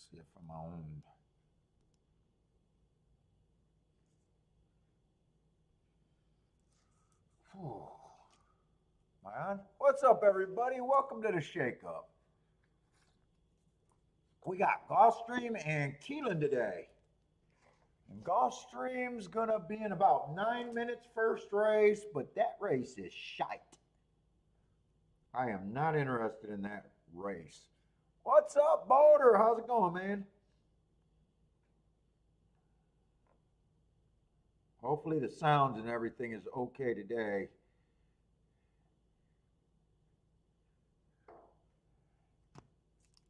See if I'm on. Whew. Am I on? What's up, everybody? Welcome to the Shake Up. We got Gulfstream and Keeneland today. And Gulfstream's gonna be in about 9 minutes first race, but that race is shite. I am not interested in that race. What's up, Boulder? How's it going, man? Hopefully the sounds and everything is okay today.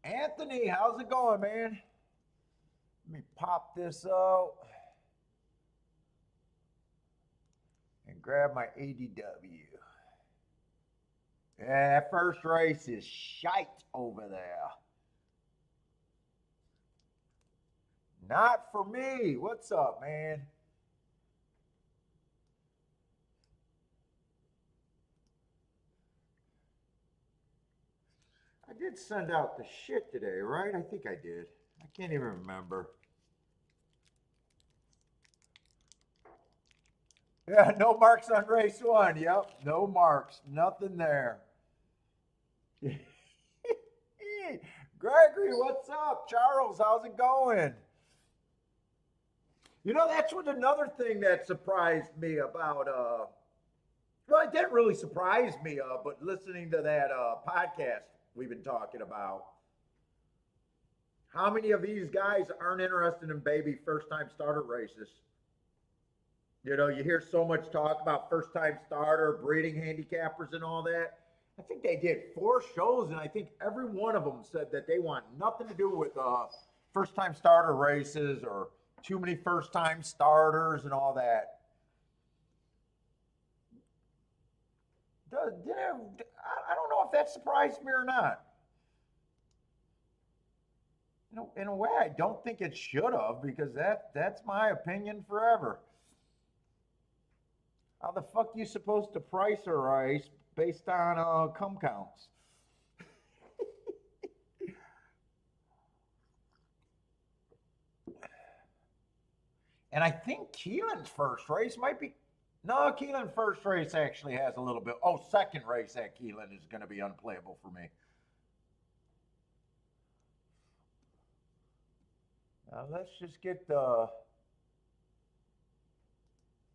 Anthony, how's it going, man? Let me pop this out and grab my ADW. Yeah, that first race is shite over there. Not for me. What's up, man? I did send out the shit today, right? I think I did. I can't even remember. Yeah, no marks on race one. Yep, no marks. Nothing there. Gregory, what's up? Charles, how's it going? You know, that's what another thing that surprised me about well, it didn't really surprise me, but listening to that podcast we've been talking about, how many of these guys aren't interested in baby first time starter races? You know, you hear so much talk about first time starter, breeding handicappers, and all that. I think they did 4 shows, and I think every one of them said that they want nothing to do with first time starter races or too many first time starters and all that. I don't know if that surprised me or not. You know, in a way, I don't think it should have because that's my opinion forever. How the fuck you supposed to price a race based on cum counts? And I think Keelan's first race might be. No, Keelan first race actually has a little bit. Oh, second race at Keelan is going to be unplayable for me. Now let's just get the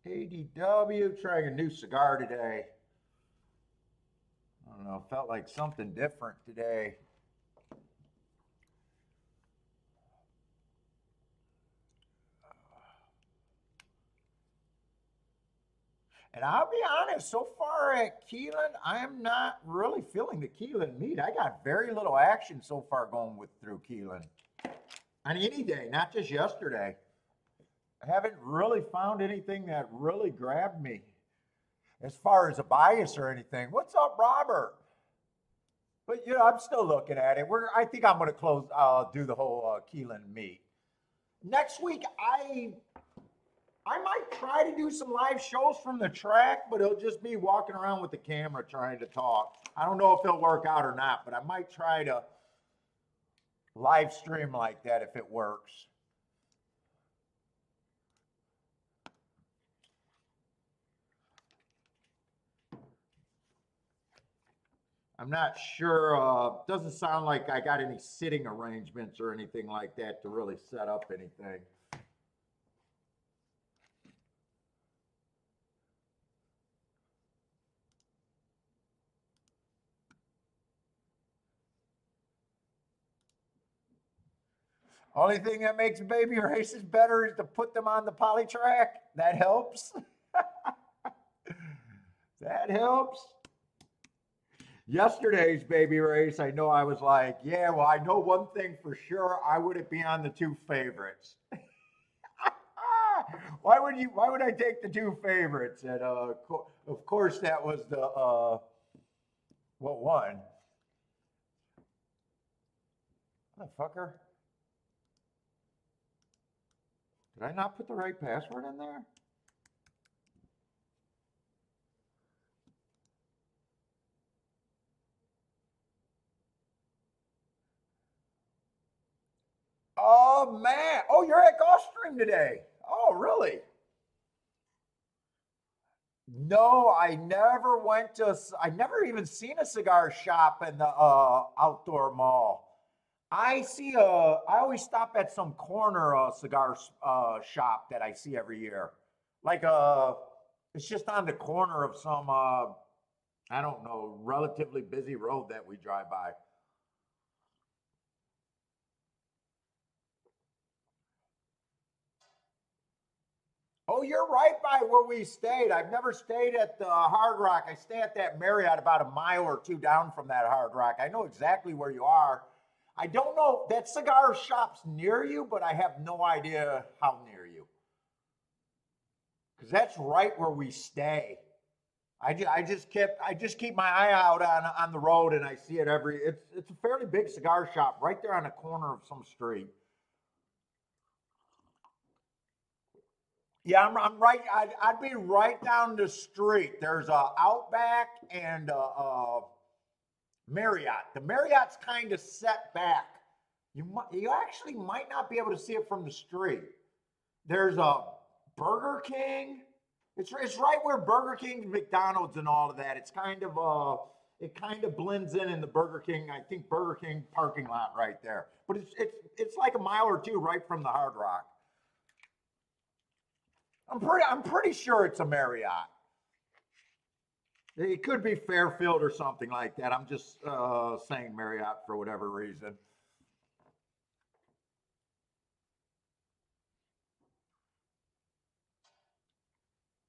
ADW. Trying a new cigar today. I don't know. Felt like something different today. And I'll be honest, so far at Keelan, I am not really feeling the Keelan meat. I got very little action so far going with through Keelan. On any day, not just yesterday. I haven't really found anything that really grabbed me as far as a bias or anything. What's up, Robert? But you know, I'm still looking at it. I think I'm going to close. Do the whole Keelan meet next week. I might try to do some live shows from the track, but it'll just be walking around with the camera trying to talk. I don't know if it'll work out or not, but I might try to live stream like that if it works. I'm not sure. Doesn't sound like I got any sitting arrangements or anything like that to really set up anything. Only thing that makes baby races better is to put them on the poly track. That helps. That helps. Yesterday's baby race, I know I was like, yeah, well, I know one thing for sure. I wouldn't be on the 2 favorites. Why would I take the 2 favorites? And of course that was the what one? Motherfucker. Did I not put the right password in there? Oh man. Oh, you're at Gulfstream today. Oh, really? No, I never went to. I never even seen a cigar shop in the outdoor mall. I see a. I always stop at some corner cigar shop that I see every year. Like it's just on the corner of some I don't know, relatively busy road that we drive by. Oh, you're right by where we stayed. I've never stayed at the Hard Rock. I stay at that Marriott about a mile or two down from that Hard Rock. I know exactly where you are. I don't know that cigar shop's near you, but I have no idea how near you because that's right where we stay. I just keep my eye out on the road and I see it every. It's a fairly big cigar shop right there on the corner of some street. Yeah, I'm right. I'd be right down the street. There's a Outback and a Marriott. The Marriott's kind of set back. You actually might not be able to see it from the street. There's a Burger King. It's right where Burger King, McDonald's, and all of that. It's kind of it kind of blends in the Burger King. I think Burger King parking lot right there. But it's like a mile or two right from the Hard Rock. I'm pretty sure it's a Marriott. It could be Fairfield or something like that. I'm just saying Marriott for whatever reason.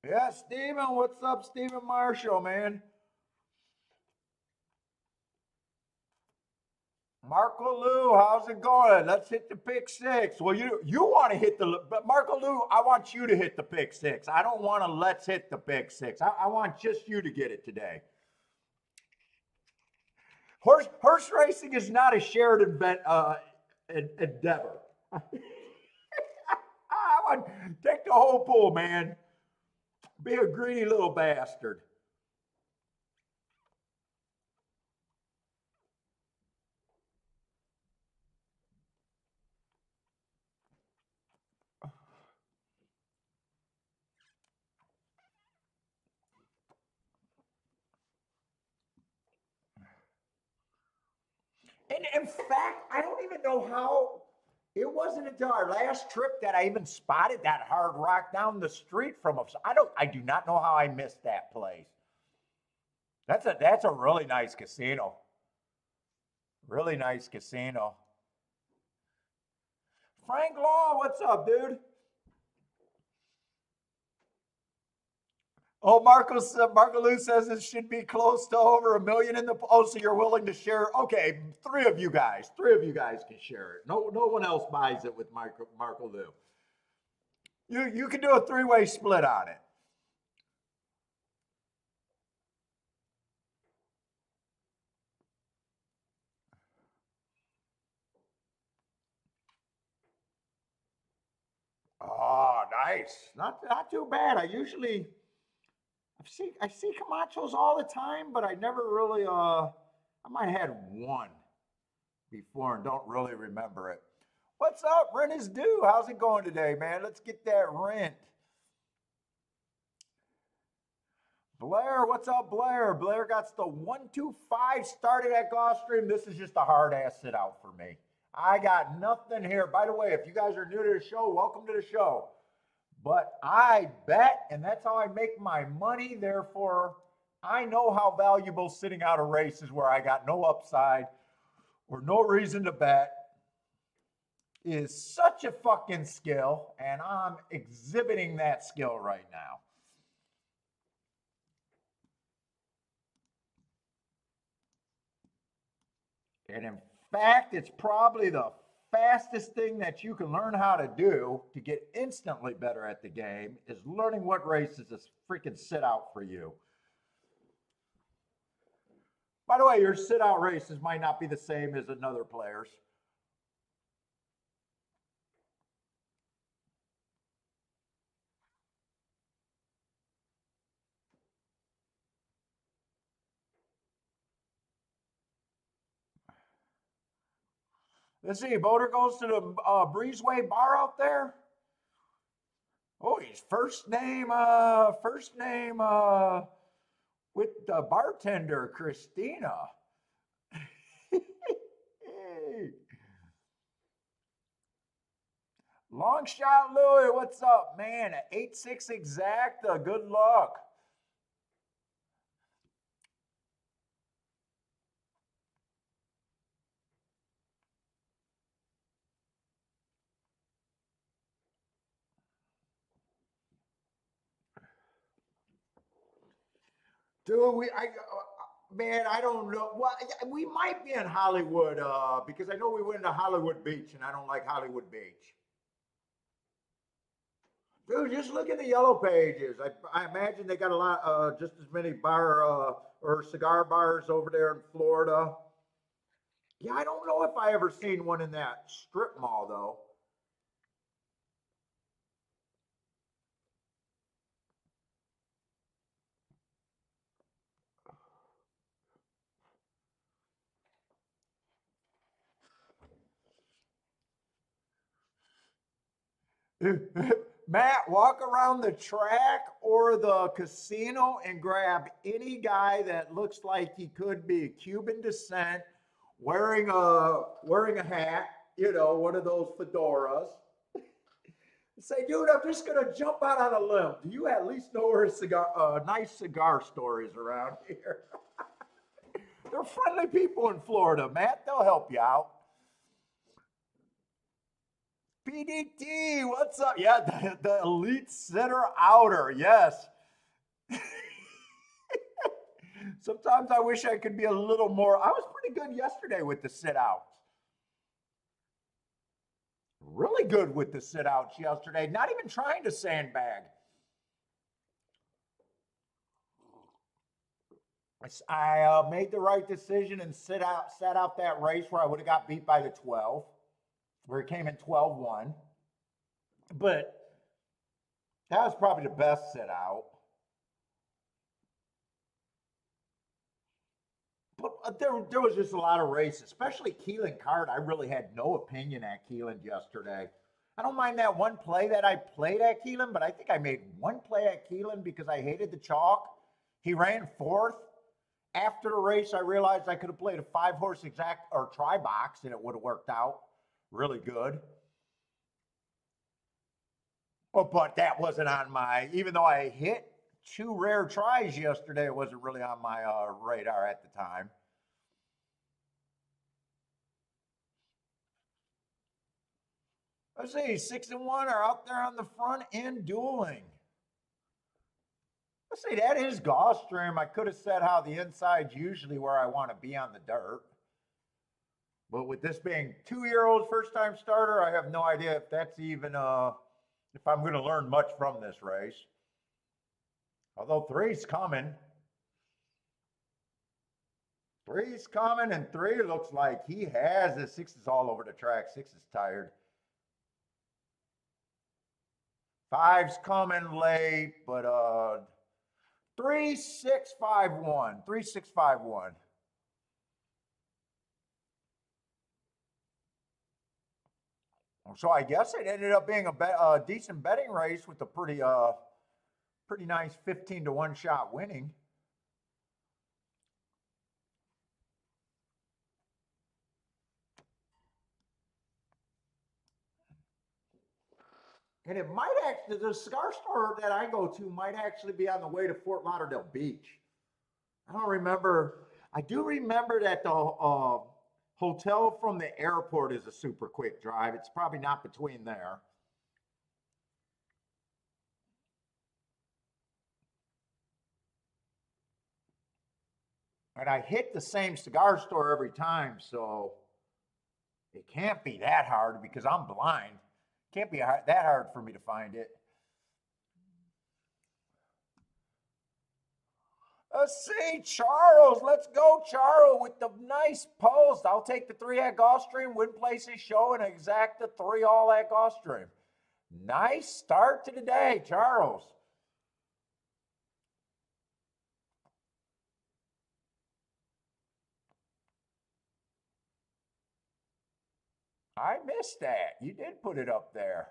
Yeah, Steven, what's up, Steven Marshall, man? Marco Lou, how's it going? Let's hit the pick six. Well, you want to hit the, but Marco Lou, I want you to hit the pick six. I don't want to let's hit the pick six. I want just you to get it today. Horse racing is not a shared endeavor. I want take the whole pool, man. Be a greedy little bastard. And in fact, I don't even know how. It wasn't until our last trip that I even spotted that Hard Rock down the street from us. I do not know how I missed that place. That's a really nice casino. Really nice casino. Frank Law, what's up, dude? Oh, Marco Lou says it should be close to over a million in the. Oh, so you're willing to share? Okay, three of you guys can share it. No one else buys it with Marco Lou. You can do a three-way split on it. Oh, nice. Not too bad. I see Camachos all the time, but I never really I might have had one before and don't really remember it. What's up? Rent is due. How's it going today, man? Let's get that rent. Blair, what's up, Blair? Blair got the 125 started at Gulfstream. This is just a hard ass sit out for me. I got nothing here. By the way, if you guys are new to the show, welcome to the show. But I bet, and that's how I make my money. Therefore, I know how valuable sitting out a race is where I got no upside or no reason to bet is such a fucking skill, and I'm exhibiting that skill right now. And in fact, it's probably the fastest thing that you can learn how to do to get instantly better at the game is learning what races is freaking sit out for you. By the way, your sit out races might not be the same as another player's. Let's see. Boater goes to the Breezeway bar out there. Oh, he's first name with the bartender Christina. Hey. Long shot Louie, what's up, man? At 8-6 exacta, good luck. Dude, man, I don't know. Well, we might be in Hollywood because I know we went to Hollywood Beach, and I don't like Hollywood Beach. Dude, just look at the yellow pages. I imagine they got a lot, just as many bar or cigar bars over there in Florida. Yeah, I don't know if I ever seen one in that strip mall though. Matt, walk around the track or the casino and grab any guy that looks like he could be Cuban descent, wearing a hat, one of those fedoras. Say, dude, I'm just gonna jump out on a limb. Do you at least know where a nice cigar store is around here? They're friendly people in Florida, Matt. They'll help you out. PDT, what's up? Yeah, the elite sitter outer. Yes. Sometimes I wish I could be a little more. I was pretty good yesterday with the sit outs. Really good with the sit outs yesterday. Not even trying to sandbag. I made the right decision and sat out that race where I would have got beat by the 12, where it came in 12-1. But that was probably the best sit out. But there was just a lot of races, especially Keeneland card. I really had no opinion at Keeneland yesterday. I don't mind that one play that I played at Keeneland, but I think I made one play at Keeneland because I hated the chalk. He ran fourth. After the race, I realized I could have played a 5-horse exact or try box and it would have worked out really good. But that wasn't on my, even though I hit 2 rare tries yesterday, it wasn't really on my radar at the time. Let's see, 6-1 are out there on the front end dueling. Let's see, that is Gulfstream. I could have said how the inside's usually where I want to be on the dirt. But with this being 2-year-old first time starter, I have no idea if that's even if I'm going to learn much from this race. Although 3's coming. 3's coming, and 3 looks like he has it. 6 is all over the track. 6 is tired. 5's coming late, but 3, 6, 5, 1. 3, 6, 5, 1. So I guess it ended up being a decent betting race with a pretty nice 15-1 shot winning. And it might actually, the cigar store that I go to might actually be on the way to Fort Lauderdale Beach. I don't remember. I do remember that the hotel from the airport is a super quick drive. It's probably not between there. And I hit the same cigar store every time, so it can't be that hard because I'm blind. It can't be that hard for me to find it. Let's see, Charles. Let's go, Charles, with the nice post. I'll take the 3 at Gulfstream, win places, show, and exact the 3 all at Gulfstream. Nice start to the day, Charles. I missed that. You did put it up there.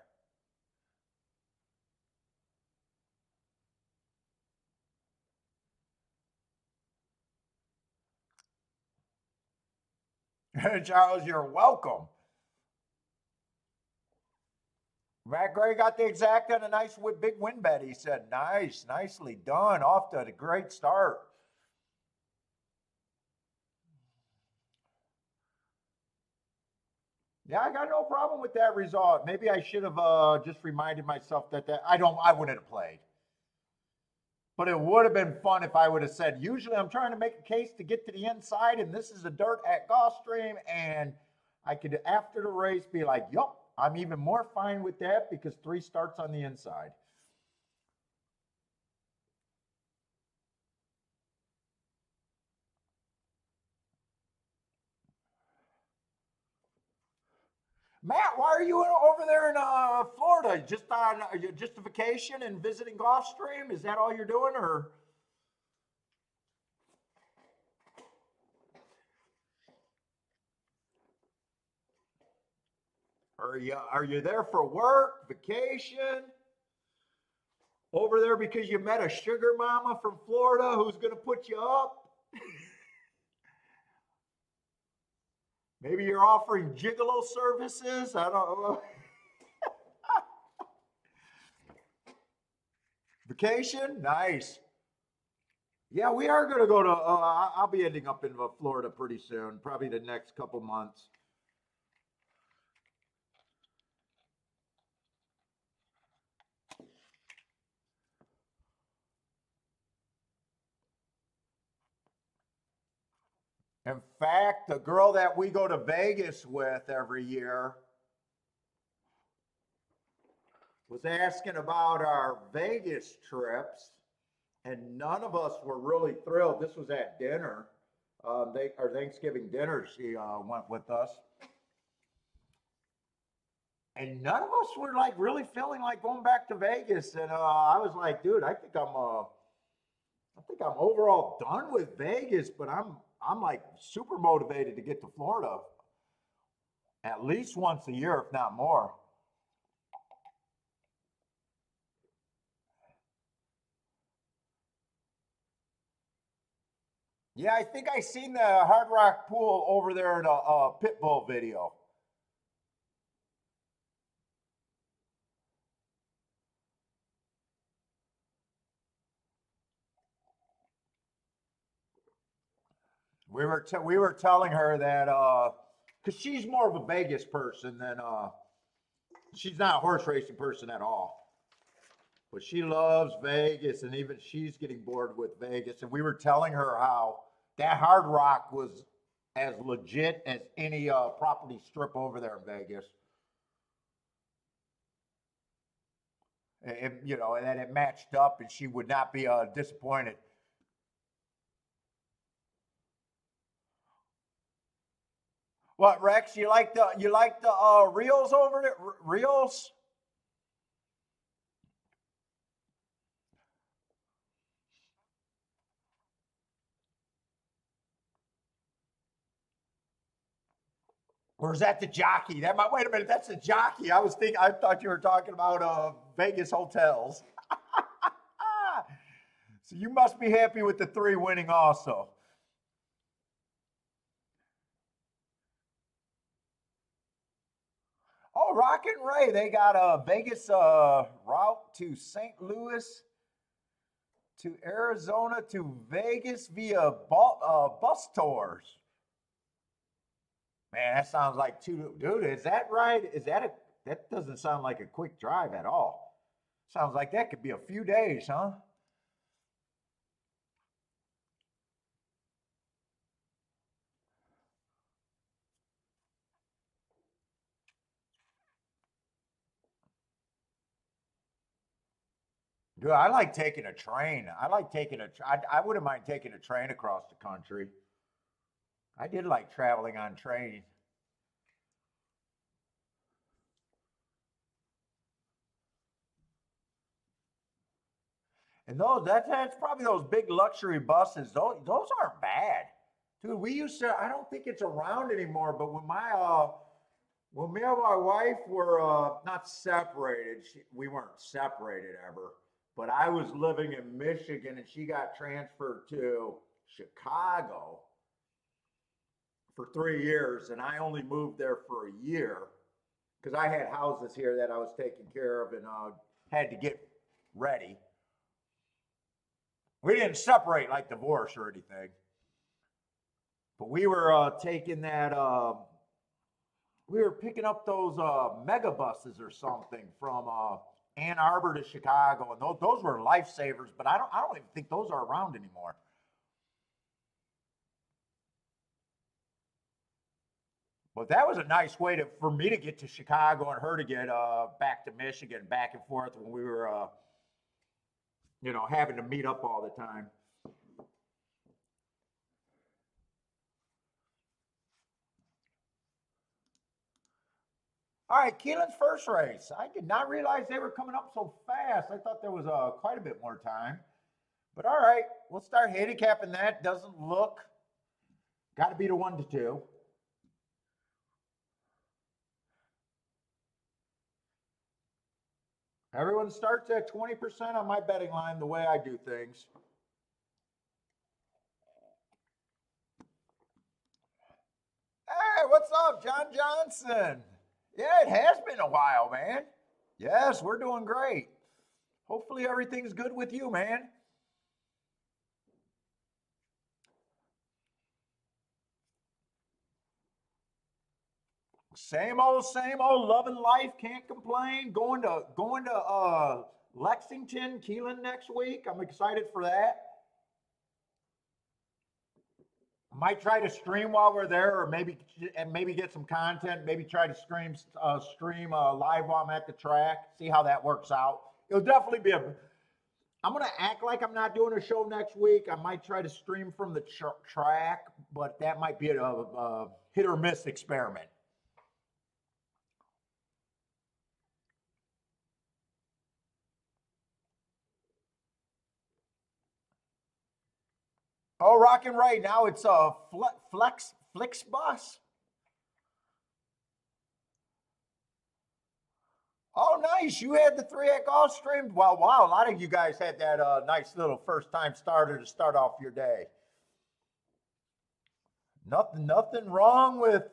Charles, you're welcome. Matt Gray got the exact on a nice big win bet. He said, nice, nicely done. Off to a great start. Yeah, I got no problem with that result. Maybe I should have just reminded myself that I wouldn't have played. But it would have been fun if I would have said, usually I'm trying to make a case to get to the inside, and this is a dirt at Gulfstream, and I could, after the race, be like, yup, I'm even more fine with that because 3 starts on the inside. Matt, why are you over there in Florida? Just on just a vacation and visiting Gulfstream? Is that all you're doing, or? Are you there for work, vacation? Over there because you met a sugar mama from Florida who's going to put you up? Maybe you're offering gigolo services? I don't know. Vacation? Nice. Yeah, we are going to go to, I'll be ending up in Florida pretty soon, probably the next couple months. In fact, the girl that we go to Vegas with every year was asking about our Vegas trips, and none of us were really thrilled. This was at dinner. Our Thanksgiving dinner, she went with us. And none of us were like really feeling like going back to Vegas. And I was like, dude, I think I'm overall done with Vegas, but I'm like super motivated to get to Florida at least once a year, if not more. Yeah, I think I seen the Hard Rock pool over there in a Pitbull video. We were telling her that because she's more of a Vegas person than she's not a horse racing person at all. But she loves Vegas, and even she's getting bored with Vegas. And we were telling her how that Hard Rock was as legit as any property strip over there in Vegas. And that it matched up, and she would not be disappointed. What, Rex? You like the reels over there? Reels? Or is that the jockey? Wait a minute. That's the jockey. I thought you were talking about Vegas hotels. So you must be happy with the 3 winning also. Oh, Rock and Ray, they got a Vegas route to St. Louis to Arizona to Vegas via bus tours. Man, that sounds like dude. Is that right? That doesn't sound like a quick drive at all. Sounds like that could be a few days, huh? Dude, I like taking a train. I like taking I wouldn't mind taking a train across the country. I did like traveling on train. And that's probably those big luxury buses. Those aren't bad. Dude, we used to, I don't think it's around anymore, but when my Well, me and my wife were not separated. We weren't separated ever, but I was living in Michigan and she got transferred to Chicago for 3 years, and I only moved there for a year because I had houses here that I was taking care of and had to get ready. We didn't separate like divorce or anything, but we were taking that. We were picking up those mega buses or something from Ann Arbor to Chicago, and those were lifesavers. But I don't even think those are around anymore. But that was a nice way for me to get to Chicago and her to get back to Michigan, back and forth when we were having to meet up all the time. All right, Keelan's first race. I did not realize they were coming up so fast. I thought there was quite a bit more time. But all right, we'll start handicapping that. Doesn't look. Got to be the 1 to 2. Everyone starts at 20% on my betting line the way I do things. Hey, what's up, John Johnson? Yeah, it has been a while, man. Yes, we're doing great. Hopefully everything's good with you, man. Same old, loving life, can't complain. Going to Lexington, Keeneland next week. I'm excited for that. Might try to stream while we're there, or maybe get some content. Maybe try to stream live while I'm at the track. See how that works out. It'll definitely be a. I'm gonna act like I'm not doing a show next week. I might try to stream from the track, but that might be a hit or miss experiment. Oh, rocking right now it's a Flex bus. Oh, nice. You had the 3 at Gulfstream. Well, wow. A lot of you guys had that nice little first time starter to start off your day. Nothing wrong with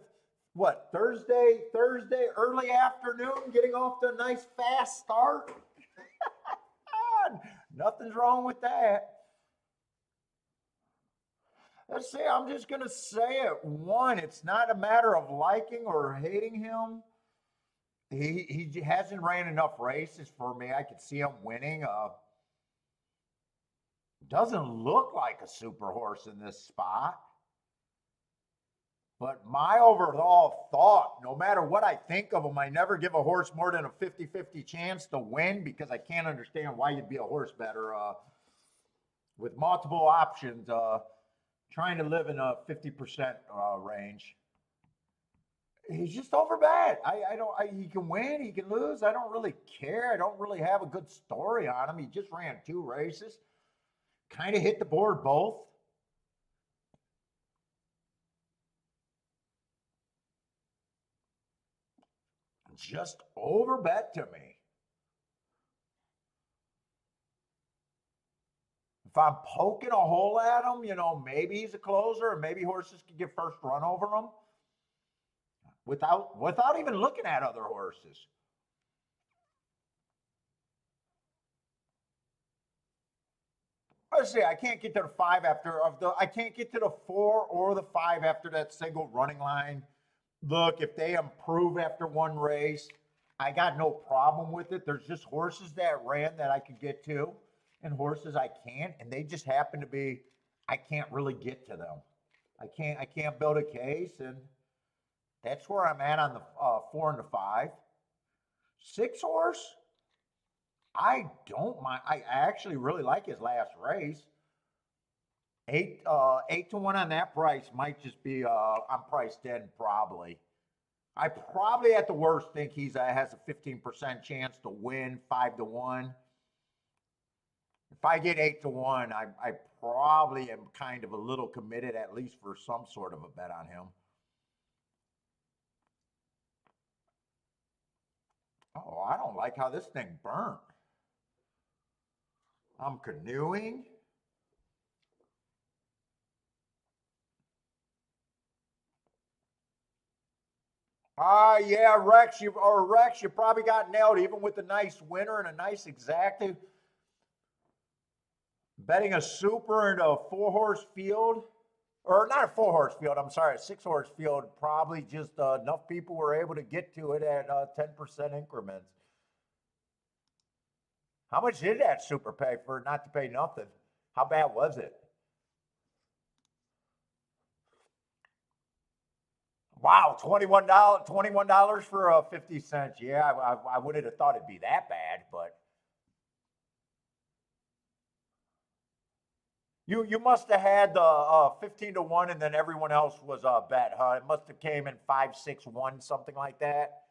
what Thursday early afternoon, getting off to a nice fast start. Nothing's wrong with that. Let's see. I'm just gonna say it. One, it's not a matter of liking or hating him. He hasn't ran enough races for me. I could see him winning. Doesn't look like a super horse in this spot. But my overall thought, no matter what I think of him, I never give a horse more than a 50-50 chance to win because I can't understand why you'd be a horse better with multiple options, trying to live in a 50% range. He's just over bad. I don't. He can win. He can lose. I don't really care. I don't really have a good story on him. He just ran 2 races. Kind of hit the board both. Just over bet to me. If I'm poking a hole at him, maybe he's a closer, and maybe horses can get first run over him without even looking at other horses. Let's see. I can't get to the 5 after of the. I can't get to the 4 or the 5 after that single running line. Look, if they improve after one race, I got no problem with it. There's just horses that ran that I could get to, and horses I can't, and they just happen to be. I can't really get to them. I can't build a case, and that's where I'm at on the 4 and the 5. 6 horse, I don't mind. I actually really like his last race. 8 to 1 on that price might just be I'm priced in probably. I probably at the worst think he's has a 15% chance to win 5 to 1. If I get 8 to 1, I probably am kind of a little committed at least for some sort of a bet on him. Oh, I don't like how this thing burnt. I'm canoeing. Ah, yeah, Rex, you probably got nailed even with a nice winner and a nice exactive. Betting a super into a 4-horse field, or not a 4-horse field, I'm sorry, a 6-horse field, probably just enough people were able to get to it at 10% increments. How much did that super pay for not to pay nothing? How bad was it? Wow, $21 for 50 cents. Yeah, I wouldn't have thought it'd be that bad, but you must have had the 15 to 1, and then everyone else was bet, huh? It must have came in 5-6-1, something like that.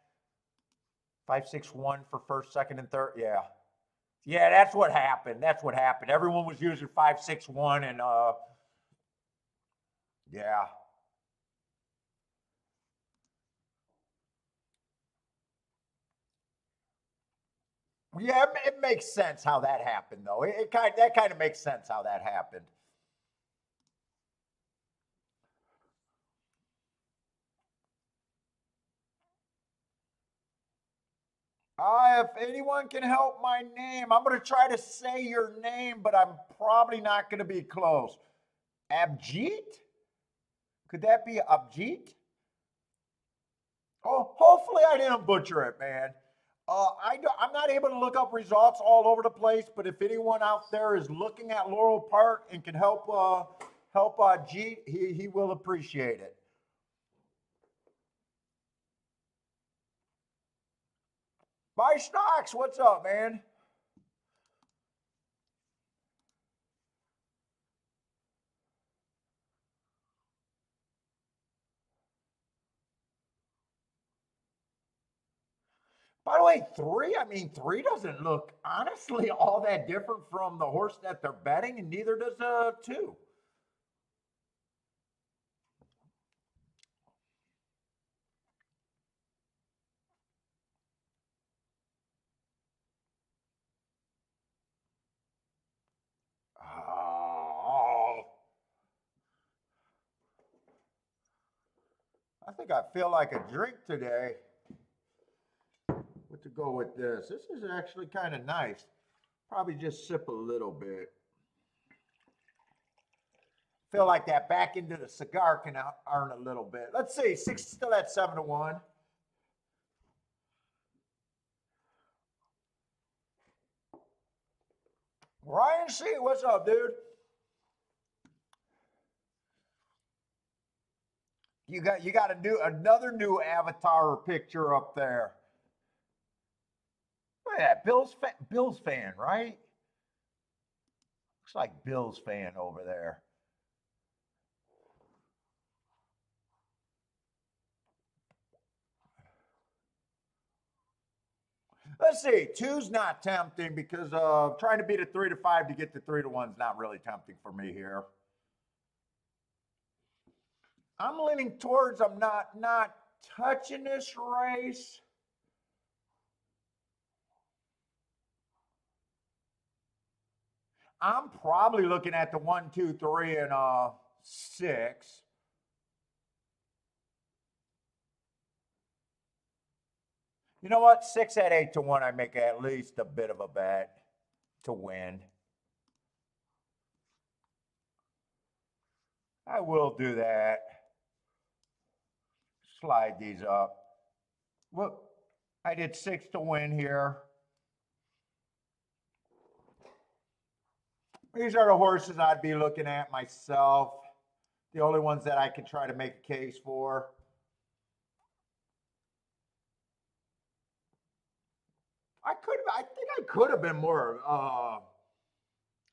5-6-1 for first, second, and third. Yeah, yeah, that's what happened. That's what happened. Everyone was using 5-6-1, and yeah. Yeah, it makes sense how that happened, though. That kind of makes sense how that happened. If anyone can help my name, I'm going to try to say your name, but I'm probably not going to be close. Abjeet? Could that be Abjeet? Oh, hopefully I didn't butcher it, man. I'm not able to look up results all over the place, but if anyone out there is looking at Laurel Park and can help Jeet, he will appreciate it. Bye, Stocks. What's up, man? By the way, three doesn't look honestly all that different from the horse that they're betting, and neither does two. Oh, I think I feel like a drink today. What to go with this? This is actually kind of nice. Probably just sip a little bit. Feel like that back into the cigar can earn a little bit. Let's see, six still at 7-1. Ryan C, what's up, dude? You got another new avatar or picture up there. Look at that, Bills fan, right? Looks like Bills fan over there. Let's see. Two's not tempting because trying to beat a 3-5 to get to 3-1 is not really tempting for me here. I'm leaning towards I'm not touching this race. I'm probably looking at the 1, 2, 3, and 6. You know what? 6 at 8-1, I make at least a bit of a bet to win. I will do that. Slide these up. Look, I did 6 to win here. These are the horses I'd be looking at myself. The only ones that I could try to make a case for. I think I could have been more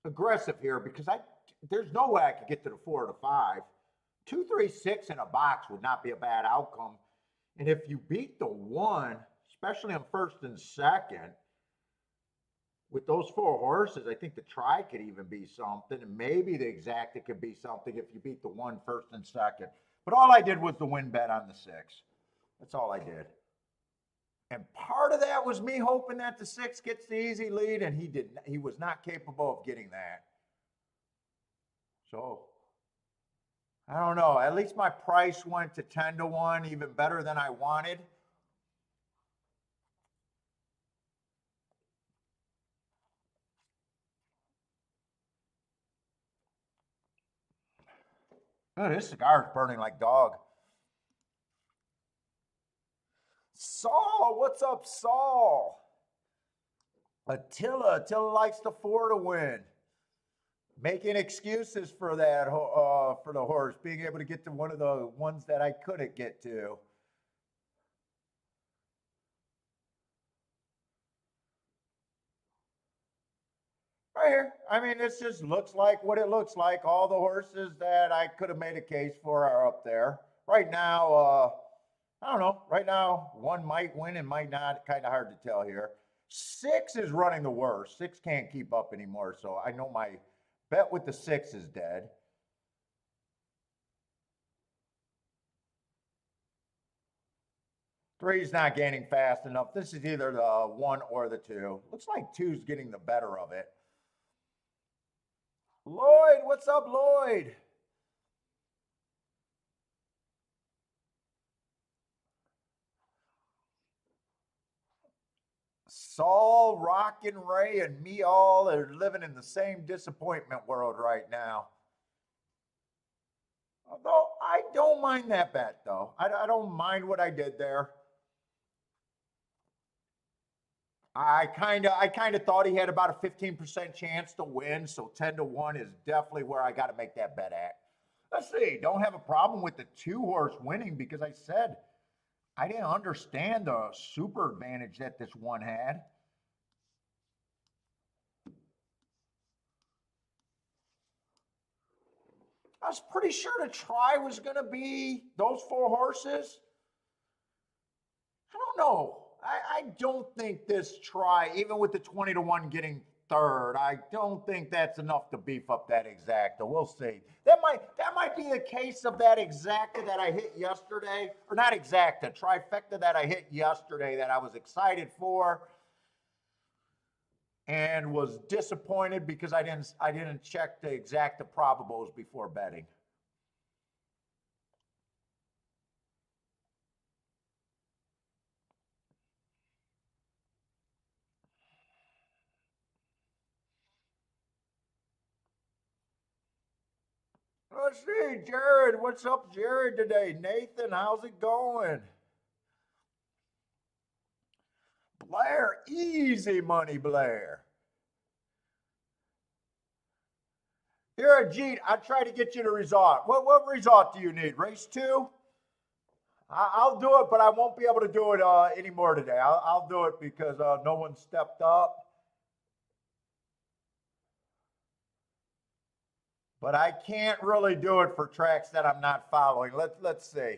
aggressive here because there's no way I could get to the 4 to 5. 2, 3, 6 in a box would not be a bad outcome. And if you beat the 1, especially on first and second, with those 4 horses, I think the try could even be something, and maybe the exacta could be something if you beat the 1 first and second. But all I did was the win bet on the 6. That's all I did. And part of that was me hoping that the 6 gets the easy lead, and he was not capable of getting that. So I don't know. At least my price went to 10-1, even better than I wanted. Oh, this cigar is burning like dog. Saul, what's up, Saul? Attila likes the 4 to win. Making excuses for that, for the horse, being able to get to one of the ones that I couldn't get to. Right here. I mean, this just looks like what it looks like. All the horses that I could have made a case for are up there. Right now, I don't know. Right now, one might win and might not. Kind of hard to tell here. 6 is running the worst. 6 can't keep up anymore. So I know my bet with the 6 is dead. 3's not gaining fast enough. This is either the 1 or the 2. Looks like 2's getting the better of it. Lloyd, what's up, Lloyd? Saul, Rock, and Ray, and me all are living in the same disappointment world right now. Although I don't mind that bet, though. I don't mind what I did there. I kind of thought he had about a 15% chance to win, so 10-1 is definitely where I got to make that bet at. Let's see. Don't have a problem with the 2-horse winning because I said I didn't understand the super advantage that this one had. I was pretty sure the try was going to be those 4 horses. I don't know. I don't think this try, even with the 20-1 getting third, I don't think that's enough to beef up that exacta. We'll see. That might be the case of that exacta that I hit yesterday, or not exacta, trifecta that I hit yesterday that I was excited for and was disappointed because I didn't check the exacta probables before betting. Let's see, Jared. What's up, Jared, today? Nathan, how's it going? Blair, easy money, Blair. Here, Ajit, I try to get you the result. What result do you need? Race 2? I'll do it, but I won't be able to do it anymore today. I'll do it because no one stepped up. But I can't really do it for tracks that I'm not following. Let's see.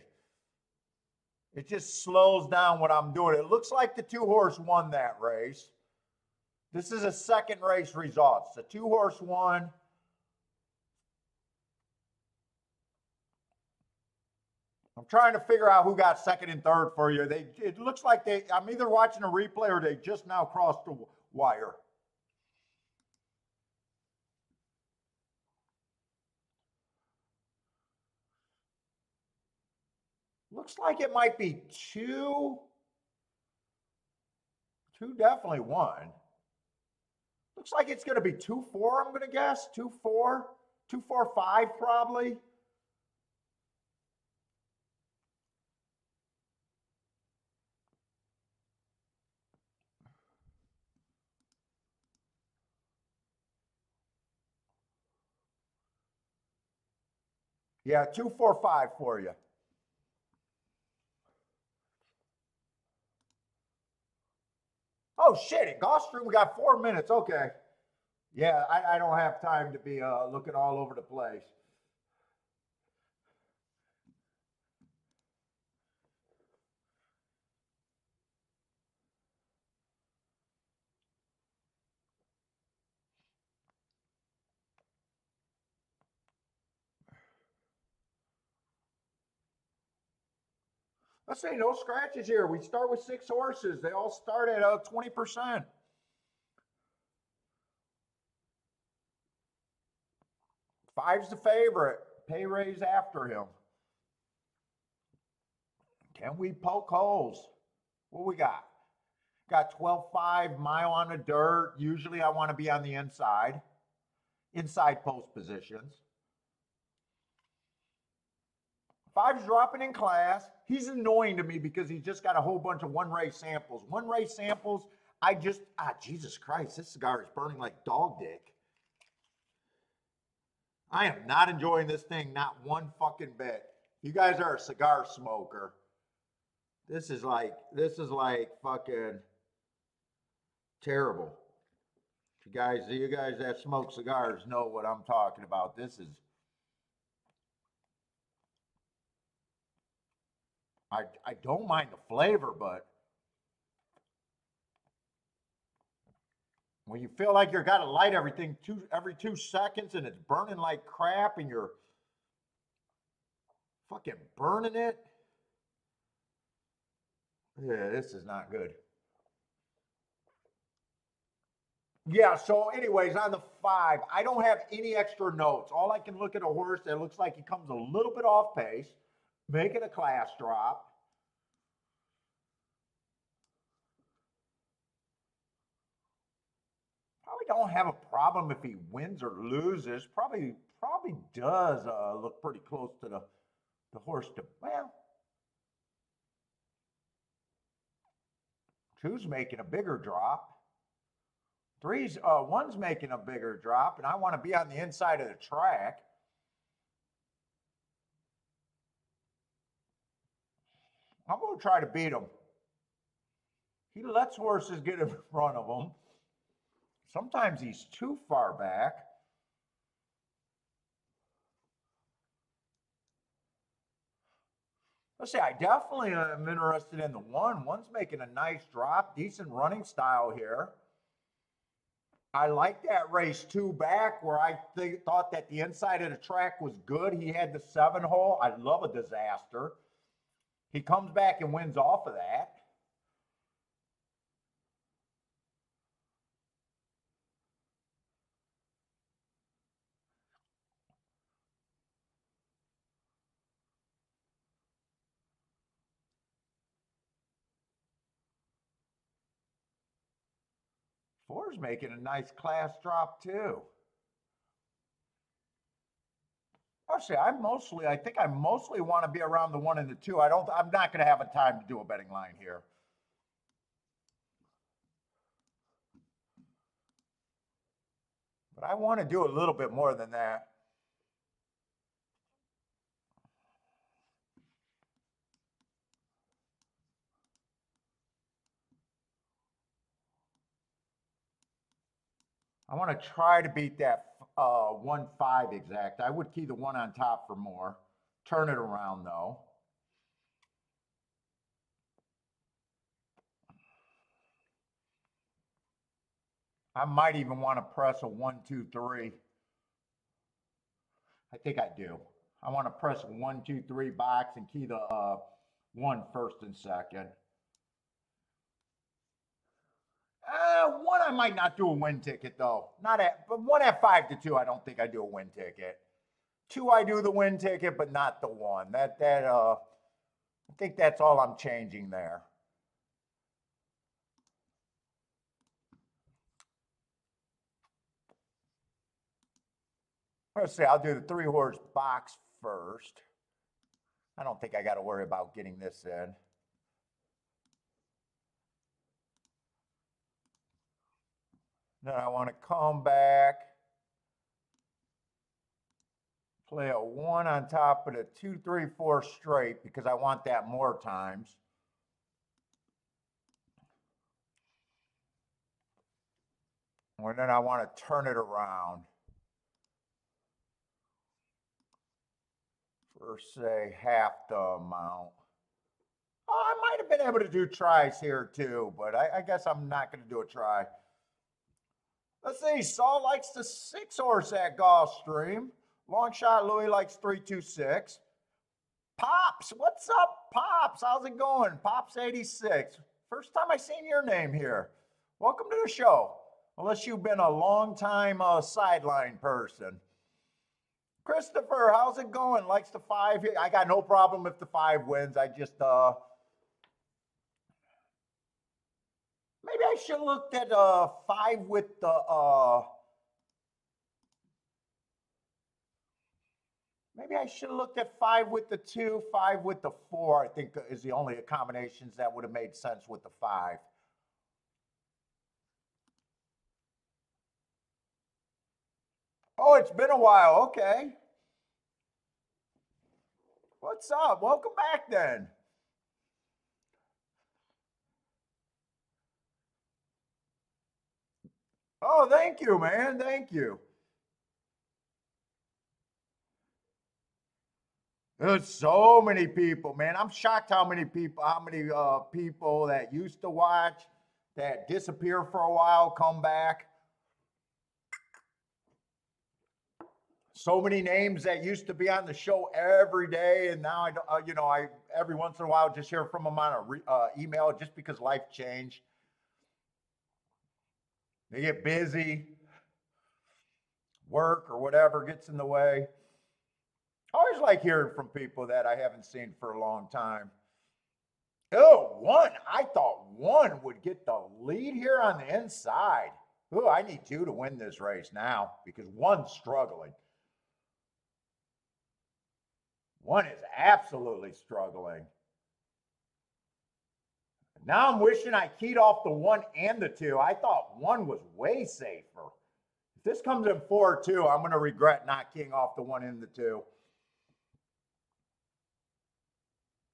It just slows down what I'm doing. It looks like the 2-horse won that race. This is a second race results. The 2-horse won. I'm trying to figure out who got second and third for you. It looks like I'm either watching a replay or they just now crossed the wire. Looks like it might be 2. 2 definitely won. Looks like it's going to be 2-4, I'm going to guess. 2-4. 2-4-5 probably. Yeah, 2-4-5 for you. Oh, shit. At Gulfstream, we got 4 minutes. Okay. Yeah, I don't have time to be looking all over the place. Let's say no scratches here. We start with 6 horses. They all start at 20%. Five's the favorite. Pay raise after him. Can we poke holes? What we got? Got 12.5 mile on the dirt. Usually I want to be on the inside post positions. Five's dropping in class. He's annoying to me because he's just got a whole bunch of one race samples. One race samples, Jesus Christ, this cigar is burning like dog dick. I am not enjoying this thing, not one fucking bit. You guys are a cigar smoker. This is like fucking terrible. You guys that smoke cigars know what I'm talking about. This is, I don't mind the flavor, but when you feel like you've got to light everything every 2 seconds and it's burning like crap and you're fucking burning it. Yeah, this is not good. Yeah, so anyways, on the 5, I don't have any extra notes. All I can look at a horse that looks like he comes a little bit off pace, making a class drop. Probably don't have a problem if he wins or loses. Probably does look pretty close to the horse to, well, 2's making a bigger drop. 1's making a bigger drop, and I want to be on the inside of the track. I'm going to try to beat him. He lets horses get in front of him. Sometimes he's too far back. Let's see, I definitely am interested in the 1. 1's making a nice drop, decent running style here. I like that race 2 back where I thought that the inside of the track was good. He had the 7 hole. I love a disaster. He comes back and wins off of that. Four's making a nice class drop too. Actually, I think I mostly want to be around the 1 and the 2. I'm not going to have a time to do a betting line here. But I want to do a little bit more than that. I want to try to beat that 1-5 exact. I would key the 1 on top for more. Turn it around though. I might even want to press a 1, 2, 3. I think I do. I want to press a 1, 2, 3 box and key the 1 first and second. 1, I might not do a win ticket though. But 1 at 5 to 2, I don't think I do a win ticket. 2, I do the win ticket, but not the 1. I think that's all I'm changing there. Let's see, I'll do the 3 horse box first. I don't think I got to worry about getting this in. Then I want to come back, play a 1 on top of the 2, 3, 4 straight because I want that more times. And then I want to turn it around for, say, half the amount. Oh, I might have been able to do tries here too, but I guess I'm not going to do a try. Let's see, Saul likes the 6 horse at Gulfstream. Long shot Louis likes 326. Pops, what's up, Pops? How's it going? Pops 86. First time I seen your name here. Welcome to the show. Unless you've been a long time sideline person. Christopher, how's it going? Likes the 5 here. I got no problem if the 5 wins. I just maybe I should have looked at 5 with the maybe I should have looked at 5 with the 2, 5 with the 4. I think is the only combinations that would have made sense with the 5. Oh, it's been a while. Okay. What's up? Welcome back then. Oh, thank you, man. Thank you. There's so many people, man. I'm shocked how many people that used to watch that disappear for a while come back. So many names that used to be on the show every day, and now I every once in a while just hear from them on a email just because life changed. They get busy, work or whatever gets in the way. I always like hearing from people that I haven't seen for a long time. Oh, 1. I thought 1 would get the lead here on the inside. Oh, I need 2 to win this race now because 1's struggling. 1 is absolutely struggling. Now I'm wishing I keyed off the 1 and the 2. I thought 1 was way safer. If this comes in 4-2, I'm going to regret not keying off the 1 and the 2.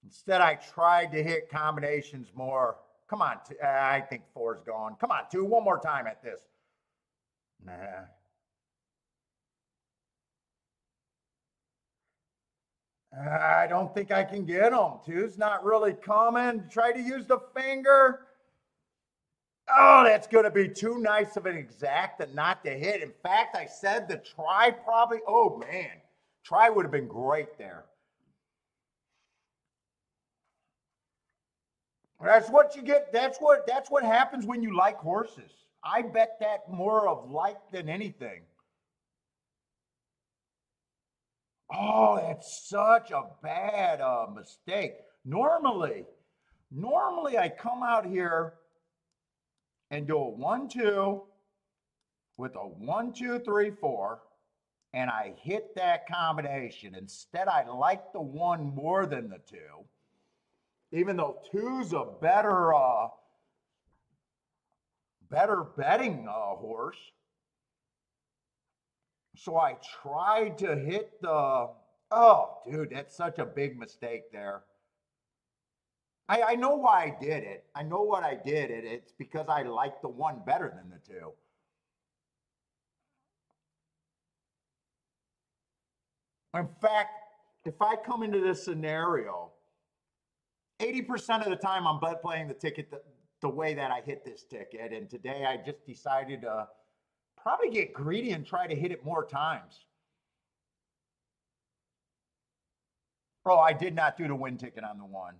Instead, I tried to hit combinations more. Come on, I think 4's gone. Come on, 2, one more time at this. Nah. I don't think I can get them. 2's not really coming. Try to use the finger. Oh, that's going to be too nice of an exacta not to hit. In fact, I said the try probably. Oh, man. Try would have been great there. That's what you get. That's what happens when you like horses. I bet that more of like than anything. Oh, that's such a bad mistake. Normally I come out here and do a 1-2 with a 1-2-3-4, and I hit that combination. Instead, I like the 1 more than the 2, even though 2's a better betting horse. So I tried to hit the, oh, dude, that's such a big mistake there. I know why I did it. I know what I did. It's because I like the 1 better than the 2. In fact, if I come into this scenario, 80% of the time I'm playing the ticket the way that I hit this ticket. And today I just decided to probably get greedy and try to hit it more times. Oh, I did not do the win ticket on the 1.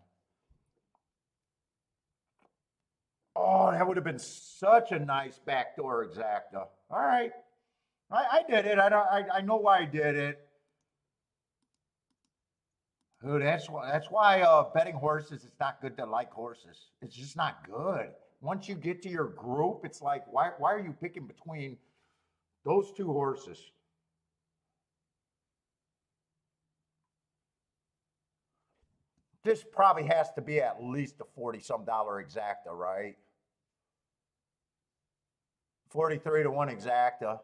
Oh, that would have been such a nice backdoor exacta. All right. I did it. I know why I did it. Dude, that's why betting horses, it's not good to like horses. It's just not good. Once you get to your group, it's like, why are you picking between those 2 horses? This probably has to be at least a $40-some exacta, right? 43 to 1 exacta.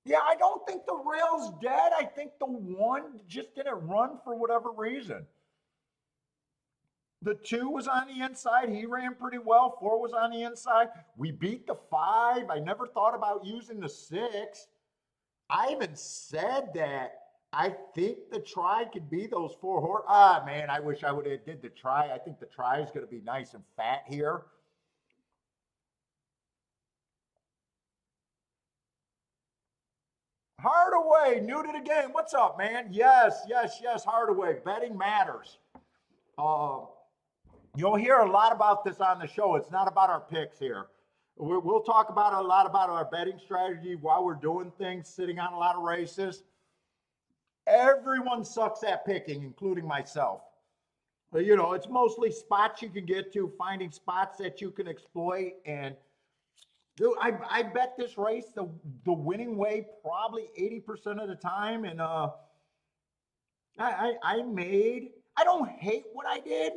Yeah, I don't think the rail's dead. I think the 1 just didn't run for whatever reason. The 2 was on the inside. He ran pretty well. 4 was on the inside. We beat the 5. I never thought about using the 6. I even said that I think the try could be those 4 horses. Ah, man, I wish I would have did the try. I think the try is going to be nice and fat here. Hardaway, new to the game. What's up, man? Yes, yes, yes, Hardaway. Betting matters. Uh, you'll hear a lot about this on the show. It's not about our picks here. We'll talk about a lot about our betting strategy while we're doing things, sitting on a lot of races. Everyone sucks at picking, including myself. But, you know, it's mostly spots you can get to, finding spots that you can exploit. And dude, I bet this race the winning way probably 80% of the time. And I don't hate what I did,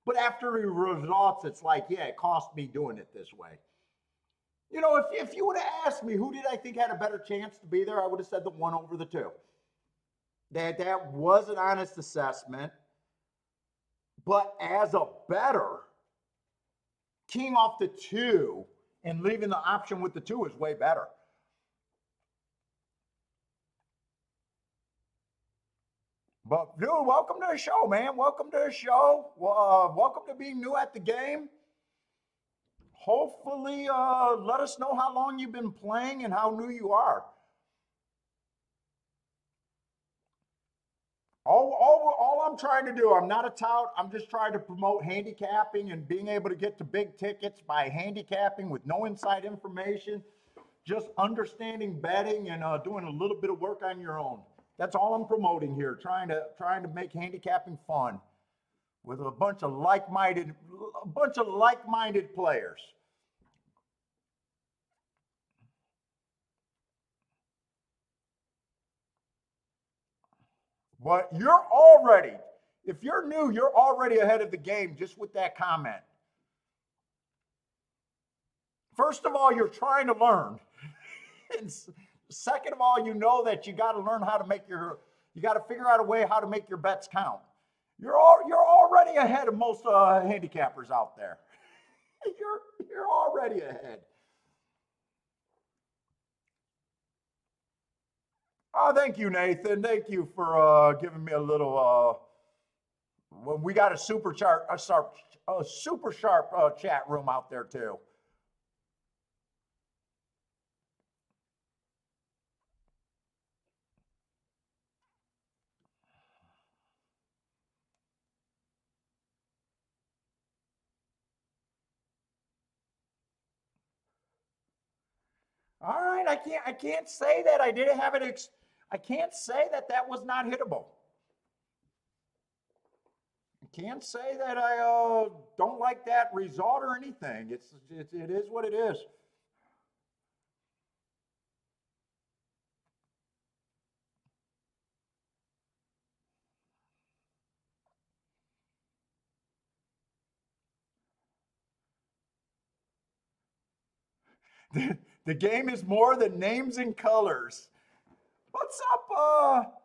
but after the results, it's like, yeah, it cost me doing it this way. You know, if you would have asked me who did I think had a better chance to be there, I would have said the one over the two. That was an honest assessment. But as a bettor, keying off the two and leaving the option with the two is way better. But dude, welcome to the show, man. Welcome to the show. Welcome to being new at the game. Hopefully, let us know how long you've been playing and how new you are. All I'm trying to do, I'm not a tout. I'm just trying to promote handicapping and being able to get to big tickets by handicapping with no inside information, just understanding betting and doing a little bit of work on your own. That's all I'm promoting here, trying to make handicapping fun with a bunch of like-minded players. But if you're new, you're already ahead of the game just with that comment. First of all, you're trying to learn. And second of all, you know that you got to learn how to you got to figure out a way how to make your bets count. You're already ahead of most handicappers out there. You're already ahead. Oh, thank you, Nathan. Thank you for giving me a little. Well, we got a super sharp chat room out there too. All right, I can't say that I didn't have it. I can't say that that was not hittable. I can't say that I don't like that result or anything. It is what it is. The game is more than names and colors. What's up?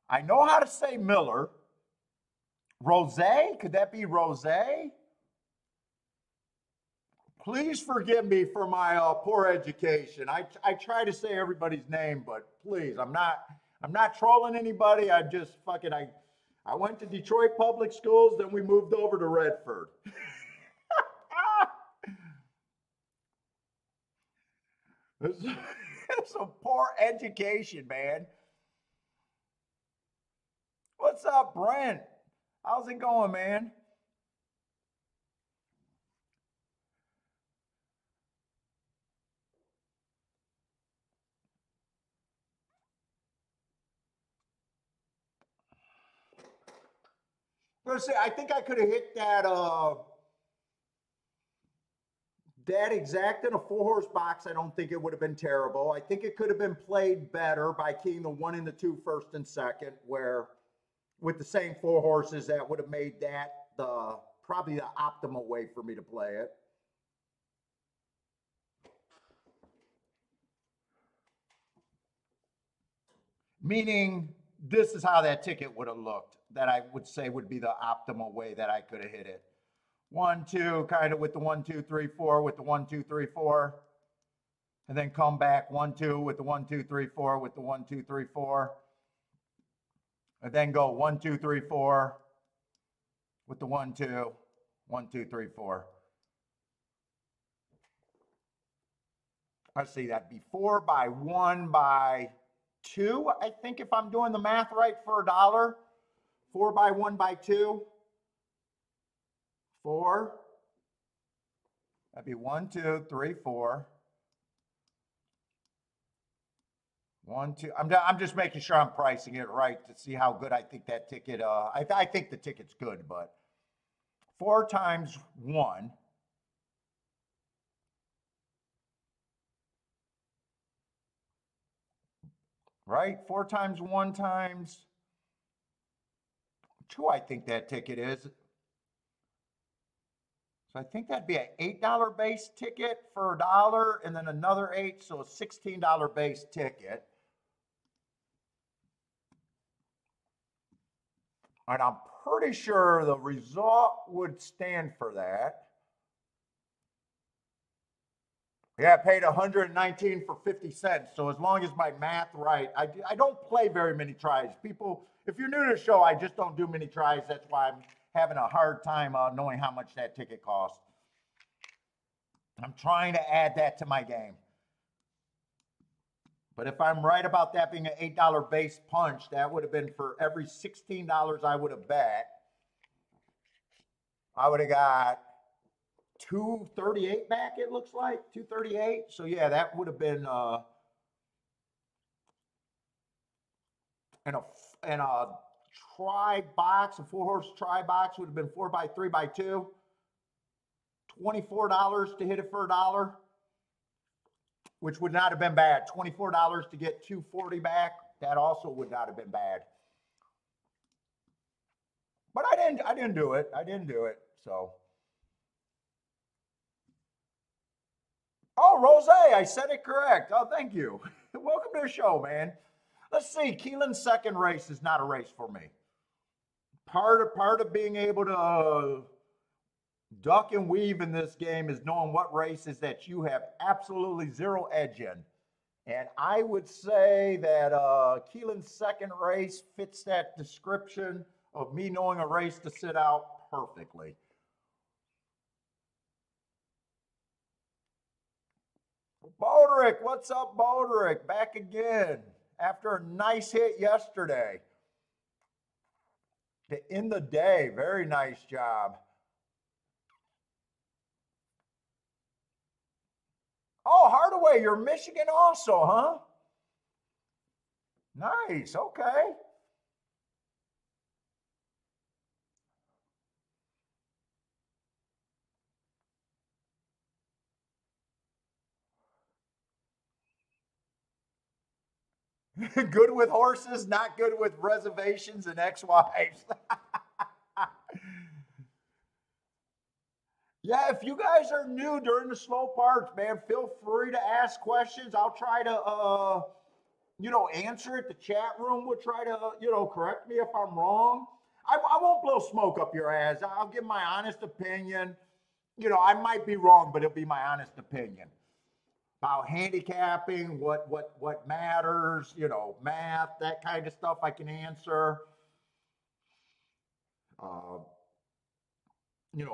I know how to say Miller. Rose? Could that be Rose? Please forgive me for my poor education. I try to say everybody's name, but please, I'm not trolling anybody. I just fucking I went to Detroit Public Schools, then we moved over to Redford. It's a poor education, man. What's up, Brent? How's it going, man? Let's say I think I could have hit that exact in a four-horse box. I don't think it would have been terrible. I think it could have been played better by keying the one and the two first and second, where with the same four horses, that would have made that the probably the optimal way for me to play it. Meaning, this is how that ticket would have looked. That I would say would be the optimal way that I could have hit it. 1, 2, kind of with the 1, 2, 3, 4, with the 1, 2, 3, 4, and then come back 1, 2 with the 1, 2, 3, 4 with the 1, 2, 3, 4, and then go 1, 2, 3, 4 with the 1, 2, 1, 2, 3, 4. let's see, that'd be 4 by 1 by 2, I think, if I'm doing the math right, for $1. 4 by 1 by 2. 4. That'd be 1, 2, 3, 4. 1, 2. I'm just making sure I'm pricing it right to see how good I think that ticket. I think the ticket's good, but 4 times 1. Right? 4 times 1 times 2, I think that ticket is. So I think that'd be an $8 base ticket for $1 and then another 8, so a $16 base ticket. And I'm pretty sure the result would stand for that. Yeah, I paid $119 for 50 cents. So as long as my math right, I don't play very many tries. People, if you're new to the show, I just don't do many tries. That's why I'm having a hard time knowing how much that ticket costs. I'm trying to add that to my game. But if I'm right about that being an $8 base punch, that would have been for every $16 I would have bet. I would have got $238 back, it looks like. $238. So yeah, that would have been in a try box, a 4-horse try box would have been 4 by 3 by 2. $24 to hit it for $1, which would not have been bad. $24 to get $240 back, that also would not have been bad. But I didn't do it. I didn't do it. So. Oh, Rose, I said it correct. Oh, thank you. Welcome to the show, man. Let's see. Keeneland's second race is not a race for me. Part of being able to duck and weave in this game is knowing what races that you have absolutely zero edge in. And I would say that Keeneland's second race fits that description of me knowing a race to sit out perfectly. Boderick, what's up, Boderick? Back again after a nice hit yesterday to end the day. Very nice job. Oh, Hardaway, you're Michigan also, huh? Nice, okay. Good with horses, not good with reservations and ex-wives. Yeah, if you guys are new during the slow parts, man, feel free to ask questions. I'll try to, answer it. The chat room will try to, correct me if I'm wrong. I won't blow smoke up your ass. I'll give my honest opinion. I might be wrong, but it'll be my honest opinion about handicapping, what matters, math, that kind of stuff I can answer. Uh,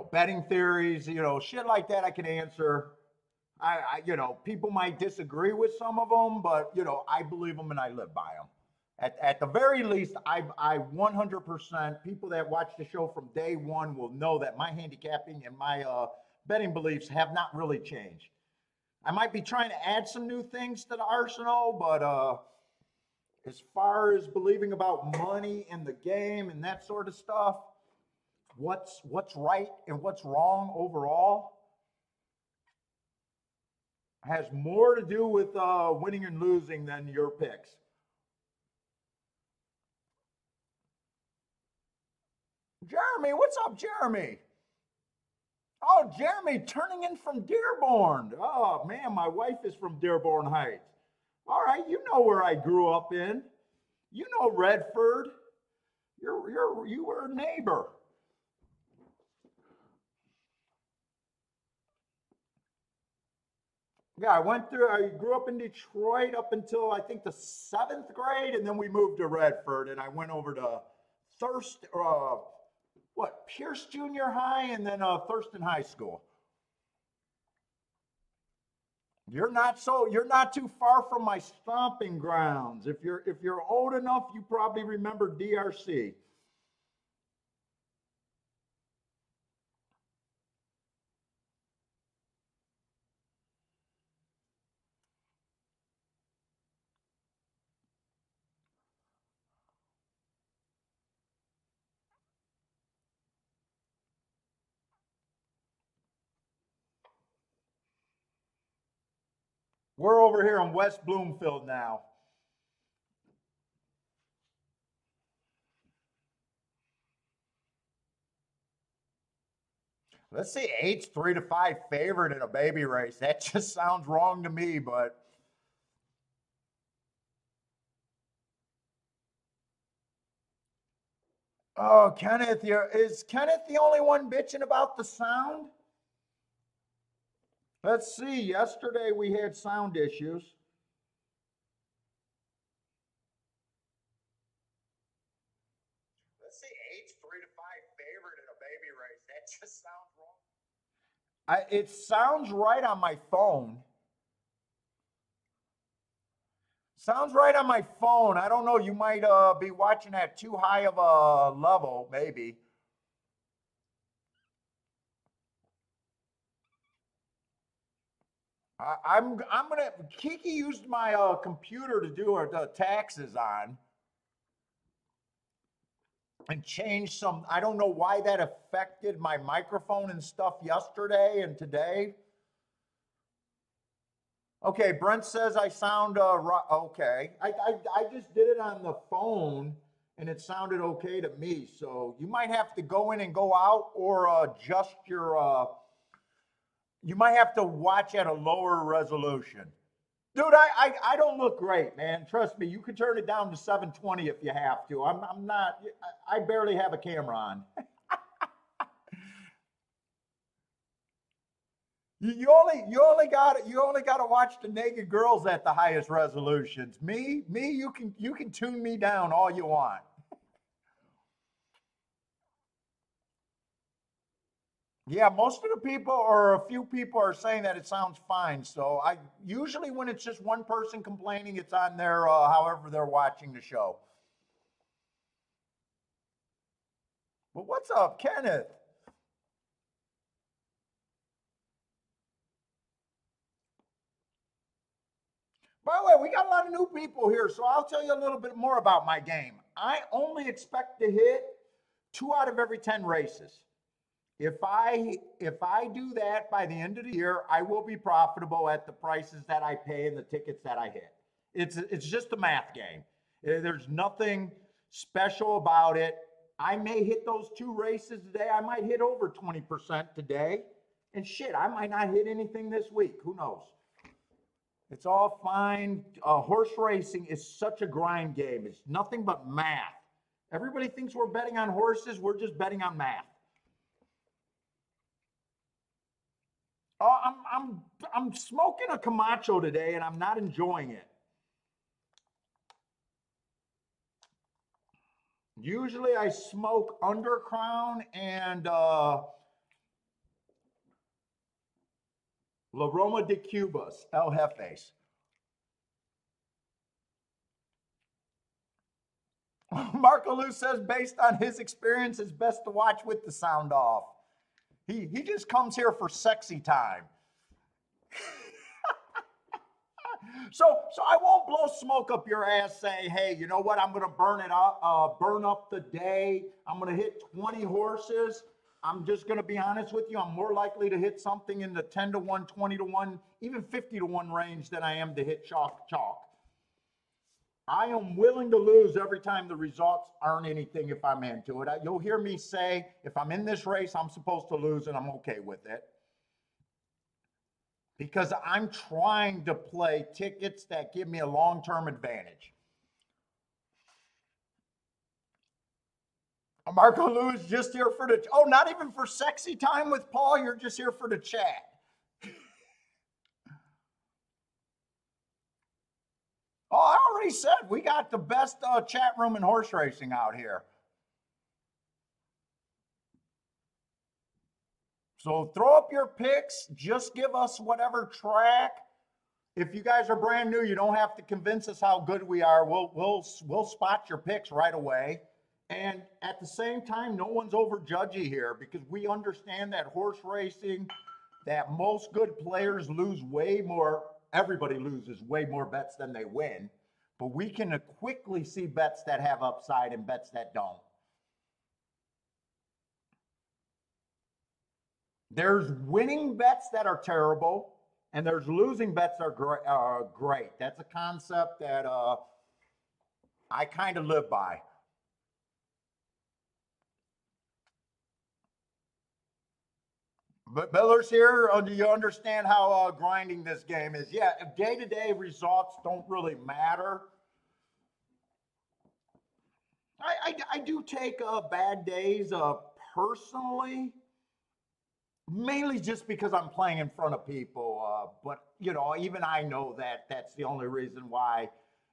betting theories, shit like that I can answer. People might disagree with some of them, but I believe them and I live by them. At the very least, I 100%, people that watch the show from day one will know that my handicapping and my betting beliefs have not really changed. I might be trying to add some new things to the arsenal, but as far as believing about money and the game and that sort of stuff, what's right and what's wrong overall has more to do with winning and losing than your picks. Jeremy, what's up, Jeremy? Oh, Jeremy, turning in from Dearborn. Oh, man, my wife is from Dearborn Heights. All right, you know where I grew up in. You know Redford. You were a neighbor. Yeah, I grew up in Detroit up until I think the 7th grade, and then we moved to Redford, and I went over to Pierce Junior High, and then Thurston High School. You're not too far from my stomping grounds. If you're old enough, you probably remember DRC. We're over here in West Bloomfield now. Let's see, eight's 3-5 favorite in a baby race. That just sounds wrong to me, but oh, Kenneth, is Kenneth the only one bitching about the sound? Let's see. Yesterday we had sound issues. Let's see, eight's 3-5 favorite in a baby race. That just sounds wrong. It sounds right on my phone. Sounds right on my phone. I don't know. You might be watching at too high of a level, maybe. I'm gonna. Kiki used my computer to do her the taxes on and change some. I don't know why that affected my microphone and stuff yesterday and today. Okay, Brent says I sound okay. I just did it on the phone and it sounded okay to me. So you might have to go in and go out or adjust your. You might have to watch at a lower resolution. Dude, I don't look great, man. Trust me, you can turn it down to 720 if you have to. I'm not. I barely have a camera on. You only got to watch the naked girls at the highest resolutions. Me, you can tune me down all you want. Yeah, most of the people or a few people are saying that it sounds fine. So I usually when it's just one person complaining, it's on their however they're watching the show. But what's up, Kenneth? By the way, we got a lot of new people here, so I'll tell you a little bit more about my game. I only expect to hit 2 out of every 10 races. If I do that by the end of the year, I will be profitable at the prices that I pay and the tickets that I hit. It's just a math game. There's nothing special about it. I may hit those 2 races today. I might hit over 20% today. And shit, I might not hit anything this week. Who knows? It's all fine. Horse racing is such a grind game. It's nothing but math. Everybody thinks we're betting on horses. We're just betting on math. Oh, I'm smoking a Camacho today, and I'm not enjoying it. Usually, I smoke Undercrown and La Roma de Cubas, El Jefes. Marco Lou says, based on his experience, it's best to watch with the sound off. He just comes here for sexy time. So I won't blow smoke up your ass saying, hey, you know what? I'm gonna burn it up, burn up the day. I'm gonna hit 20 horses. I'm just gonna be honest with you. I'm more likely to hit something in the 10 to 1, 20 to 1, even 50 to 1 range than I am to hit chalk chalk. I am willing to lose every time the results aren't anything if I'm into it. You'll hear me say, if I'm in this race, I'm supposed to lose and I'm okay with it. Because I'm trying to play tickets that give me a long-term advantage. Marco Lou is just here for the, oh, not even for sexy time with Paul. You're just here for the chat. Oh, I already said we got the best chat room in horse racing out here. So throw up your picks. Just give us whatever track if you guys are brand new, you don't have to convince us how good we are. We'll spot your picks right away. And at the same time, no one's over judgy here because we understand that horse racing, that most good players lose way more. Everybody loses way more bets than they win. But we can quickly see bets that have upside and bets that don't. There's winning bets that are terrible, and there's losing bets that are great. That's a concept that I kind of live by. But Miller's here. Do you understand how grinding this game is? Yeah, day-to-day results don't really matter. I do take bad days personally, mainly just because I'm playing in front of people. But, you know, even I know that that's the only reason why,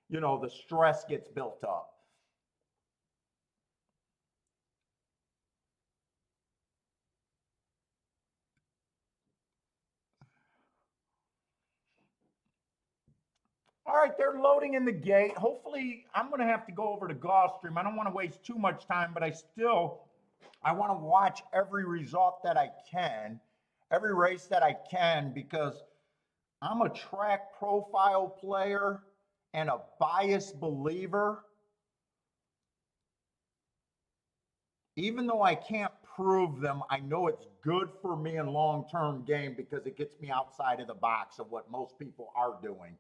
you know, the stress gets built up. All right, they're loading in the gate. Hopefully, I'm going to have to go over to Gulfstream. I don't want to waste too much time, but I want to watch every result that I can, every race that I can, because I'm a track profile player and a biased believer. Even though I can't prove them, I know it's good for me in long-term game because it gets me outside of the box of what most people are doing.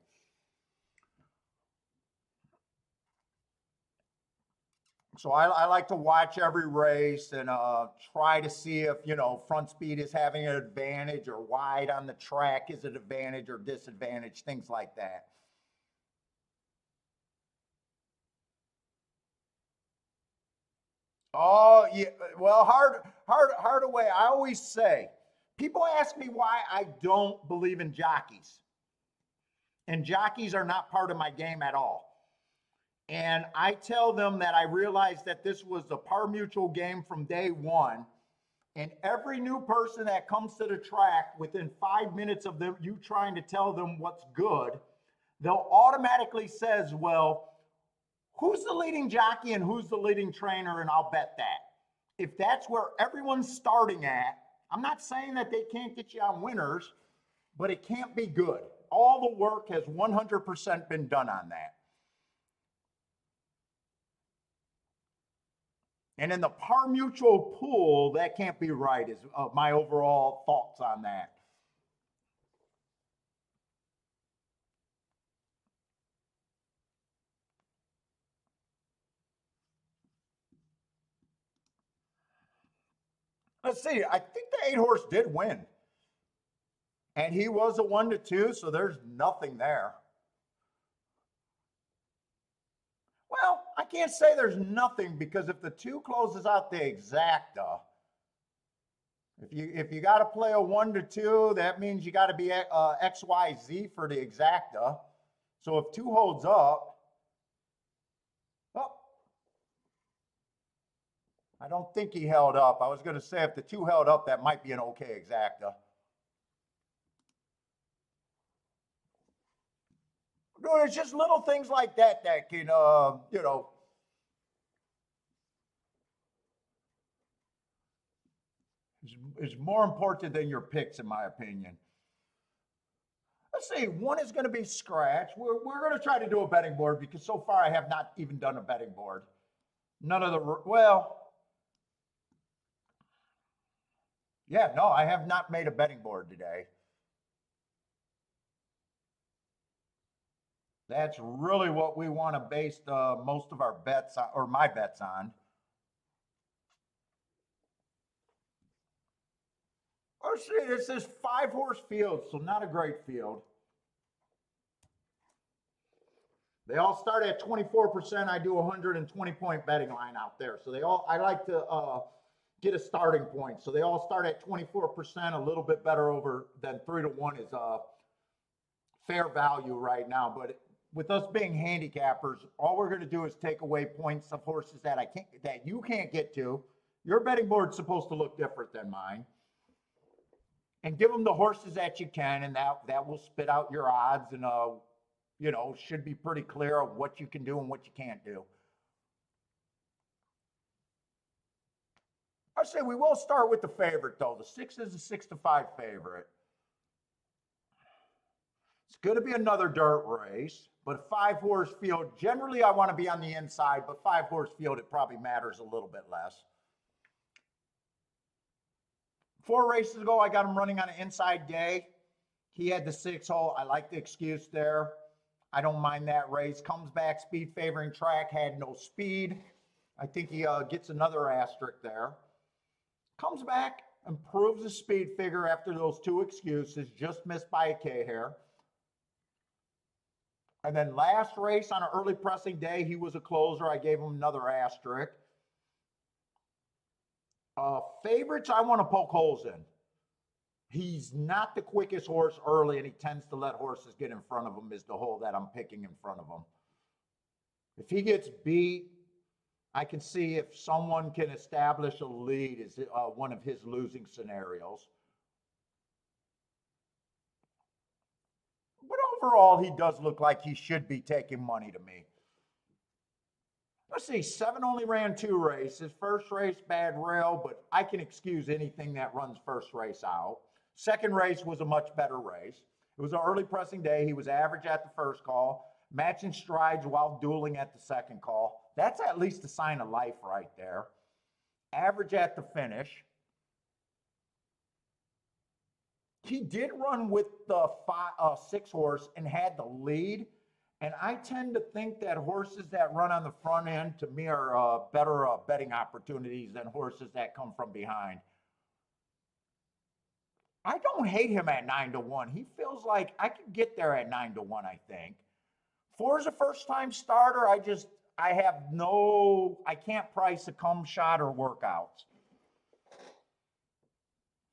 So I like to watch every race and try to see if, you know, front speed is having an advantage or wide on the track is an advantage or disadvantage, things like that. Oh, yeah. Well, hard away. I always say, people ask me why I don't believe in jockeys. And jockeys are not part of my game at all. And I tell them that I realized that this was a par mutual game from day one. And every new person that comes to the track, within 5 minutes of them, you trying to tell them what's good, they'll automatically says, well, who's the leading jockey and who's the leading trainer? And I'll bet that. If that's where everyone's starting at, I'm not saying that they can't get you on winners, but it can't be good. All the work has 100% been done on that. And in the par mutual pool, that can't be right, is my overall thoughts on that. Let's see, I think the 8 horse did win. And he was a 1-2, so there's nothing there. Well, I can't say there's nothing because if the 2 closes out the exacta, if you got to play a 1-2, that means you got to be XYZ for the exacta. So if 2 holds up, oh, I don't think he held up. I was going to say if the 2 held up, that might be an okay exacta. No, it's just little things like that that can, you know, is more important than your picks, in my opinion. Let's see, 1 is going to be scratch. We're going to try to do a betting board because so far I have not even done a betting board. None of the, well, yeah, no, I have not made a betting board today. That's really what we want to base most of our bets on, or my bets on. Let's see, this is 5-horse field, so not a great field. They all start at 24%. I do a 120-point betting line out there. So I like to get a starting point. So they all start at 24%, a little bit better over than 3-1 is fair value right now. But with us being handicappers, all we're going to do is take away points of horses that you can't get to. Your betting board's supposed to look different than mine. and give them the horses that you can, and that will spit out your odds, and you know, should be pretty clear of what you can do and what you can't do. I say we will start with the favorite though. The 6 is a 6-5 favorite. It's going to be another dirt race, but 5-horse field. Generally, I want to be on the inside, but 5-horse field, it probably matters a little bit less. 4 races ago, I got him running on an inside day. He had the 6 hole. I like the excuse there. I don't mind that race. Comes back, speed favoring track, had no speed. I think he gets another asterisk there. Comes back, improves the speed figure after those 2 excuses, just missed by a K hair. And then last race on an early pressing day, he was a closer. I gave him another asterisk. Favorites, I want to poke holes in. He's not the quickest horse early, and he tends to let horses get in front of him is the hole that I'm picking in front of him. If he gets beat, I can see if someone can establish a lead is one of his losing scenarios. But overall, he does look like he should be taking money to me. Let's see, 7 only ran 2 races. First race, bad rail, but I can excuse anything that runs first race out. Second race was a much better race. It was an early pressing day. He was average at the first call, matching strides while dueling at the second call. That's at least a sign of life right there. Average at the finish. He did run with the 6 horse and had the lead. And I tend to think that horses that run on the front end, to me, are better betting opportunities than horses that come from behind. I don't hate him at 9-1. He feels like I could get there at 9-1, I think. 4 is a first-time starter. I can't price a come shot or workouts.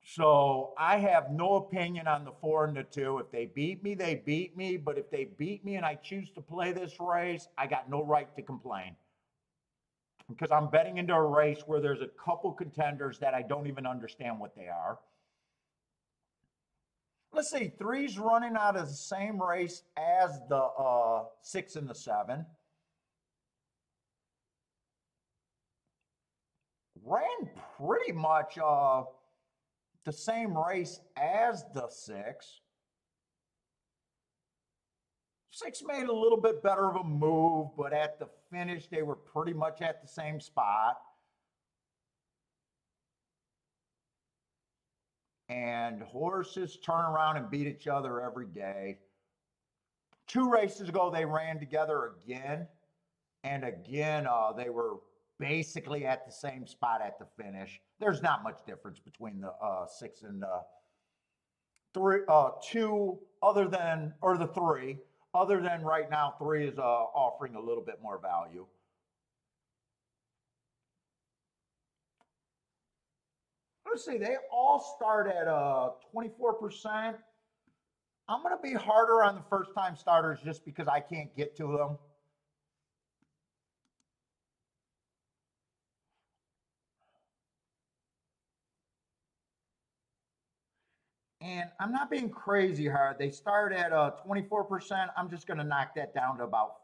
So I have no opinion on the 4 and the 2. If they beat me, they beat me. But if they beat me and I choose to play this race, I got no right to complain. Because I'm betting into a race where there's a couple contenders that I don't even understand what they are. Let's see, 3's running out of the same race as the 6 and the 7. Ran pretty much the same race as the 6. 6 made a little bit better of a move, but at the finish, they were pretty much at the same spot. And horses turn around and beat each other every day. 2 races ago, they ran together again. And again, they were basically at the same spot at the finish. There's not much difference between the 6 and the 2, other than, or the 3, other than right now 3 is offering a little bit more value. Let's see, they all start at 24%. I'm going to be harder on the first-time starters just because I can't get to them. And I'm not being crazy hard. They start at 24%. I'm just going to knock that down to about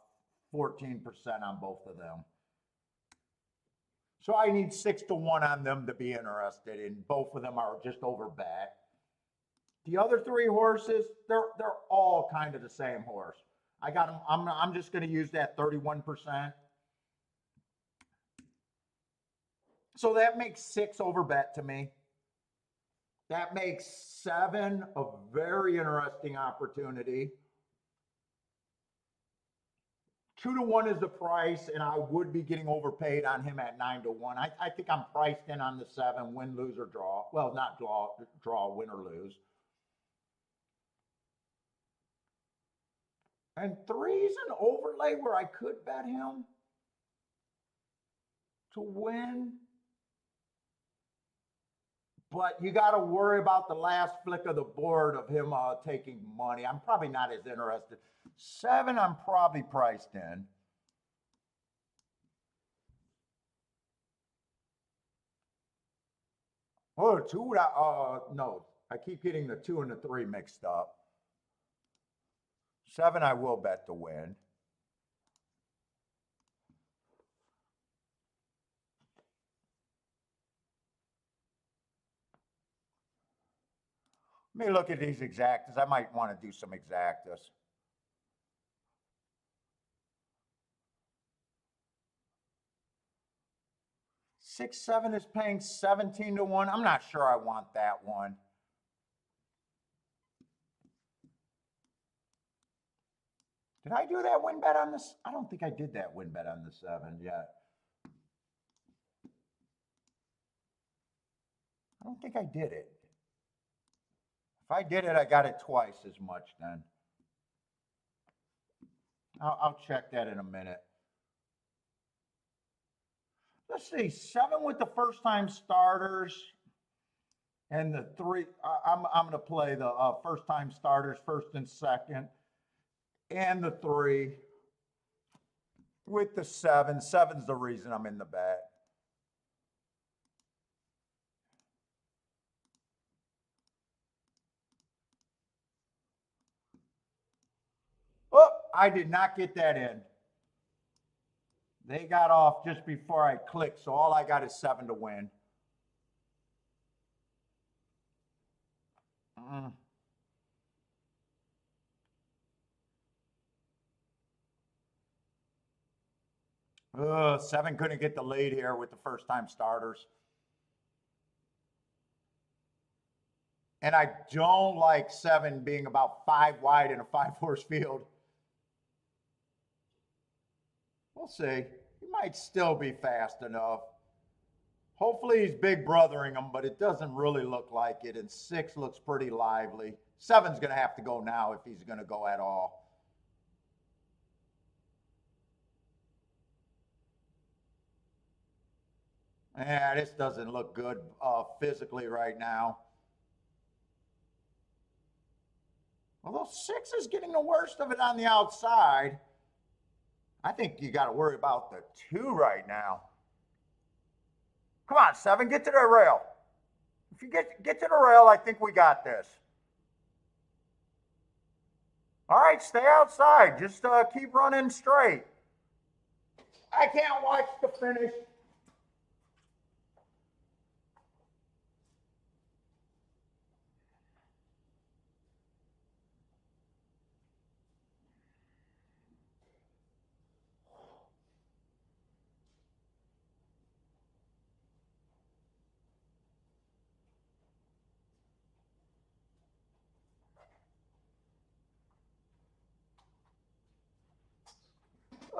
14% on both of them. So I need 6-1 on them to be interested, and both of them are just over bet. The other 3 horses, they're all kind of the same horse. I got them. I'm just going to use that 31%. So that makes 6 over bet to me. That makes 7 a very interesting opportunity. 2-1 is the price, and I would be getting overpaid on him at 9-1. I think I'm priced in on the 7, win, lose, or draw. Well, not draw, win, or lose. And 3's an overlay where I could bet him to win. But you got to worry about the last flick of the board of him taking money. I'm probably not as interested. 7, I'm probably priced in. Oh, 2, no. I keep getting the 2 and the 3 mixed up. 7, I will bet to win. Let me look at these exactas. I might want to do some exactas. Six, 7 is paying 17 to 1. I'm not sure I want that one. Did I do that win bet on this? I don't think I did that win bet on the 7 yet. I don't think I did it. If I did it, I got it twice as much then. I'll check that in a minute. Let's see, 7 with the first time starters and the 3. I'm going to play the first time starters, first and second, and the 3 with the 7. 7's the reason I'm in the bet. Oh, I did not get that in. They got off just before I clicked, so all I got is 7 to win. Ugh, 7 couldn't get the lead here with the first time starters. And I don't like 7 being about 5 wide in a 5-horse field. We'll see. He might still be fast enough. Hopefully he's big brothering him, but it doesn't really look like it. And 6 looks pretty lively. 7's going to have to go now if he's going to go at all. Yeah, this doesn't look good physically right now. Although 6 is getting the worst of it on the outside. I think you got to worry about the 2 right now. Come on, 7, get to the rail. If you get to the rail, I think we got this. All right, stay outside. Just keep running straight. I can't watch the finish.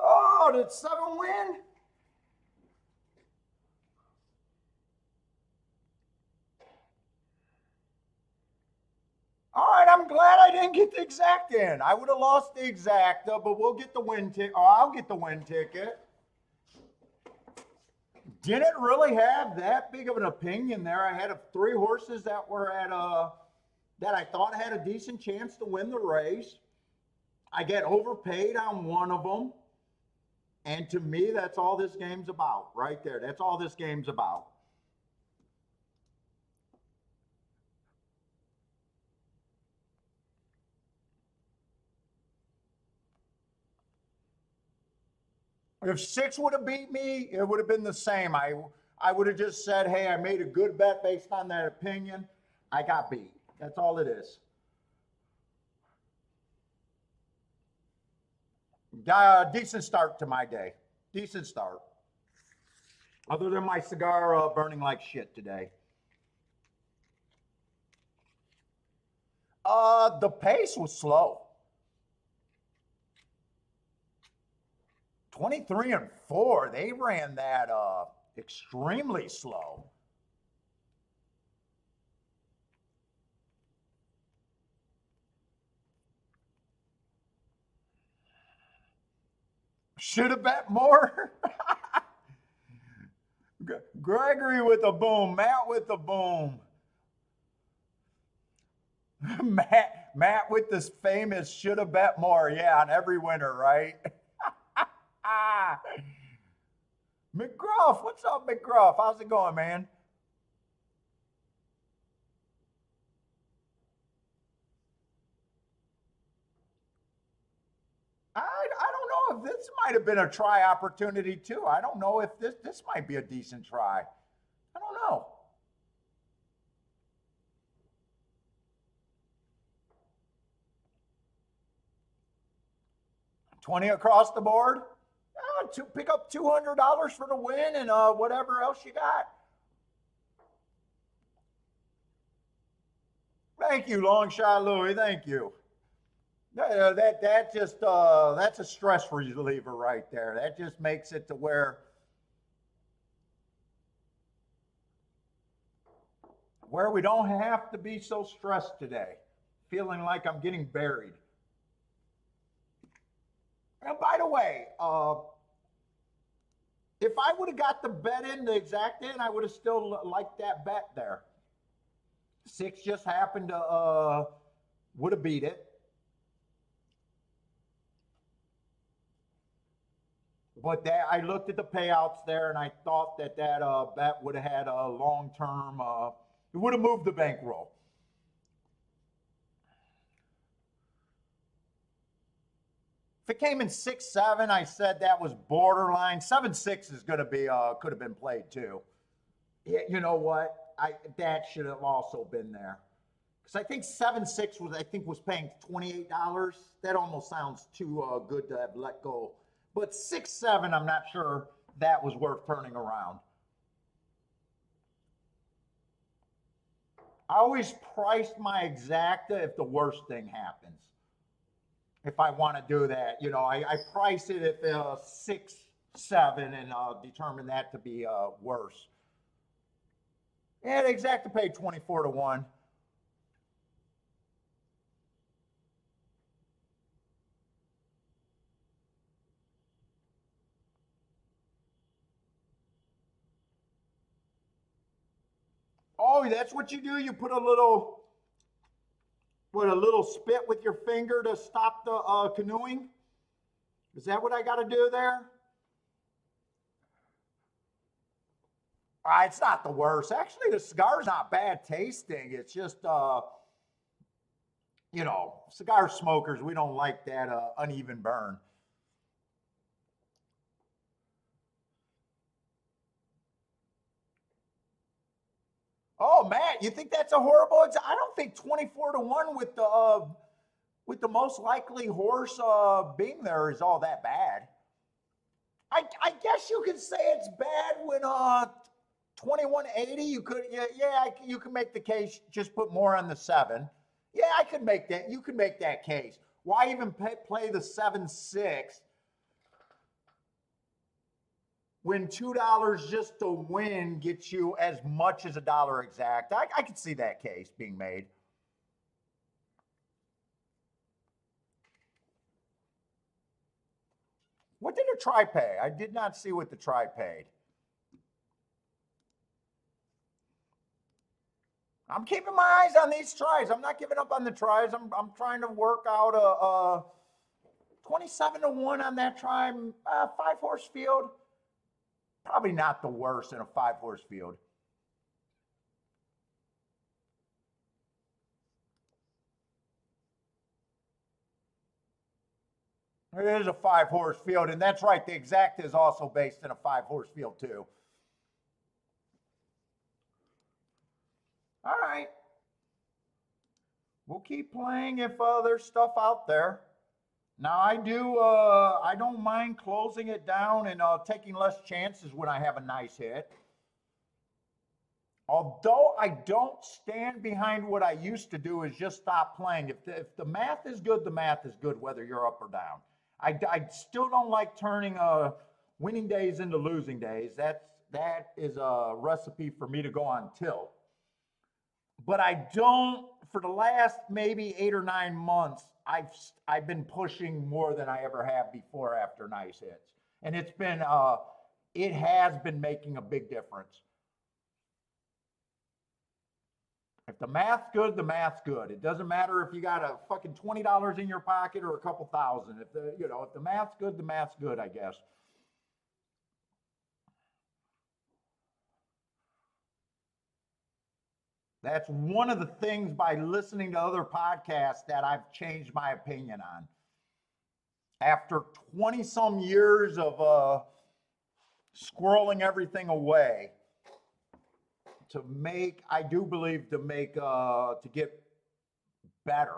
Oh, did 7 win? All right, I'm glad I didn't get the exact in. I would have lost the exacta, but we'll get the win ticket. Or I'll get the win ticket. Didn't really have that big of an opinion there. I had 3 horses that were at that I thought had a decent chance to win the race. I get overpaid on one of them. And to me, that's all this game's about, right there. That's all this game's about. If 6 would have beat me, it would have been the same. I would have just said, hey, I made a good bet based on that opinion. I got beat. That's all it is. Decent start to my day. Decent start. Other than my cigar burning like shit today. The pace was slow. 23 and 4, they ran that extremely slow. Should have bet more. Gregory with a boom, Matt with the boom. Matt with this famous should have bet more. Yeah, on every winner, right? McGruff, what's up, McGruff? How's it going, man? this might have been a try opportunity too. I don't know if this might be a decent try. I don't know. 20 across the board. To pick up $200 for the win and whatever else you got. Thank you, Long Shot Louie. Thank you. That just that's a stress reliever right there. That just makes it to where we don't have to be so stressed today, feeling like I'm getting buried. And by the way, if I would have got the bet in, the exact in, I would have still liked that bet there. 6 just happened to would have beat it. But that, I looked at the payouts there, and I thought that bet would have had a long-term, it would have moved the bankroll. If it came in 6-7, I said that was borderline. 7-6 is going to be could have been played too. Yeah, you know what? That should have also been there, because I think 7-6 was paying $28. That almost sounds too good to have let go. But 6-7, I'm not sure that was worth turning around. I always priced my exacta if the worst thing happens. If I want to do that, I price it at 6-7 and determine that to be worse. And exacta paid 24-1. Oh, that's what you do? You put a little spit with your finger to stop the canoeing? Is that what I got to do there? It's not the worst. Actually, the cigar's not bad tasting. It's just, cigar smokers, we don't like that uneven burn. Oh, Matt, you think that's a horrible? I don't think 24-1 with the most likely horse being there is all that bad. I guess you could say it's bad when 2180. You could you can make the case. Just put more on the 7. Yeah, I could make that. You could make that case. Why even play the 7-6 when $2 just to win gets you as much as $1 exact? I could see that case being made. What did the try pay? I did not see what the try paid. I'm keeping my eyes on these tries. I'm not giving up on the tries. I'm trying to work out a 27-1 on that try. 5-horse field. Probably not the worst in a 5-horse field. It is a 5-horse field, and that's right. The exact is also based in a 5-horse field too. All right. We'll keep playing if there's stuff out there. Now I don't mind closing it down and taking less chances when I have a nice hit. Although I don't stand behind what I used to do is just stop playing. If the math is good, the math is good, whether you're up or down. I still don't like turning winning days into losing days. That is a recipe for me to go on tilt. But I don't, for the last maybe 8 or 9 months, I've been pushing more than I ever have before after nice hits. And it has been making a big difference. If the math's good, the math's good. It doesn't matter if you got a fucking $20 in your pocket or a couple thousand. If the math's good, the math's good, I guess. That's one of the things by listening to other podcasts that I've changed my opinion on. After 20 some years of squirreling everything away to make, I do believe to get better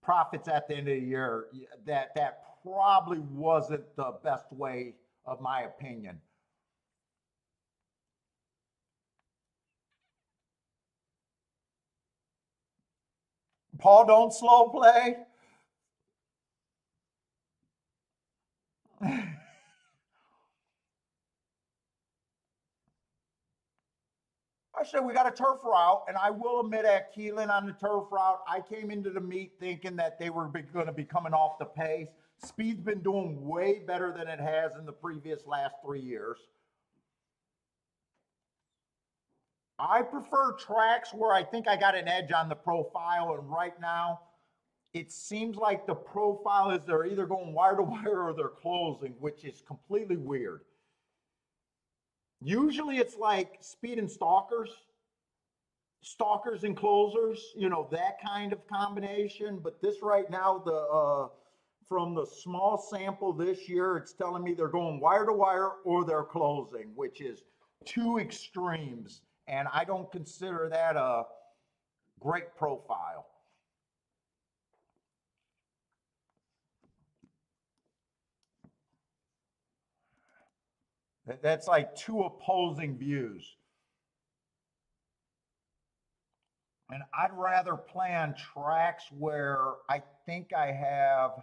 profits at the end of the year, that probably wasn't the best way, of my opinion. Paul, don't slow play. I said we got a turf route, and I will admit at Keeneland on the turf route, I came into the meet thinking that they were going to be coming off the pace. Speed's been doing way better than it has in the previous last 3 years. I prefer tracks where I think I got an edge on the profile, and right now, it seems like the profile is they're either going wire to wire or they're closing, which is completely weird. Usually it's like speed and stalkers and closers, that kind of combination. But this right now, from the small sample this year, it's telling me they're going wire to wire or they're closing, which is two extremes. And I don't consider that a great profile. That's like two opposing views. And I'd rather play on tracks where I think I have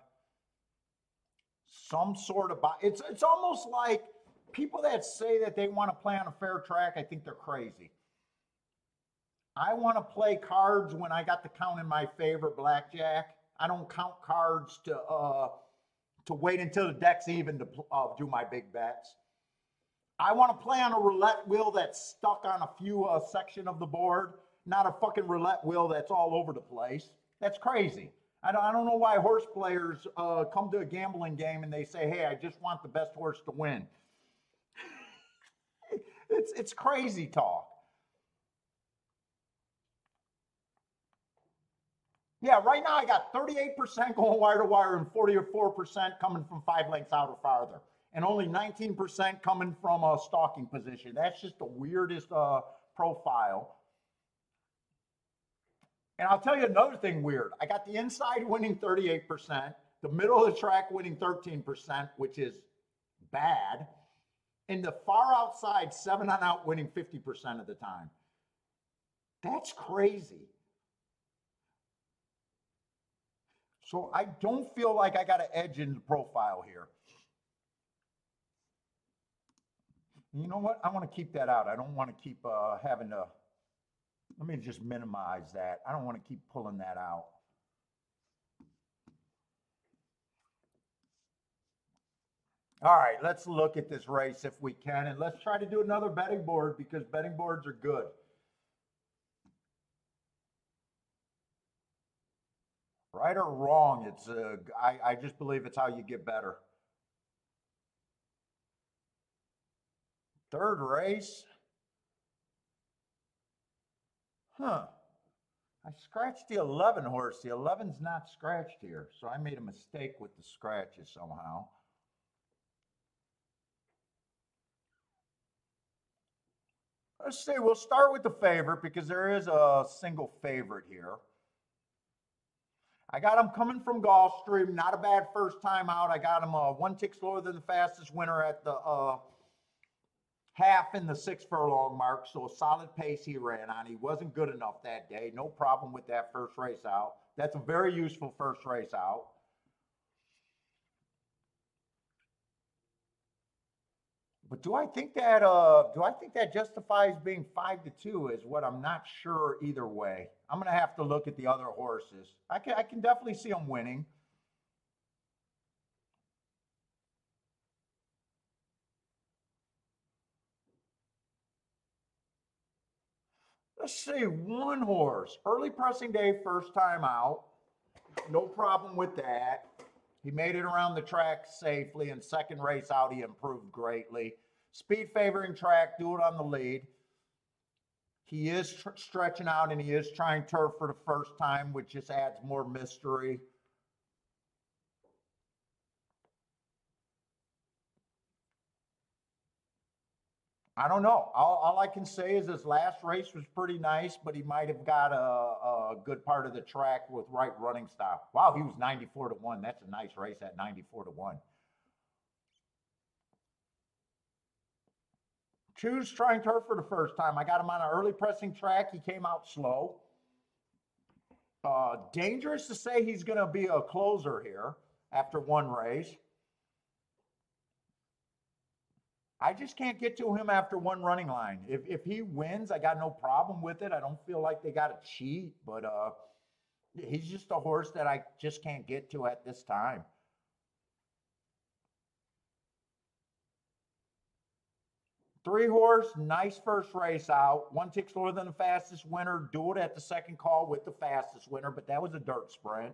some sort of, it's almost like people that say that they want to play on a fair track, I think they're crazy. I want to play cards when I got the count in my favor, blackjack. I don't count cards to wait until the deck's even to do my big bets. I want to play on a roulette wheel that's stuck on a few section of the board, not a fucking roulette wheel that's all over the place. That's crazy. I don't know why horse players come to a gambling game and they say, hey, I just want the best horse to win. It's crazy talk. Yeah, right now I got 38% going wire to wire and 44% coming from 5 lengths out or farther, and only 19% coming from a stalking position. That's just the weirdest profile. And I'll tell you another thing weird. I got the inside winning 38%, the middle of the track winning 13%, which is bad, and the far outside 7 on out winning 50% of the time. That's crazy. So I don't feel like I got an edge in the profile here. You know what? I want to keep that out. I don't want to keep having to, let me just minimize that. I don't want to keep pulling that out. All right, let's look at this race if we can, and let's try to do another betting board because betting boards are good. Right or wrong, I just believe it's how you get better. Third race. Huh. I scratched the 11 horse. The 11's not scratched here, so I made a mistake with the scratches somehow. Let's see, we'll start with the favorite because there is a single favorite here. I got him coming from Gulfstream, not a bad first time out. I got him 1 tick slower than the fastest winner at the half in the 6 furlong mark, so a solid pace he ran on. He wasn't good enough that day. No problem with that first race out. That's a very useful first race out. But do I think that justifies being 5-2 is what I'm not sure either way. I'm gonna have to look at the other horses. I can definitely see them winning. Let's see, 1 horse. Early pressing day, first time out. No problem with that. He made it around the track safely, and second race out, he improved greatly. Speed favoring track, do it on the lead. He is stretching out, and he is trying turf for the first time, which just adds more mystery. I don't know. All I can say is his last race was pretty nice, but he might have got a good part of the track with right running style. Wow, he was 94 to 1. That's a nice race at 94 to 1. Choose trying turf for the first time. I got him on an early pressing track. He came out slow. Dangerous to say he's going to be a closer here after one race. I just can't get to him after one running line. If he wins, I got no problem with it. I don't feel like they got to cheat, but he's just a horse that I just can't get to at this time. Three horse, nice first race out. One tick slower than the fastest winner. Do it at the second call with the fastest winner, but that was a dirt sprint.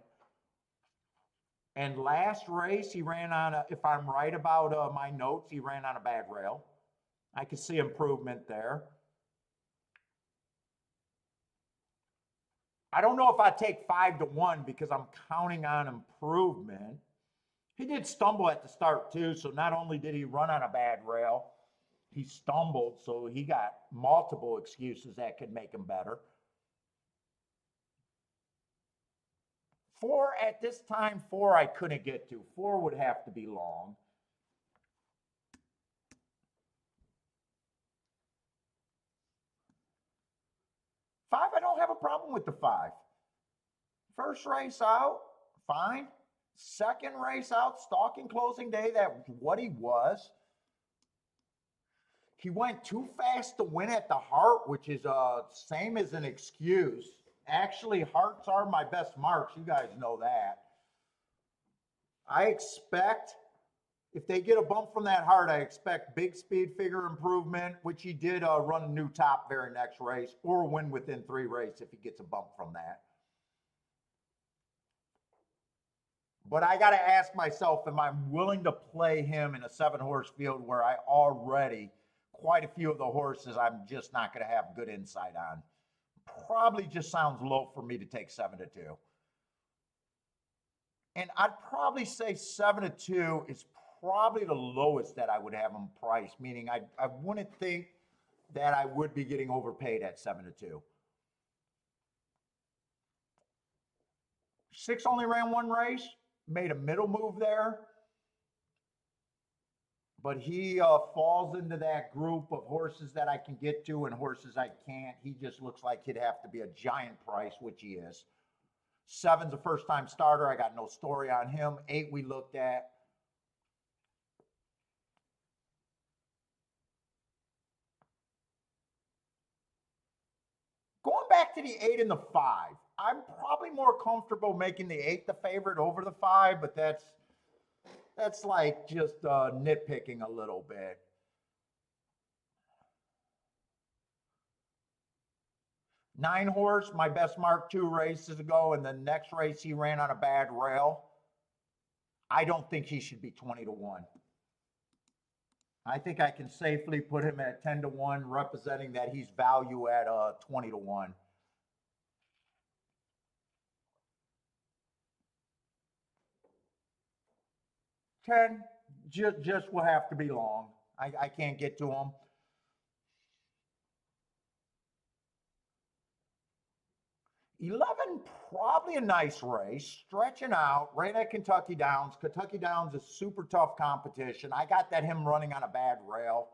And last race, he ran on a, if I'm right about my notes, he ran on a bad rail. I could see improvement there. I don't know if I take 5 to 1 because I'm counting on improvement. He did stumble at the start too, so not only did he run on a bad rail, he stumbled, so he got multiple excuses that could make him better. 4 at this time, 4 I couldn't get to. 4 would have to be long. 5, I don't have a problem with the 5. First race out, fine. Second race out, stalking closing day, that was what he was. He went too fast to win at the heart, which is same as an excuse. Actually, hearts are my best marks. You guys know that. I expect, if they get a bump from that heart, I expect big speed figure improvement, which he did run a new top very next race, or win within 3 races if he gets a bump from that. But I got to ask myself, am I willing to play him in a 7-horse field where I already, quite a few of the horses I'm just not going to have good insight on? Probably just sounds low for me to take 7 to 2. And I'd probably say 7 to 2 is probably the lowest that I would have him priced, meaning I wouldn't think that I would be getting overpaid at 7 to 2. 6 only ran one race, made a middle move there, but he falls into that group of horses that I can get to and horses I can't. He just looks like he'd have to be a giant price, which he is. 7's a first-time starter. I got no story on him. 8 we looked at. Going back to the 8 and the 5, I'm probably more comfortable making the 8 the favorite over the 5, but that's like just nitpicking a little bit. Nine horse, my best mark 2 races ago, and the next race he ran on a bad rail. I don't think he should be 20 to 1. I think I can safely put him at 10 to 1, representing that he's value at 20 to 1. Ten just will have to be long. I can't get to him. 11, probably a nice race, stretching out, right at Kentucky Downs. Kentucky Downs is super tough competition. I got that him running on a bad rail.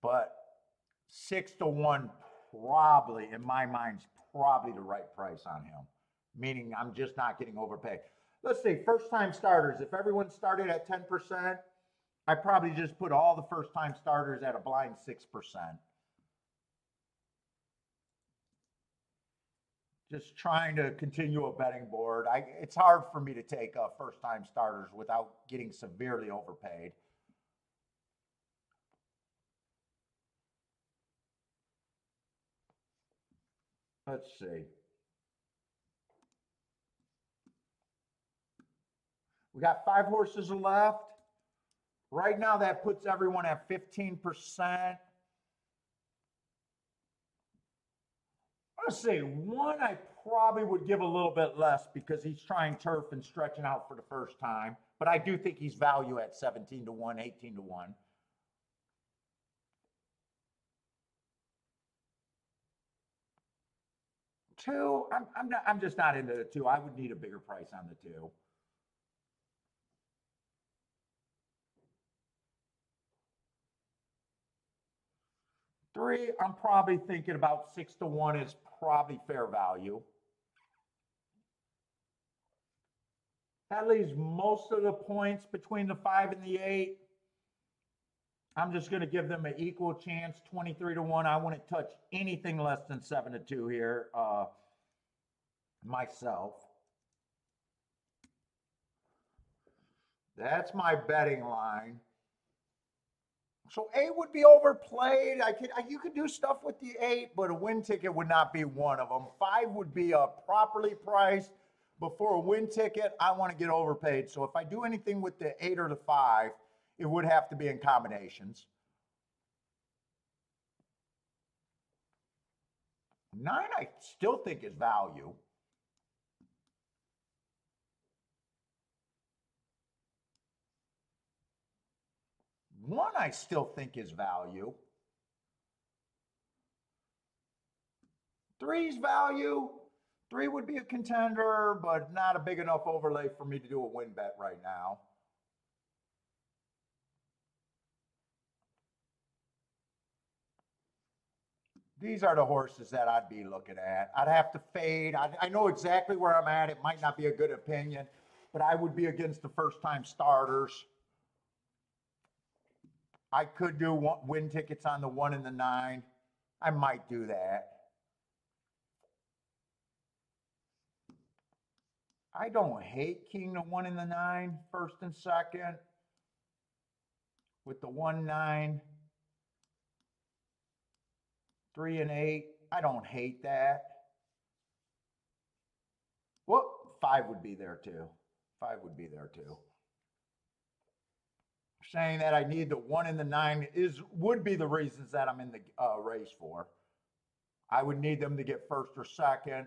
But 6 to 1, probably, in my mind, is probably the right price on him, meaning I'm just not getting overpaid. Let's see, first-time starters. If everyone started at 10%, I probably just put all the first-time starters at a blind 6%. Just trying to continue a betting board. It's hard for me to take first-time starters without getting severely overpaid. Let's see. We got 5 horses left. Right now, that puts everyone at 15%. Let's see, 1 I probably would give a little bit less because he's trying turf and stretching out for the first time. But I do think he's value at 17 to 1, 18 to 1. Two, I'm just not into the two. I would need a bigger price on the two. Three, I'm probably thinking about 6 to 1 is probably fair value. That leaves most of the points between the 5 and the 8. I'm just going to give them an equal chance, 23 to 1. I wouldn't touch anything less than 7 to 2 here myself. That's my betting line. So 8 would be overplayed. You could do stuff with the 8, but a win ticket would not be one of them. 5 would be properly priced. But for a win ticket, I want to get overpaid. So if I do anything with the 8 or the 5, it would have to be in combinations. 9, I still think is value. One, I still think is value. 3's value. 3 would be a contender, but not a big enough overlay for me to do a win bet right now. These are the horses that I'd be looking at. I'd have to fade. I know exactly where I'm at. It might not be a good opinion, but I would be against the first-time starters. I could do win tickets on the 1 and the 9. I might do that. I don't hate King the 1 and the 9, first and second. With the 1, 9. 3 and 8. I don't hate that. Well, 5 would be there too. 5 would be there too. Saying that I need the 1 and the 9 would be the reasons that I'm in the race for. I would need them to get first or second.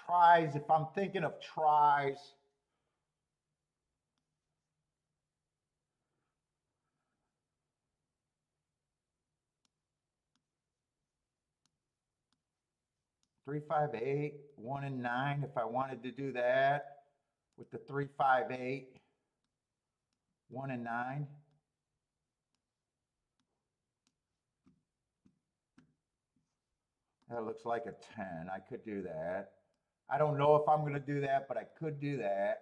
Tries, if I'm thinking of tries, three, 5, 8, 1 and 9. If I wanted to do that with the 3, 5, 8, 1 and 9. That looks like a 10. I could do that. I don't know if I'm going to do that, but I could do that.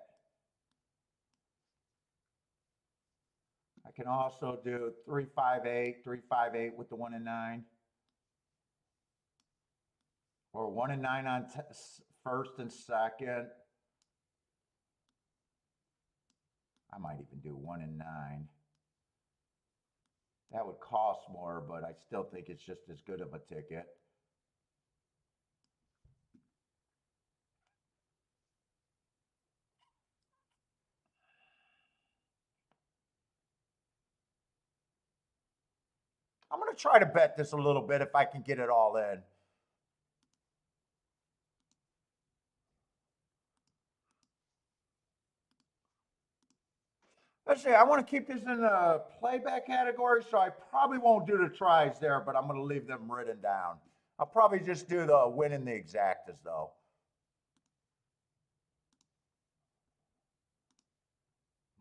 I can also do 3, 5, 8, 3, 5, 8 with the 1 and 9. Or 1 and 9 on first and second. I might even do 1 and 9. That would cost more, but I still think it's just as good of a ticket. I'm going to try to bet this a little bit if I can get it all in. Let's see, I want to keep this in the playback category, so I probably won't do the tries there, but I'm going to leave them written down. I'll probably just do the win in the exactas, though.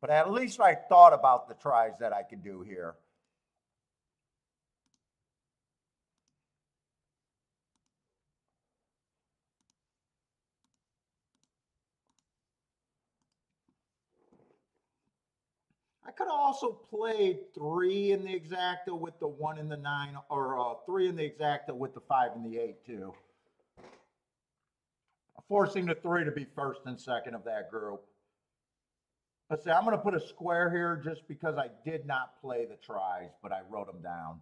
But at least I thought about the tries that I could do here. I could also play 3 in the exacta with the 1 and the 9, or 3 in the exacta with the 5 and the 8 too. Forcing the 3 to be first and second of that group. Let's see, I'm going to put a square here just because I did not play the tries, but I wrote them down.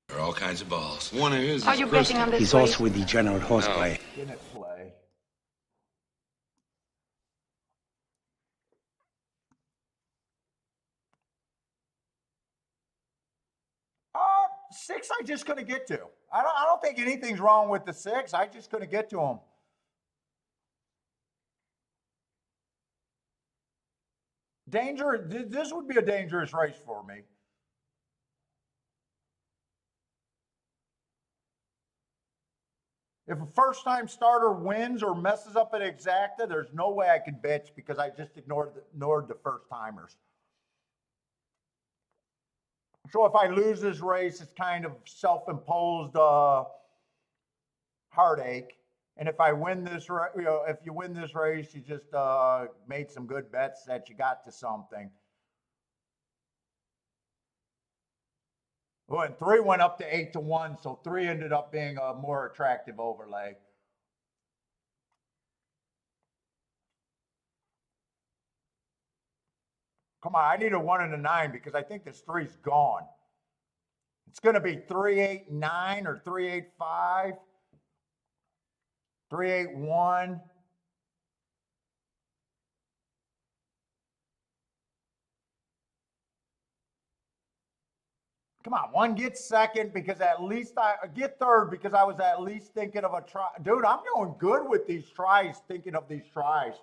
There are all kinds of balls. One of his Are you betting on this? He's also a degenerate horseplay. Didn't play. 6 I just couldn't get to. I don't think anything's wrong with the 6. I just couldn't get to them. This would be a dangerous race for me. If a first-time starter wins or messes up an exacta, there's no way I could bitch because I just ignored the first-timers. So if I lose this race, it's kind of self-imposed heartache. And if I win this, if you win this race, you just made some good bets that you got to something. Well, and 3 went up to 8-1, so 3 ended up being a more attractive overlay. Come on, I need a 1 and a 9 because I think this 3's gone. It's going to be 3-8-9 or 3-8-5, 3-8-1. Come on, 1 gets second because at least I get third because I was at least thinking of a try. Dude, I'm doing good with these tries, thinking of these tries.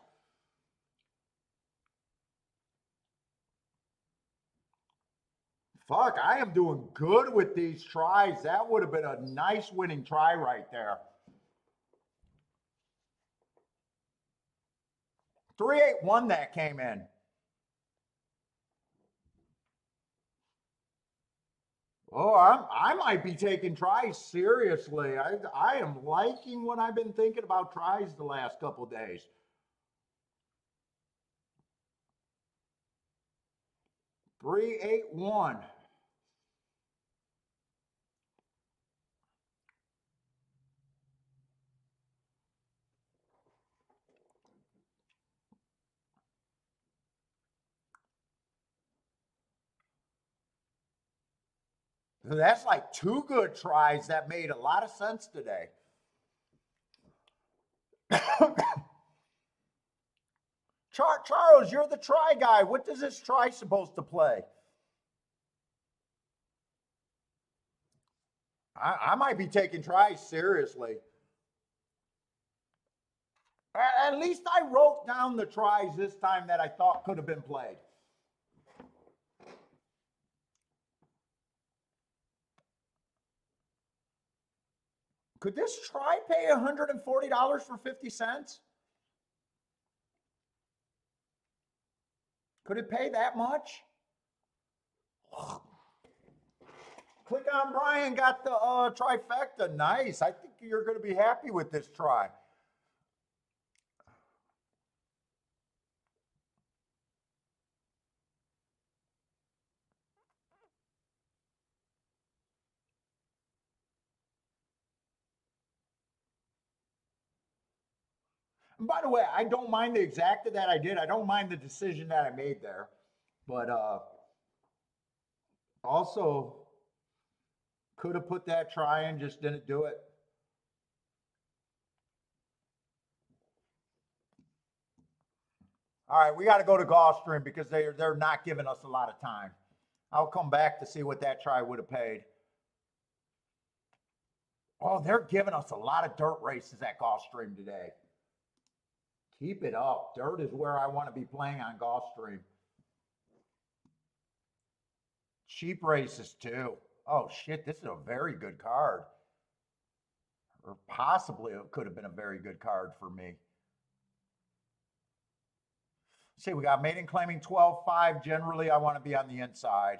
Fuck, I am doing good with these tries. That would have been a nice winning try right there. 3-8-1 that came in. Oh, I might be taking tries seriously. I am liking what I've been thinking about tries the last couple days. $3-8-1. That's like 2 good tries that made a lot of sense today. Charles, you're the try guy. What does this try supposed to play? I might be taking tries seriously. At least I wrote down the tries this time that I thought could have been played. Could this try pay $140 for 50 cents? Could it pay that much? Click on Brian, got the trifecta. Nice. I think you're going to be happy with this try. And by the way, I don't mind the exacta that I did. I don't mind the decision that I made there. But also could have put that try in, just didn't do it. All right, we got to go to Gulfstream because they're not giving us a lot of time. I'll come back to see what that try would have paid. Oh, they're giving us a lot of dirt races at Gulfstream today. Keep it up. Dirt is where I want to be playing on Gulfstream. Cheap races too. Oh shit, this is a very good card. Or possibly it could have been a very good card for me. See, we got maiden claiming 12-5. Generally, I want to be on the inside.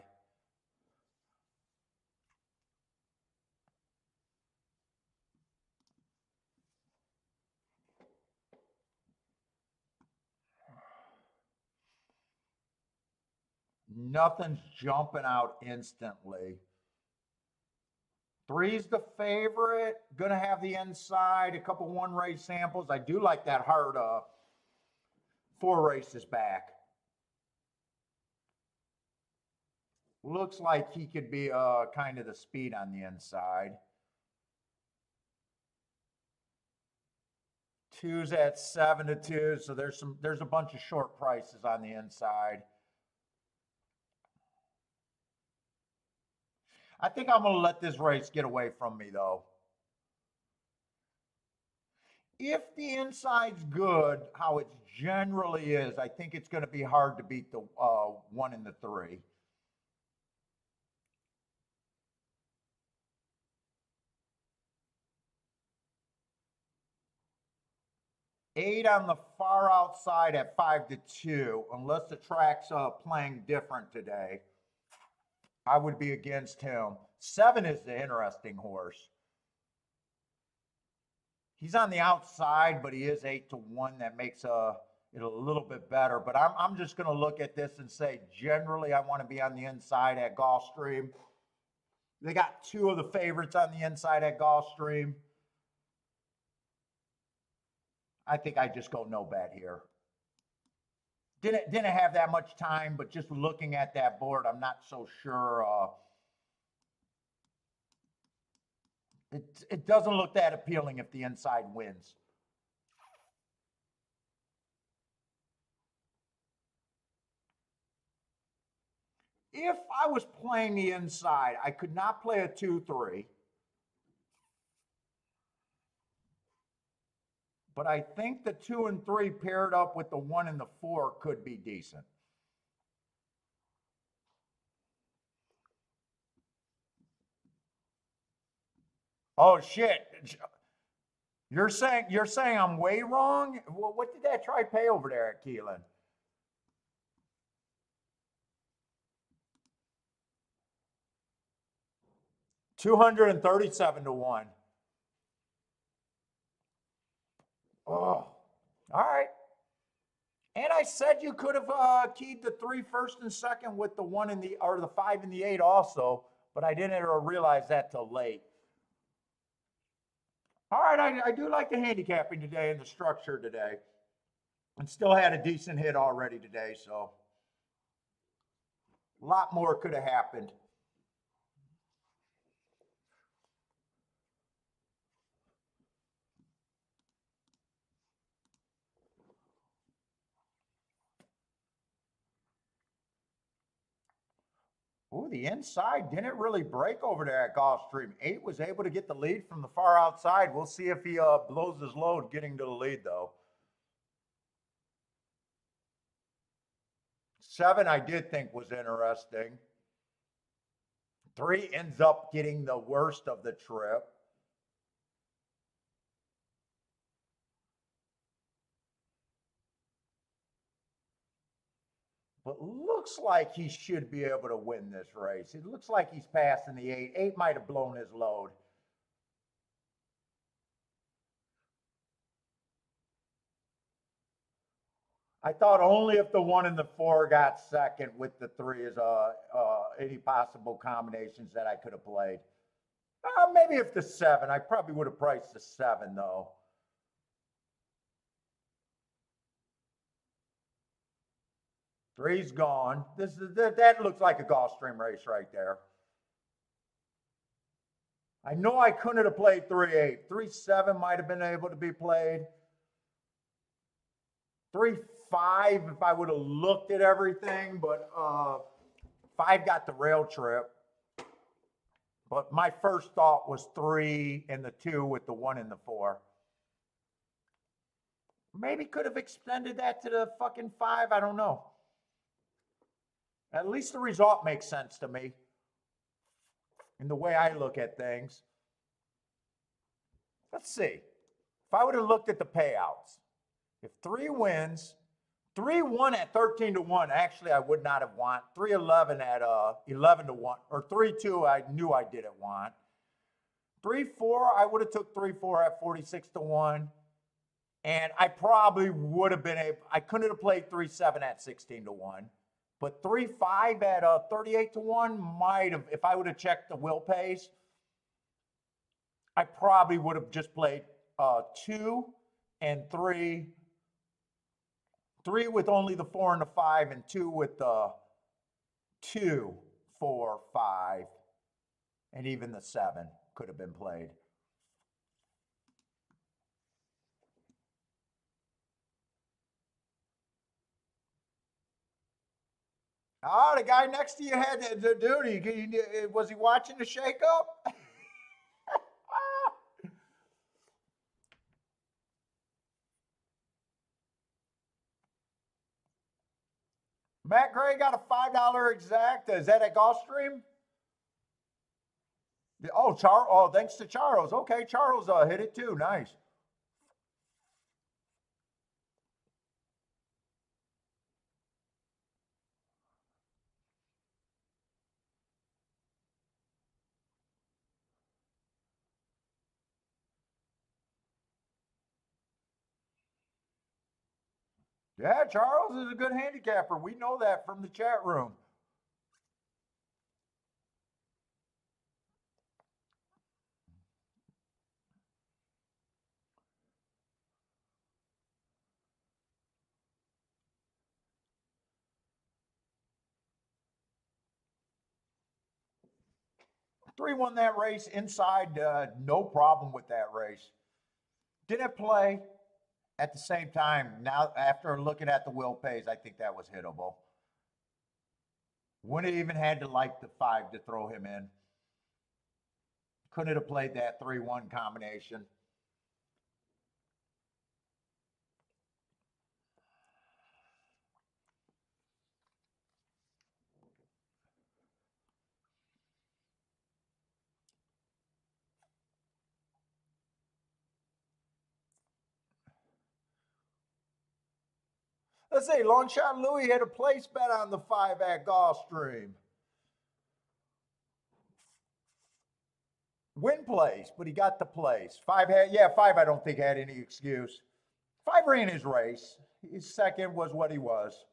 Nothing's jumping out instantly. 3's the favorite. Gonna have the inside. A couple 1-race samples. I do like that hard 4 races back. Looks like he could be kind of the speed on the inside. 2's at 7-2, so there's a bunch of short prices on the inside. I think I'm going to let this race get away from me, though. If the inside's good, how it generally is, I think it's going to be hard to beat the 1 and the 3. Eight on the far outside at 5-2, unless the track's playing different today. I would be against him. 7 is the interesting horse. He's on the outside, but he is 8-1. That makes it a little bit better. But I'm just going to look at this and say, generally, I want to be on the inside at Gulfstream. They got 2 of the favorites on the inside at Gulfstream. I think I just go no bet here. Didn't have that much time, but just looking at that board, I'm not so sure. It doesn't look that appealing if the inside wins. If I was playing the inside, I could not play a 2-3. But I think the 2 and 3 paired up with the 1 and the 4 could be decent. Oh shit. You're saying I'm way wrong? Well, what did that try pay over there at Keeneland? $237-1. Oh, all right. And I said you could have keyed the 3 first and second with the 1 and the 5 and the 8 also, but I didn't realize that till late. All right, I do like the handicapping today and the structure today, and still had a decent hit already today, so a lot more could have happened. Ooh, the inside didn't really break over there at Gulfstream. 8 was able to get the lead from the far outside. We'll see if he blows his load getting to the lead, though. 7, I did think was interesting. 3 ends up getting the worst of the trip. But looks like he should be able to win this race. It looks like he's passing the 8. 8 might have blown his load. I thought only if the 1 and the 4 got second with the 3 is any possible combinations that I could have played. Maybe if the 7. I probably would have priced the 7 though. Three's gone. That looks like a Gulfstream race right there. I know I couldn't have played 3-8. 3-7 might have been able to be played. 3-5 if I would have looked at everything, but 5 got the rail trip. But my first thought was 3 and the 2 with the 1 and the 4. Maybe could have extended that to the fucking 5. I don't know. At least the result makes sense to me in the way I look at things. Let's see. If I would have looked at the payouts, if 3 wins, 3-1 at 13-1, actually I would not have won. 3-11 at 11-1, or 3-2 I knew I didn't want. 3-4, I would have took 3-4 at 46-1. And I probably would have been able, I couldn't have played 3-7 at 16-1. But 3-5 at 38-1 might have, if I would have checked the will pays, I probably would have just played 2 and 3. 3 with only the 4 and the 5, and 2 with the 2, 4, 5, and even the 7 could have been played. Oh, the guy next to you had the dude. Was he watching the shakeup? Matt Gray got a $5 exacta. Is that at Gulfstream? Oh, oh, thanks to Charles. Okay, Charles hit it too. Nice. Yeah, Charles is a good handicapper. We know that from the chat room. Three won that race inside, no problem with that race. Didn't play at the same time. Now, after looking at the will pays, I think that was hittable. Wouldn't have even had to like the 5 to throw him in. Couldn't have played that 3-1 combination. Let's see, Longshot Louis had a place bet on the 5 at Gulfstream. Win place, but he got the place. 5 I don't think had any excuse. 5 ran his race. His second was what he was.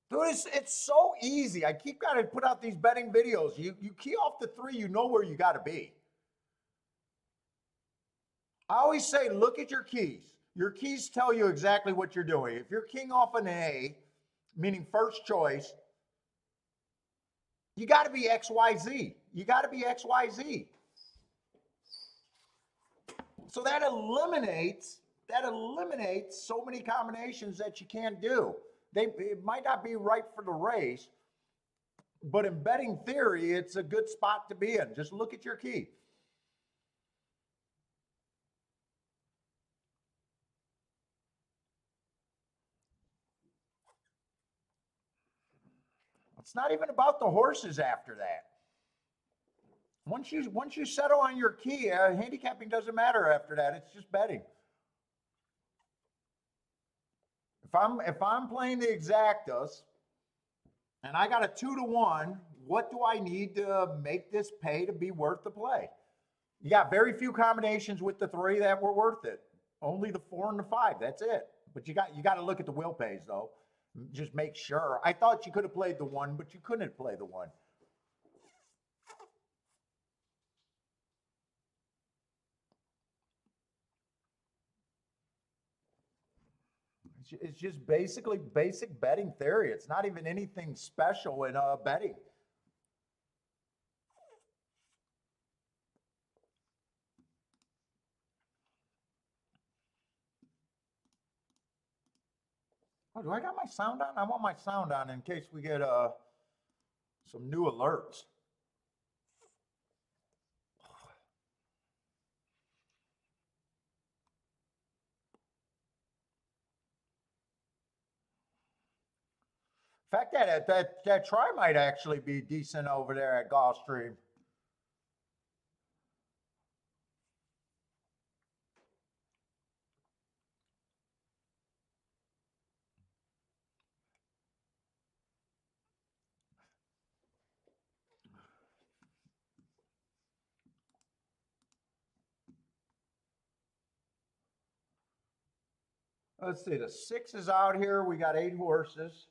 Dude, it's so easy. I keep got to put out these betting videos. You key off the 3, you know where you got to be. I always say, look at your keys. Your keys tell you exactly what you're doing. If you're keying off an A, meaning first choice, you got to be XYZ. You got to be XYZ. So that eliminates so many combinations that you can't do. It might not be right for the race, but in betting theory, it's a good spot to be in. Just look at your key. It's not even about the horses after that. Once you settle on your key, handicapping doesn't matter after that. It's just betting. If I'm playing the exactas and I got a 2-1, what do I need to make this pay to be worth the play? You got very few combinations with the 3 that were worth it. Only the 4 and the 5. That's it. But you got to look at the will pays though. Just make sure. I thought you could have played the 1, but you couldn't play the 1. It's just basically basic betting theory. It's not even anything special in betting. Oh, do I got my sound on? I want my sound on in case we get some new alerts. In fact, that try might actually be decent over there at Gulfstream. Let's see, the 6 is out here. We got 8 horses.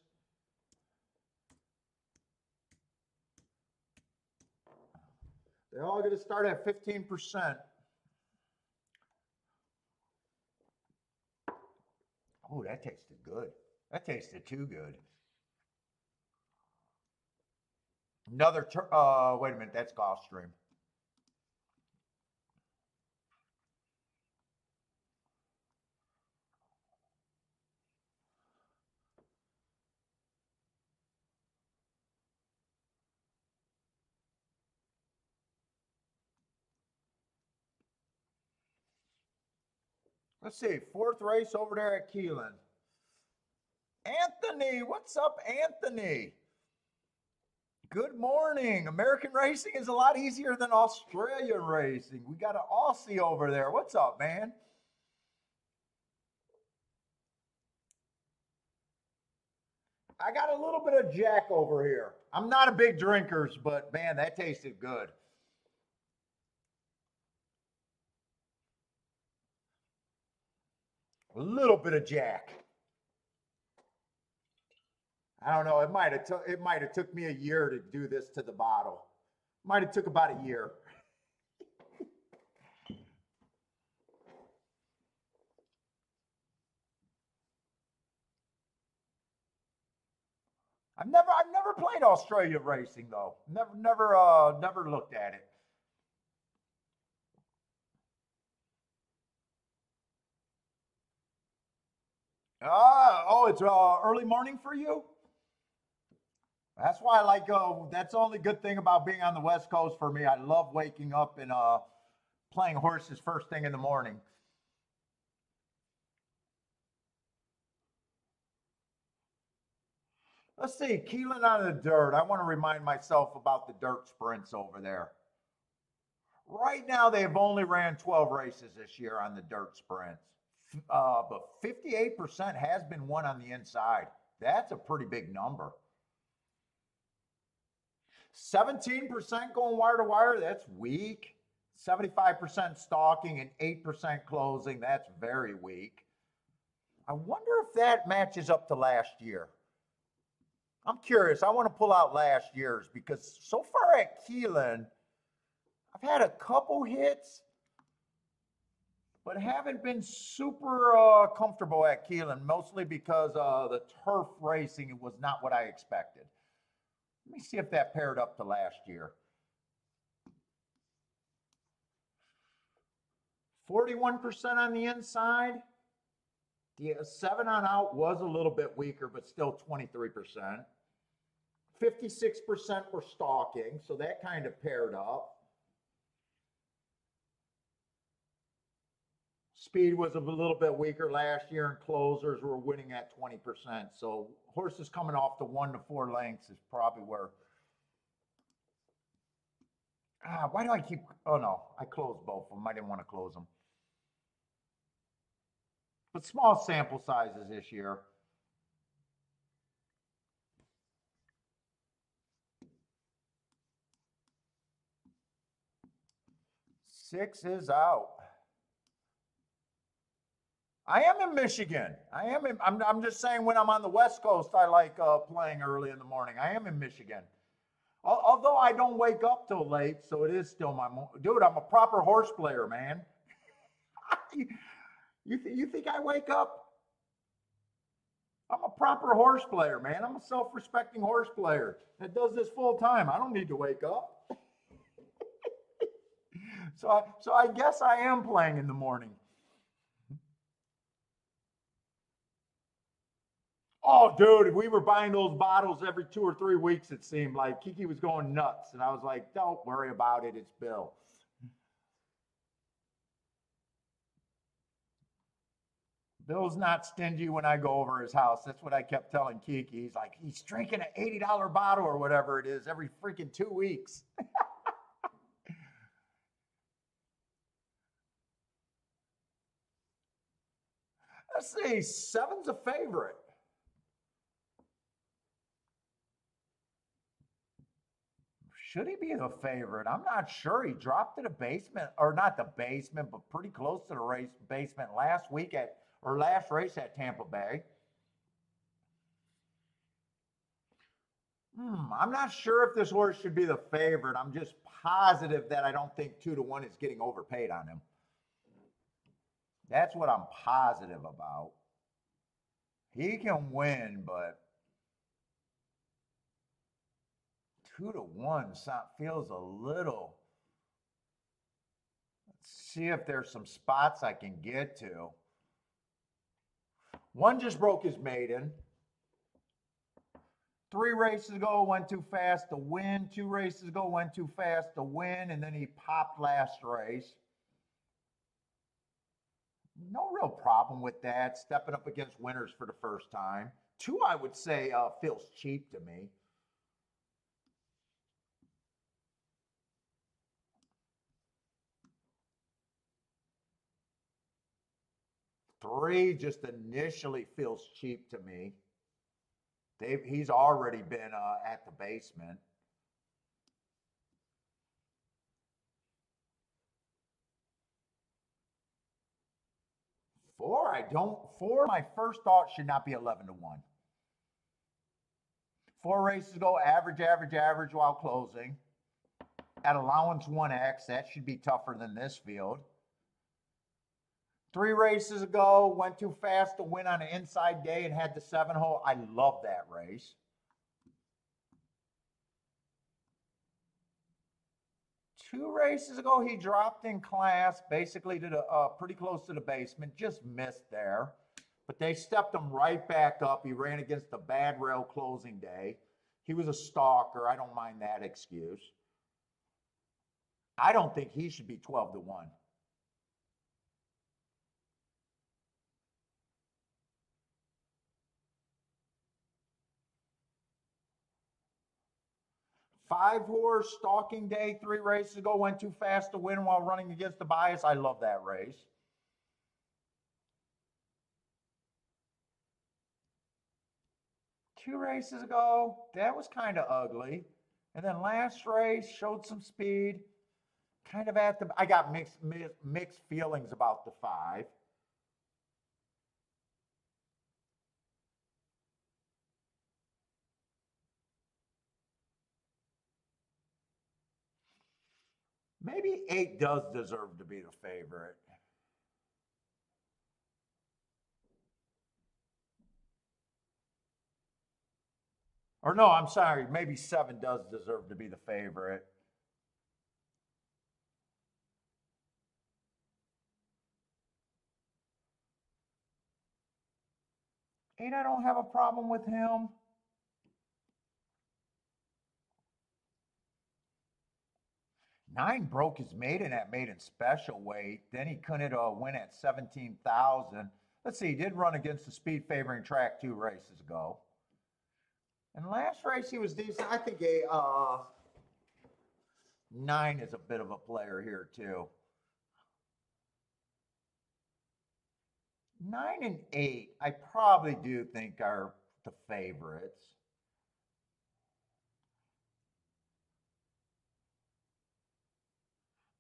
They're all going to start at 15%. Oh, that tasted good. That tasted too good. Another, wait a minute, that's Gulfstream. Let's see, fourth race over there at Keeneland. Anthony, what's up, Anthony? Good morning. American racing is a lot easier than Australian racing. We got an Aussie over there. What's up, man? I got a little bit of Jack over here. I'm not a big drinkers, but man, that tasted good. A little bit of Jack. I don't know. It might have took me a year to do this to the bottle. Might have took about a year. I've never played Australia racing though. Never looked at it. Oh, it's early morning for you. That's why I like. That's the only good thing about being on the West Coast for me. I love waking up and playing horses first thing in the morning. Let's see, Keeneland on the dirt. I want to remind myself about the dirt sprints over there. Right now, they've only ran 12 races this year on the dirt sprints, but 58% has been won on the inside. That's a pretty big number. 17% going wire to wire, that's weak. 75% stalking and 8% closing, that's very weak. I wonder if that matches up to last year. I'm curious. I want to pull out last year's because so far at Keeneland, I've had a couple hits, but haven't been super comfortable at Keeneland, mostly because the turf racing was not what I expected. Let me see if that paired up to last year. 41% on the inside. The 7 on out was a little bit weaker, but still 23%. 56% were stalking, so that kind of paired up. Speed was a little bit weaker last year, and closers were winning at 20%. So horses coming off the 1 to 4 lengths is probably where. Why do I keep? Oh no, I closed both of them. I didn't want to close them. But small sample sizes this year. Six is out. I am in Michigan. I'm just saying when I'm on the West Coast, I like playing early in the morning. I am in Michigan. Although I don't wake up till late, so it is still my dude. I'm a proper horse player, man. you think I wake up? I'm a proper horse player, man. I'm a self-respecting horse player that does this full time. I don't need to wake up. So I guess I am playing in the morning. Oh, dude, we were buying those bottles every 2 or 3 weeks, it seemed like. Kiki was going nuts, and I was like, don't worry about it. It's Bill. Bill's not stingy when I go over his house. That's what I kept telling Kiki. He's like, he's drinking an $80 bottle or whatever it is every freaking 2 weeks. Let's see, 7's a favorite. Should he be the favorite? I'm not sure. He dropped to the basement, or not the basement, but pretty close to the basement last race at Tampa Bay. I'm not sure if this horse should be the favorite. I'm just positive that I don't think 2 to 1 is getting overpaid on him. That's what I'm positive about. He can win, but 2-1 feels a little. Let's see if there's some spots I can get to. One just broke his maiden. 3 races ago, went too fast to win. 2 races ago, went too fast to win, and then he popped last race. No real problem with that, stepping up against winners for the first time. 2, I would say, feels cheap to me. 3 just initially feels cheap to me. He's already been at the basement. 4, my first thought should not be 11-1. 4 races ago, average while closing. At allowance 1x, that should be tougher than this field. 3 races ago, went too fast to win on an inside day and had the 7-hole. I love that race. 2 races ago, he dropped in class, basically to the pretty close to the basement, just missed there. But they stepped him right back up. He ran against a bad rail closing day. He was a stalker. I don't mind that excuse. I don't think he should be 12-1. Five-horse stalking day, 3 races ago, went too fast to win while running against the bias. I love that race. Two races ago, that was kind of ugly. And then last race showed some speed. Kind of at the, I got mixed feelings about the 5. Maybe 8 does deserve to be the favorite. Or no, I'm sorry, maybe 7 does deserve to be the favorite. Eight, I don't have a problem with him. 9 broke his maiden at maiden special weight. Then he couldn't win at 17,000. Let's see, he did run against the speed favoring track 2 races ago. And last race he was decent. I think 9 is a bit of a player here too. 9 and 8, I probably do think are the favorites.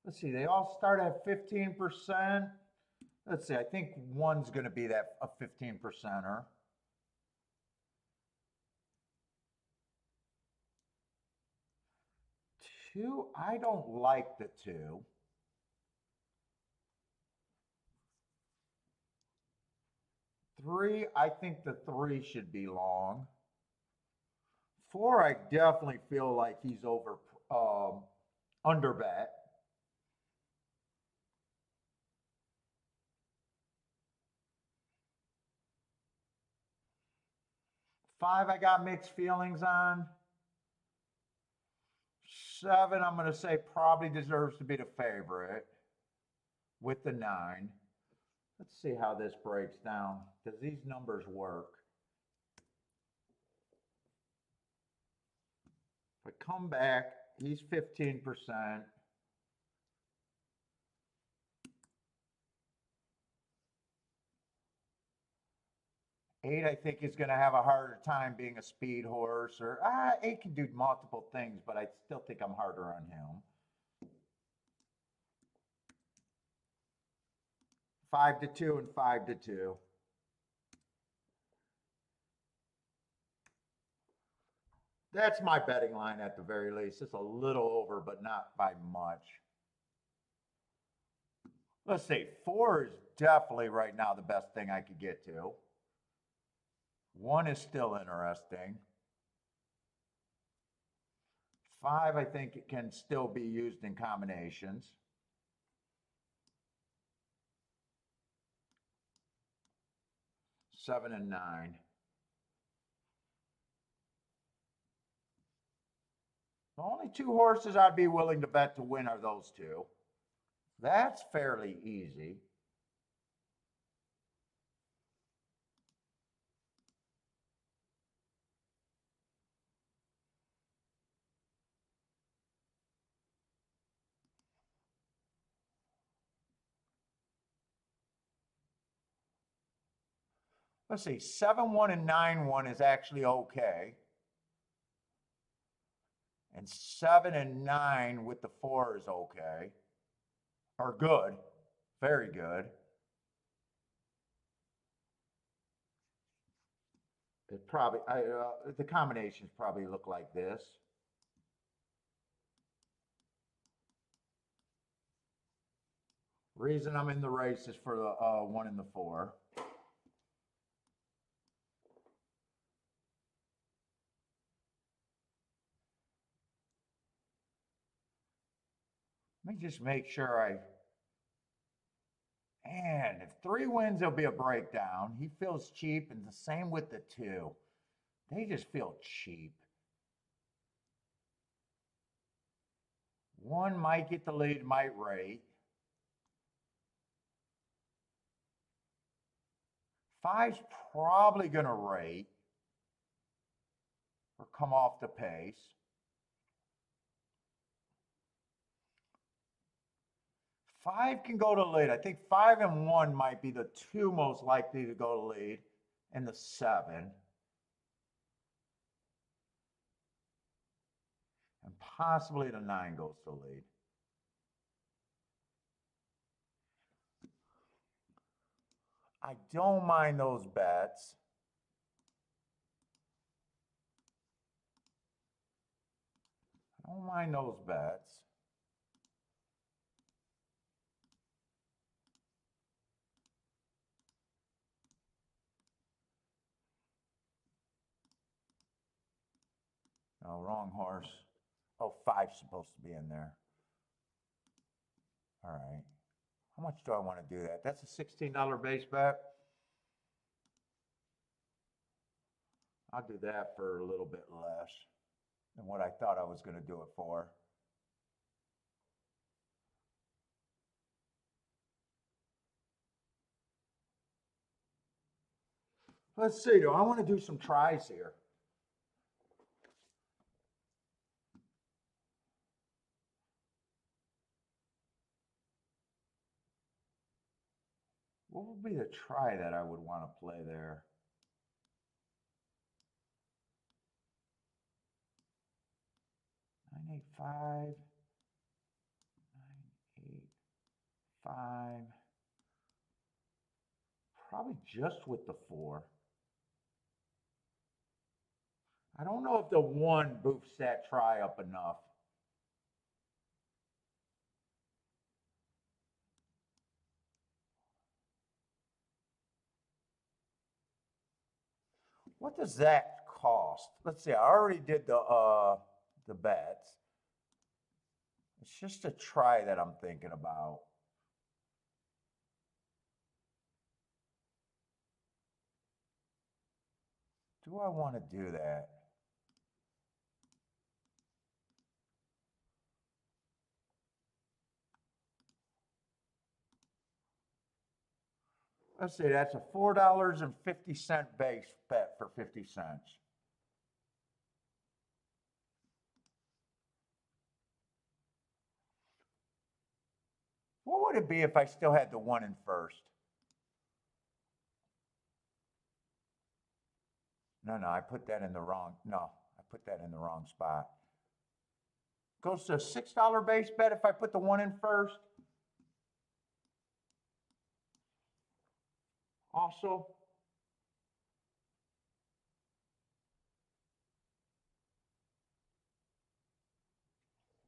Let's see, they all start at 15%. Let's see, I think 1's going to be that a 15%er. 2, I don't like the 2. 3, I think the 3 should be long. 4, I definitely feel like he's over under bet. 5, I got mixed feelings on. 7, I'm going to say probably deserves to be the favorite with the 9. Let's see how this breaks down. Does these numbers work? If I come back, he's 15%. 8, I think, is going to have a harder time being a speed horse. Or 8 can do multiple things, but I still think I'm harder on him. 5-2 and 5-2. That's my betting line at the very least. It's a little over, but not by much. Let's see. 4 is definitely right now the best thing I could get to. 1 is still interesting. 5, I think it can still be used in combinations. Seven and 9. The only 2 horses I'd be willing to bet to win are those 2. That's fairly easy. Let's see, 7-1 and 9-1 is actually okay. And 7 and 9 with the 4 is okay. Or good. Very good. It probably, the combinations probably look like this. Reason I'm in the race is for the 1 and the 4. Let me just make sure and if 3 wins, there'll be a breakdown. He feels cheap, and the same with the 2. They just feel cheap. 1 might get the lead, might rate. 5's probably going to rate or come off the pace. 5 can go to lead. I think 5 and 1 might be the 2 most likely to go to lead, and the 7. And possibly the 9 goes to lead. I don't mind those bets. I don't mind those bets. Oh, wrong horse. Oh, 5's supposed to be in there. All right. How much do I want to do that? That's a $16 base bet. I'll do that for a little bit less than what I thought I was going to do it for. Let's see, do I want to do some tries here? What would be the try that I would want to play there? Nine, eight, 5. 9, 8, 5. Probably just with the 4. I don't know if the 1 boofs that try up enough. What does that cost? Let's see, I already did the bets. It's just a try that I'm thinking about. Do I want to do that? Let's see, that's a $4.50 base bet for 50 cents. What would it be if I still had the 1 in first? No, I put that in the wrong, I put that in the wrong spot. Goes to a $6 base bet if I put the 1 in first. Also,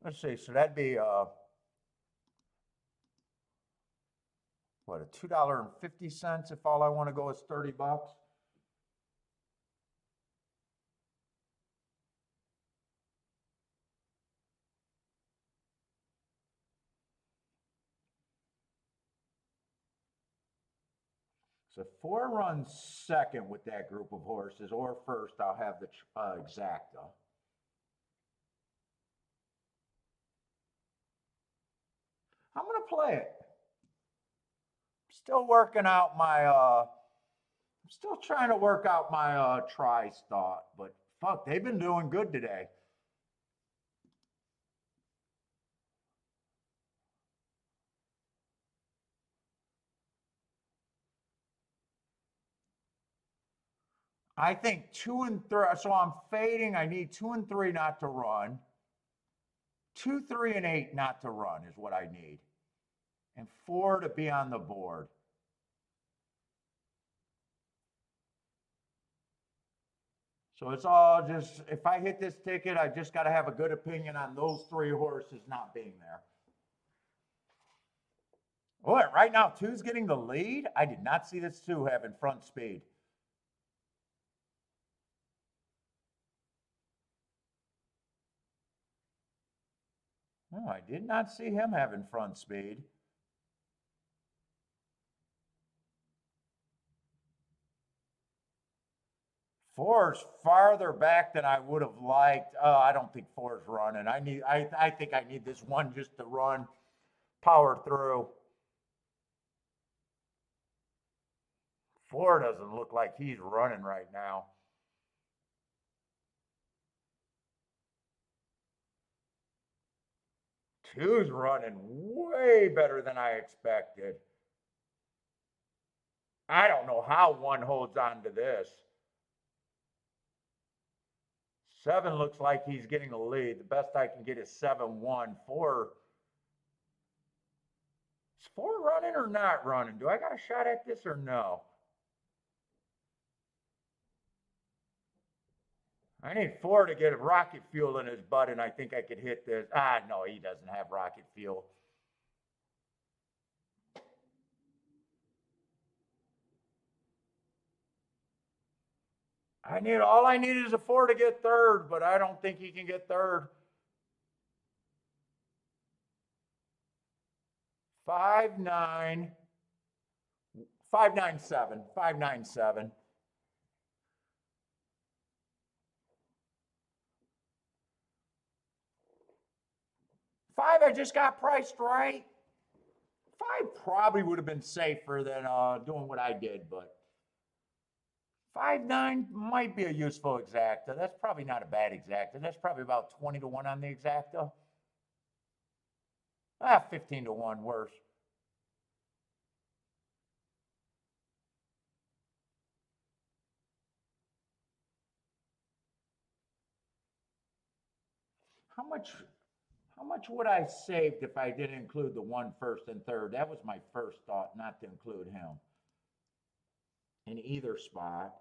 let's see, so that'd be what, a $2.50 if all I want to go is 30 bucks? So 4 runs second with that group of horses, or first, I'll have the exacta. I'm going to play it. Still working out my, I'm still trying to work out my tries thought, but fuck, they've been doing good today. I think 2 and 3, so I'm fading. I need 2 and 3 not to run. 2, 3, and 8 not to run is what I need. And 4 to be on the board. So it's all just, if I hit this ticket, I just got to have a good opinion on those 3 horses not being there. Oh, right now, 2's getting the lead. I did not see this 2 having front speed. No, I did not see him having front speed. Four's farther back than I would have liked. I don't think 4's running. I think I need this one just to run, power through. 4 doesn't look like he's running right now. Two's running way better than I expected. I don't know how 1 holds on to this. 7 looks like he's getting the lead. The best I can get is 7-1. 4. Is 4 running or not running? Do I got a shot at this or no? I need 4 to get rocket fuel in his butt, and I think I could hit this. No, he doesn't have rocket fuel. All I need is a 4 to get third, but I don't think he can get third. 5-9. 5-9-7. 5-9-7. 5, I just got priced right. 5 probably would have been safer than doing what I did, but 5-9 might be a useful exacta. That's probably not a bad exacta. That's probably about 20 to 1 on the exacta. 15 to 1 worse. How much would I saved if I didn't include the 1 first and third? That was my first thought, not to include him in either spot.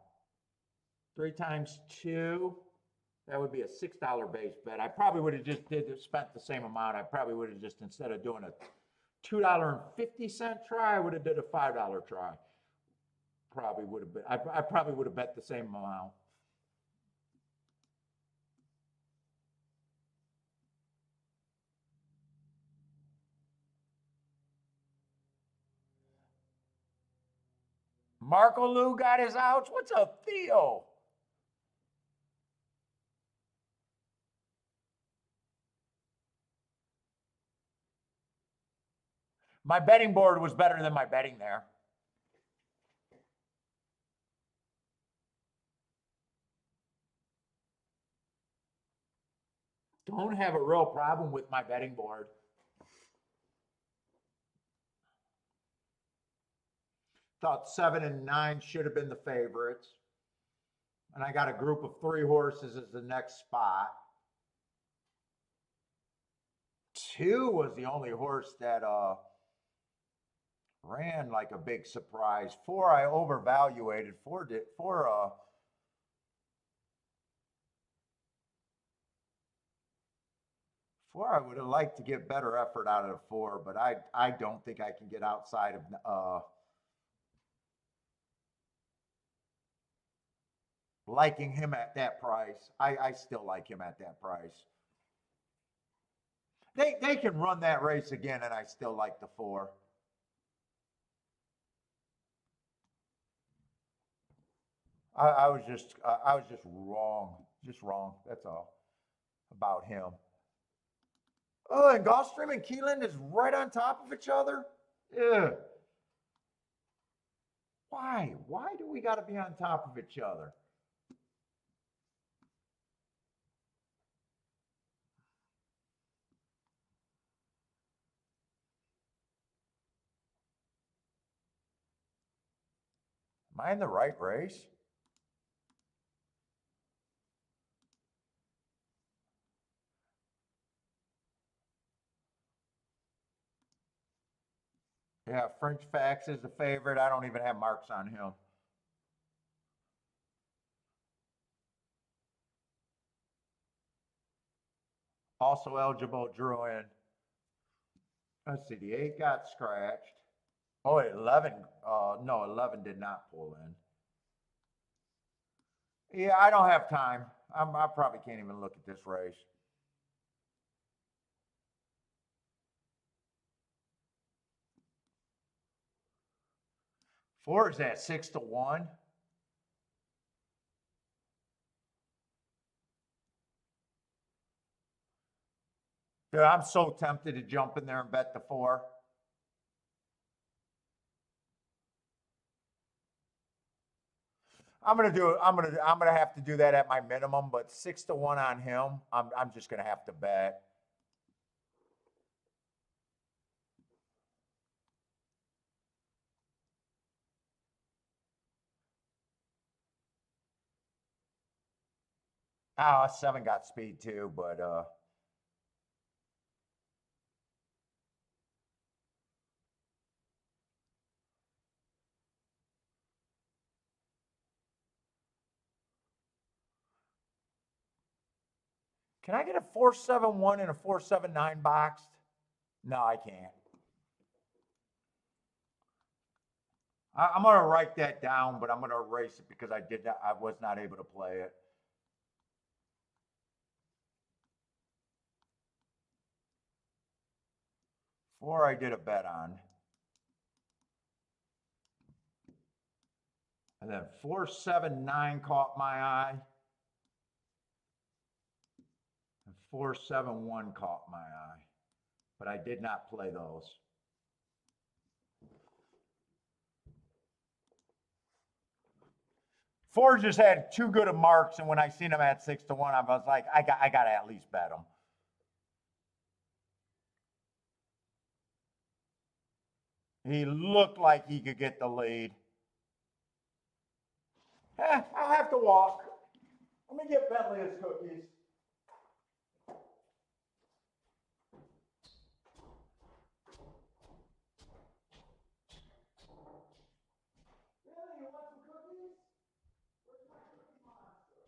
3 times 2, that would be a $6 base bet. I probably would have just spent the same amount. I probably would have just, instead of doing a $2.50 try, I would have did a $5 try. Probably would have been, I probably would have bet the same amount. Marco Lou got his outs. What's up, Theo? My betting board was better than my betting there. Don't have a real problem with my betting board. Thought 7 and 9 should have been the favorites. And I got a group of 3 horses as the next spot. 2 was the only horse that ran like a big surprise. 4 I overvaluated. 4 I would have liked to get better effort out of the 4, but I don't think I can get outside of liking him at that price. I still like him at that price. They can run that race again, and I still like the 4. I was just wrong. That's all about him. Oh, and Gulfstream and Keeneland is right on top of each other. Ugh. Why? Why do we got to be on top of each other? Am I in the right race? Yeah, French Fax is the favorite. I don't even have marks on him. Also eligible, drew in. Let's see, the 8 got scratched. Oh, 11. No, 11 did not pull in. Yeah, I don't have time. I probably can't even look at this race. Four is at 6-1. Dude, I'm so tempted to jump in there and bet the 4. I'm gonna have to do that at my minimum, but 6-1 on him. I'm just gonna have to bet. Oh, 7 got speed too, but can I get a 4-7-1 and a 4-7-9 boxed? No, I can't. I'm gonna write that down, but I'm gonna erase it because I was not able to play it. Four I did a bet on. And then 4-7-9 caught my eye. And 4-7-1 caught my eye. But I did not play those. Four just had too good of marks, and when I seen him at 6-1, I was like, I got to at least bet him. He looked like he could get the lead. I'll have to walk. Let me get Bentley his cookies. Really? You want some cookies? Where's my cookie monster?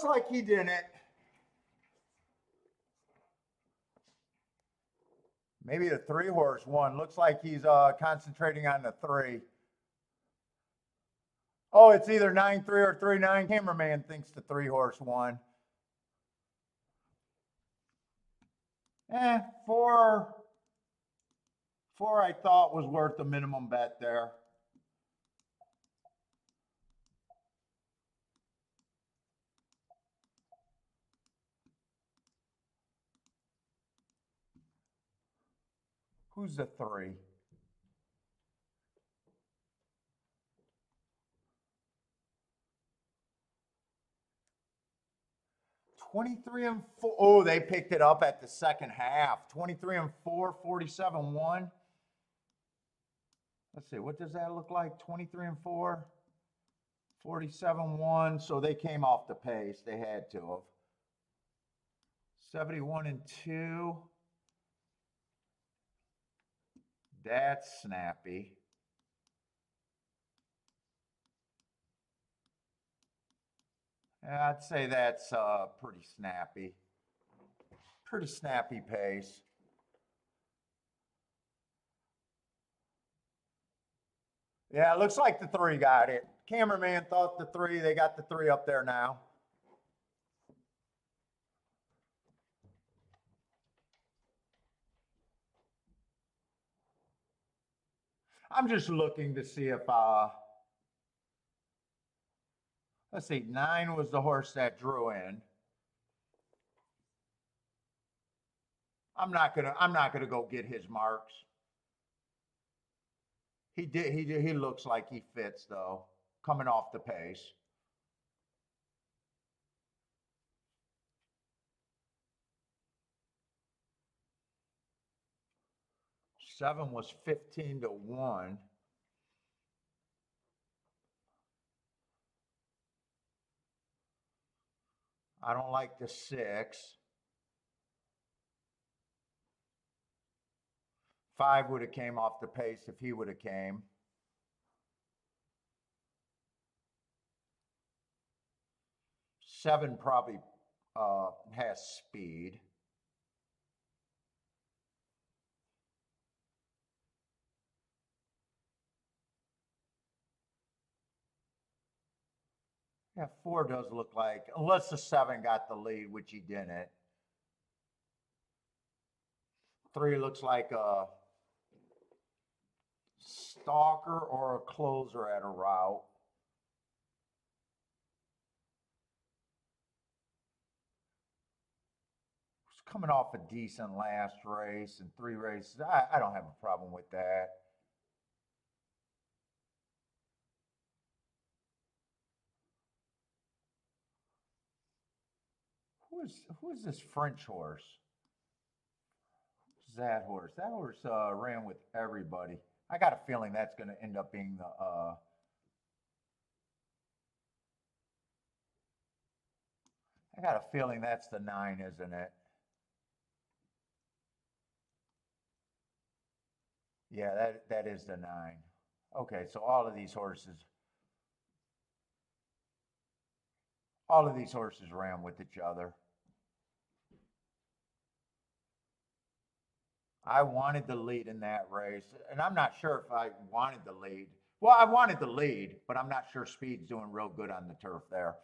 looks like he didn't. Maybe the 3-horse won. Looks like he's concentrating on the 3. Oh, it's either 9-3 or 3-9. Cameraman thinks the 3-horse won. 4 I thought was worth the minimum bet there. Who's the 3? $23 and 4. Oh, they picked it up at the second half. 23 and 4, 47-1. Let's see, what does that look like? 23 and 4, 47-1. So they came off the pace. They had to have. 71 and 2. That's snappy. I'd say that's pretty snappy. Pretty snappy pace. Yeah, it looks like the 3 got it. Cameraman thought the 3. They got the 3 up there now. I'm just looking to see if let's see, 9 was the horse that drew in. I'm not gonna go get his marks. He looks like he fits though, coming off the pace. Seven was 15-1. I don't like the 6. 5 would have came off the pace if he would have came. Seven probably has speed. Yeah, 4 does look like, unless the 7 got the lead, which he didn't. 3 looks like a stalker or a closer at a route. He's coming off a decent last race and 3 races. I don't have a problem with that. Who is this French horse? Who's that horse? That horse ran with everybody. I got a feeling that's going to end up being the I got a feeling that's the 9, isn't it? Yeah, that is the 9. Okay, so all of these horses ran with each other. I wanted the lead in that race, and I'm not sure if I wanted the lead. Well, I wanted the lead, but I'm not sure speed's doing real good on the turf there.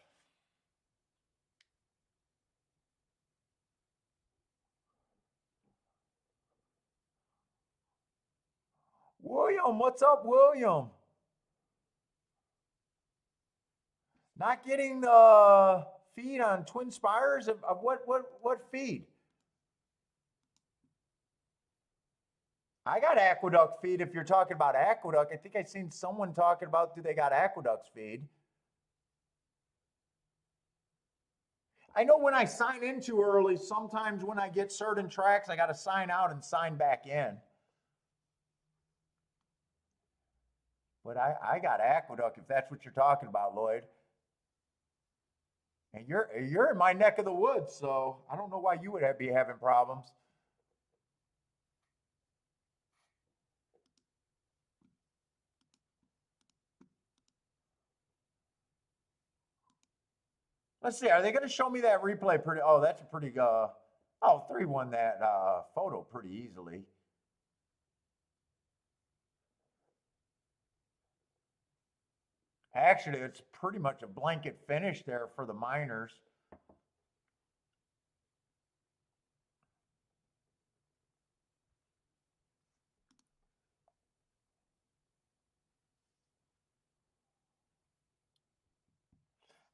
William, what's up, William? Not getting the feed on Twin Spires of what feed? I got Aqueduct feed if you're talking about Aqueduct. I think I seen someone talking about do they got Aqueduct's feed. I know when I sign in too early, sometimes when I get certain tracks, I got to sign out and sign back in. But I got Aqueduct if that's what you're talking about, Lloyd. And you're in my neck of the woods, so I don't know why you would be having problems. Let's see. Are they going to show me that replay pretty? Oh, that's a pretty, oh, 3 won that photo pretty easily. Actually, it's pretty much a blanket finish there for the Miners.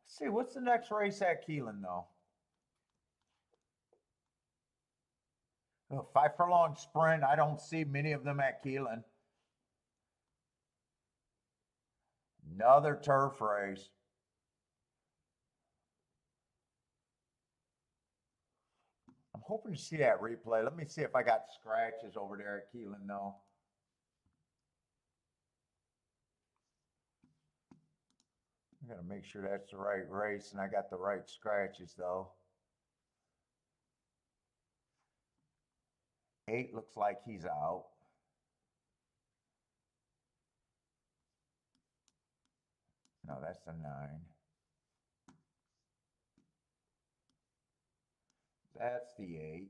Let's see, what's the next race at Keeneland, though? Oh, 5 furlong sprint. I don't see many of them at Keeneland. Another turf race. I'm hoping to see that replay. Let me see if I got scratches over there at Keeneland, though. I gotta make sure that's the right race and I got the right scratches, though. 8 looks like he's out. No, that's the 9. That's the 8.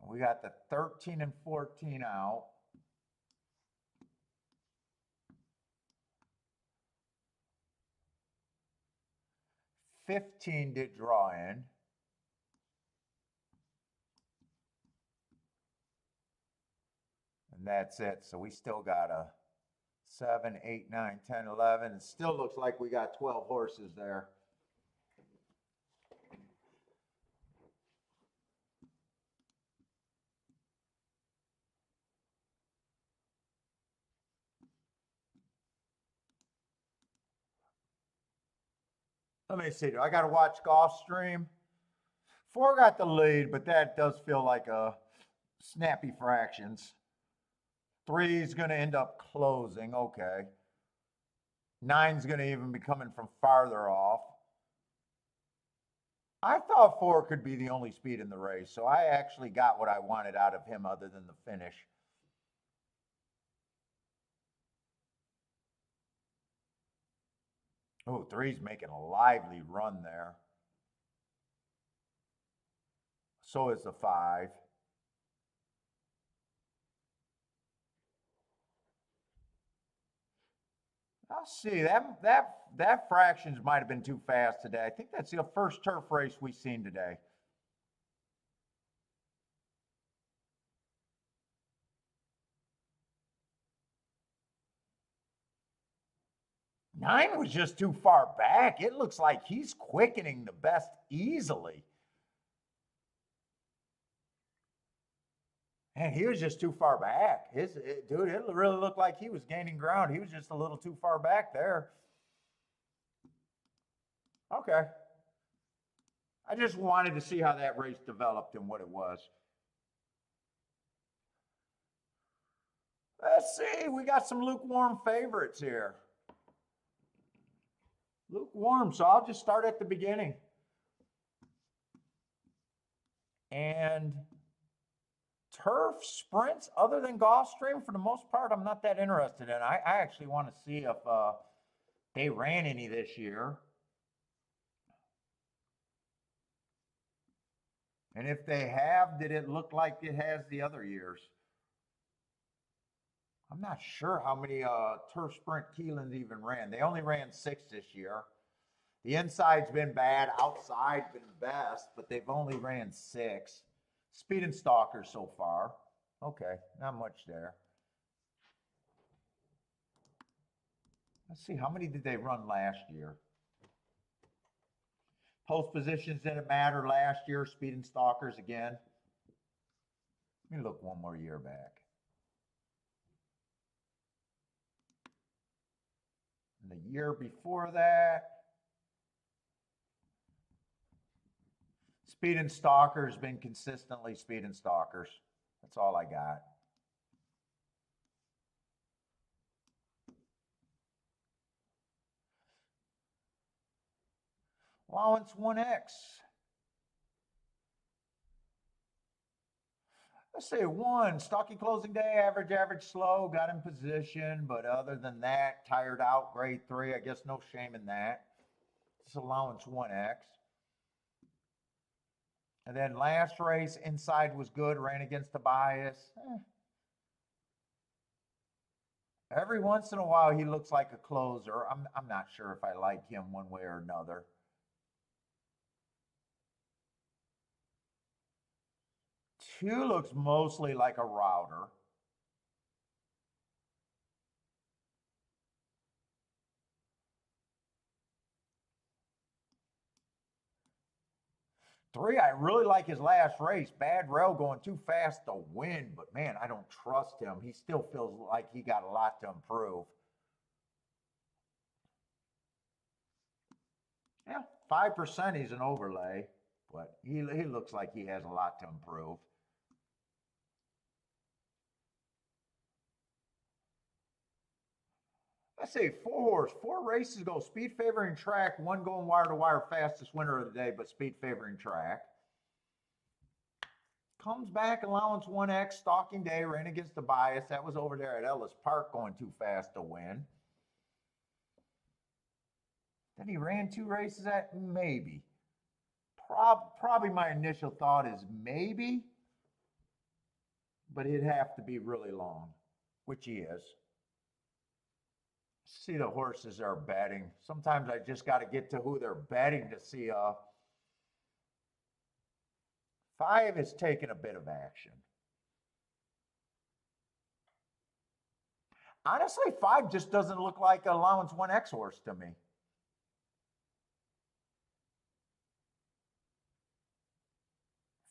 We got the 13 and 14 out. $15 did draw in. And that's it. So we still got a 7, 8, 9, 10, 11. It still looks like we got 12 horses there. Let me see. Do I got to watch Gulfstream? 4 got the lead, but that does feel like a snappy fractions. 3 is going to end up closing. Okay. 9's going to even be coming from farther off. I thought 4 could be the only speed in the race, so I actually got what I wanted out of him other than the finish. Oh, 3's making a lively run there. So is the 5. I'll see. That fractions might have been too fast today. I think that's the first turf race we've seen today. Nine was just too far back. It looks like he's quickening the best easily. And he was just too far back. Dude, it really looked like he was gaining ground. He was just a little too far back there. Okay. I just wanted to see how that race developed and what it was. Let's see. We got some lukewarm favorites here. Lukewarm, so I'll just start at the beginning. And turf sprints other than Gulfstream, for the most part, I'm not that interested in. I actually want to see if they ran any this year. And if they have, did it look like it has the other years? I'm not sure how many turf sprint Keeneland even ran. They only ran 6 this year. The inside's been bad, outside's been best, but they've only ran 6. Speed and stalkers so far. Okay, not much there. Let's see, how many did they run last year? Post positions didn't matter last year. Speed and stalkers again. Let me look one more year back. And the year before that, speed and stalkers been consistently speed and stalkers. That's all I got. Allowance 1X. Let's say 1, stocky closing day, average, slow, got in position, but other than that, tired out, grade 3. I guess no shame in that. This allowance 1X. And then last race, inside was good, ran against the bias. Every once in a while, he looks like a closer. I'm not sure if I like him one way or another. Two looks mostly like a router. Three, I really like his last race. Bad rail going too fast to win, but man, I don't trust him. He still feels like he got a lot to improve. Yeah, 5% he's an overlay, but he looks like he has a lot to improve. Let's see, 4 races ago, speed favoring track, 1 going wire to wire, fastest winner of the day, but speed favoring track. Comes back, allowance 1X, stalking day, ran against the bias. That was over there at Ellis Park, going too fast to win. Then he ran 2 races at maybe. Probably my initial thought is maybe, but it'd have to be really long, which he is. See the horses they're betting. Sometimes I just got to get to who they're betting to see. 5 is taking a bit of action. Honestly, 5 just doesn't look like an allowance 1X horse to me.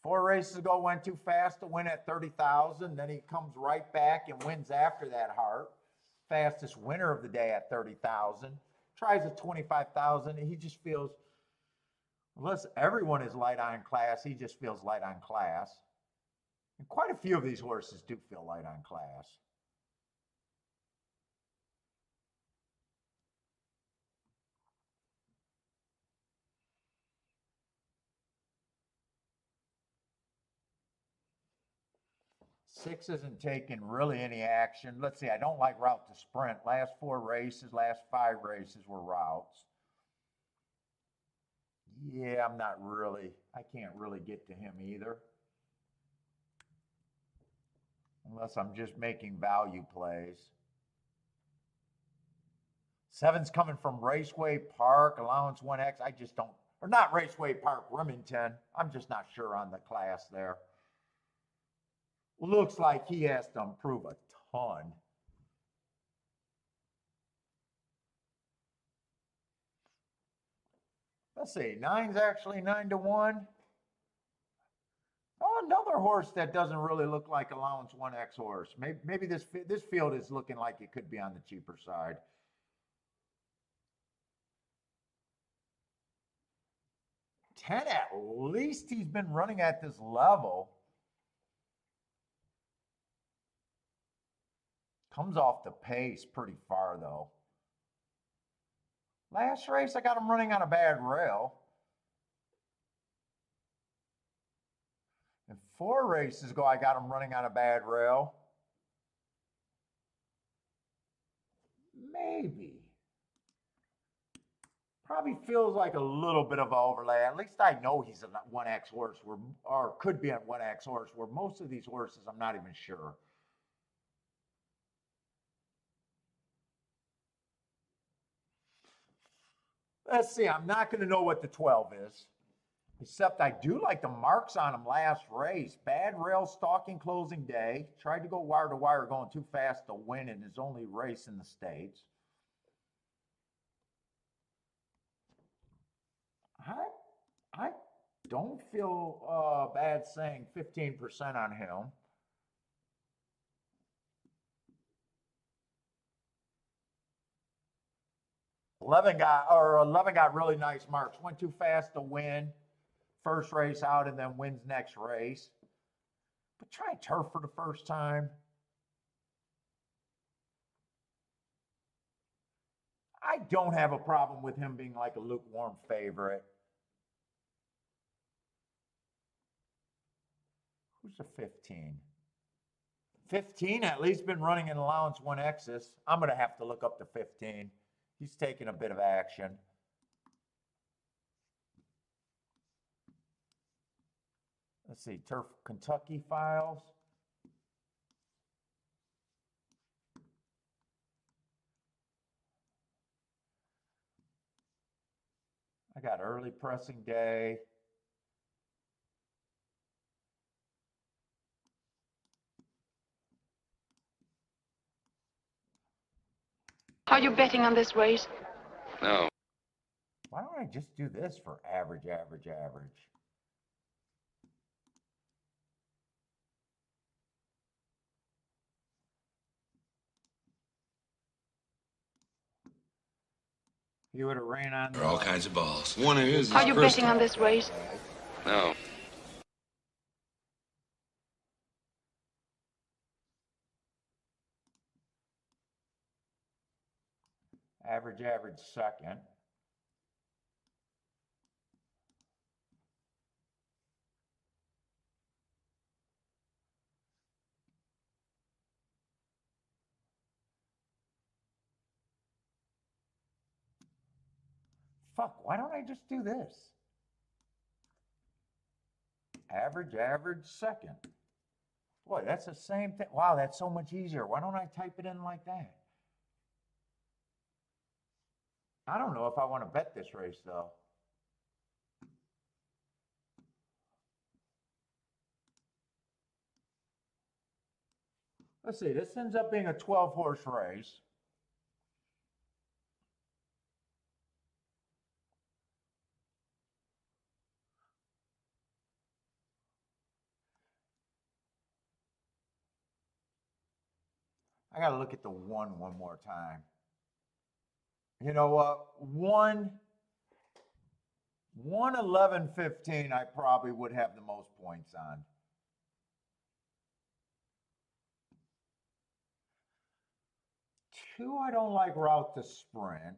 Four races ago, went too fast to win at 30,000. Then he comes right back and wins after that heart. Fastest winner of the day at 30,000. Tries at 25,000. He just feels, unless everyone is light on class, he just feels light on class. And quite a few of these horses do feel light on class. Six isn't taking really any action. Let's see, I don't like route to sprint. Last 4 races, last 5 races were routes. Yeah, I can't really get to him either. Unless I'm just making value plays. 7's coming from Raceway Park, allowance 1X. I just don't, or not Raceway Park, Remington. I'm just not sure on the class there. Looks like he has to improve a ton. Let's see, 9's actually 9-1. Oh, another horse that doesn't really look like allowance 1X horse. Maybe this field is looking like it could be on the cheaper side. Ten, at least he's been running at this level. Comes off the pace pretty far, though. Last race, I got him running on a bad rail. And 4 races ago, I got him running on a bad rail. Maybe. Probably feels like a little bit of overlay. At least I know he's a 1X horse, or could be a 1X horse, where most of these horses, I'm not even sure. Let's see, I'm not going to know what the 12 is. Except I do like the marks on him last race. Bad rail stalking closing day. Tried to go wire to wire, going too fast to win in his only race in the States. I don't feel bad saying 15% on him. Eleven got really nice marks. Went too fast to win. First race out and then wins next race. But try turf for the first time. I don't have a problem with him being like a lukewarm favorite. Who's the 15? 15 at least been running in allowance 1X's. I'm going to have to look up the 15. He's taking a bit of action. Let's see, Turf Kentucky Files. I got Early Pressing Day. Are you betting on this race? No. Why don't I just do this for average, average, average? You would have ran on There are all kinds of balls. One of his is Are you betting crystal. on this race? No. Average, average second. Fuck, why don't I just do this? Average, average second. Boy, that's the same thing. Wow, that's so much easier. Why don't I type it in like that? I don't know if I want to bet this race, though. Let's see, this ends up being a 12-horse race. I got to look at the one more time. You know what? 1:11:15, I probably would have the most points on. 2, I don't like route to sprint.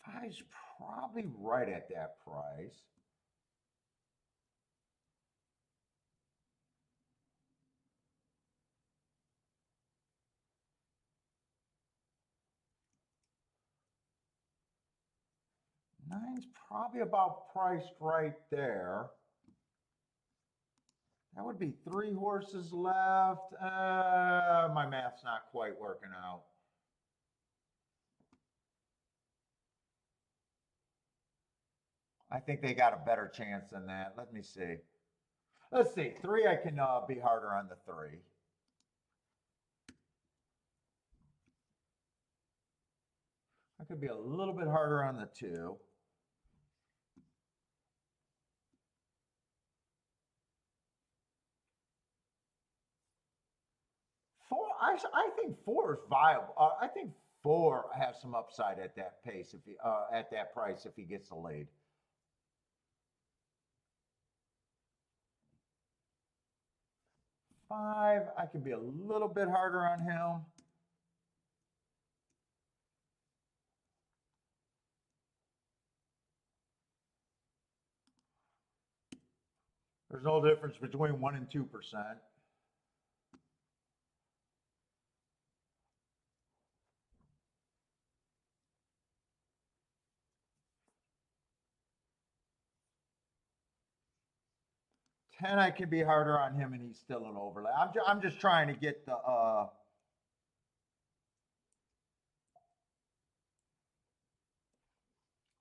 Five's probably right at that price. Nine's probably about priced right there. That would be 3 horses left. My math's not quite working out. I think they got a better chance than that. Let me see. Let's see. 3, I can be harder on the 3. I could be a little bit harder on the 2. 4, I think 4 is viable. I think 4 has some upside at that pace if he at that price if he gets the lead. 5, I can be a little bit harder on him. There's no difference between 1 and 2%. And I can be harder on him, and he's still an overlay. I'm just trying to get the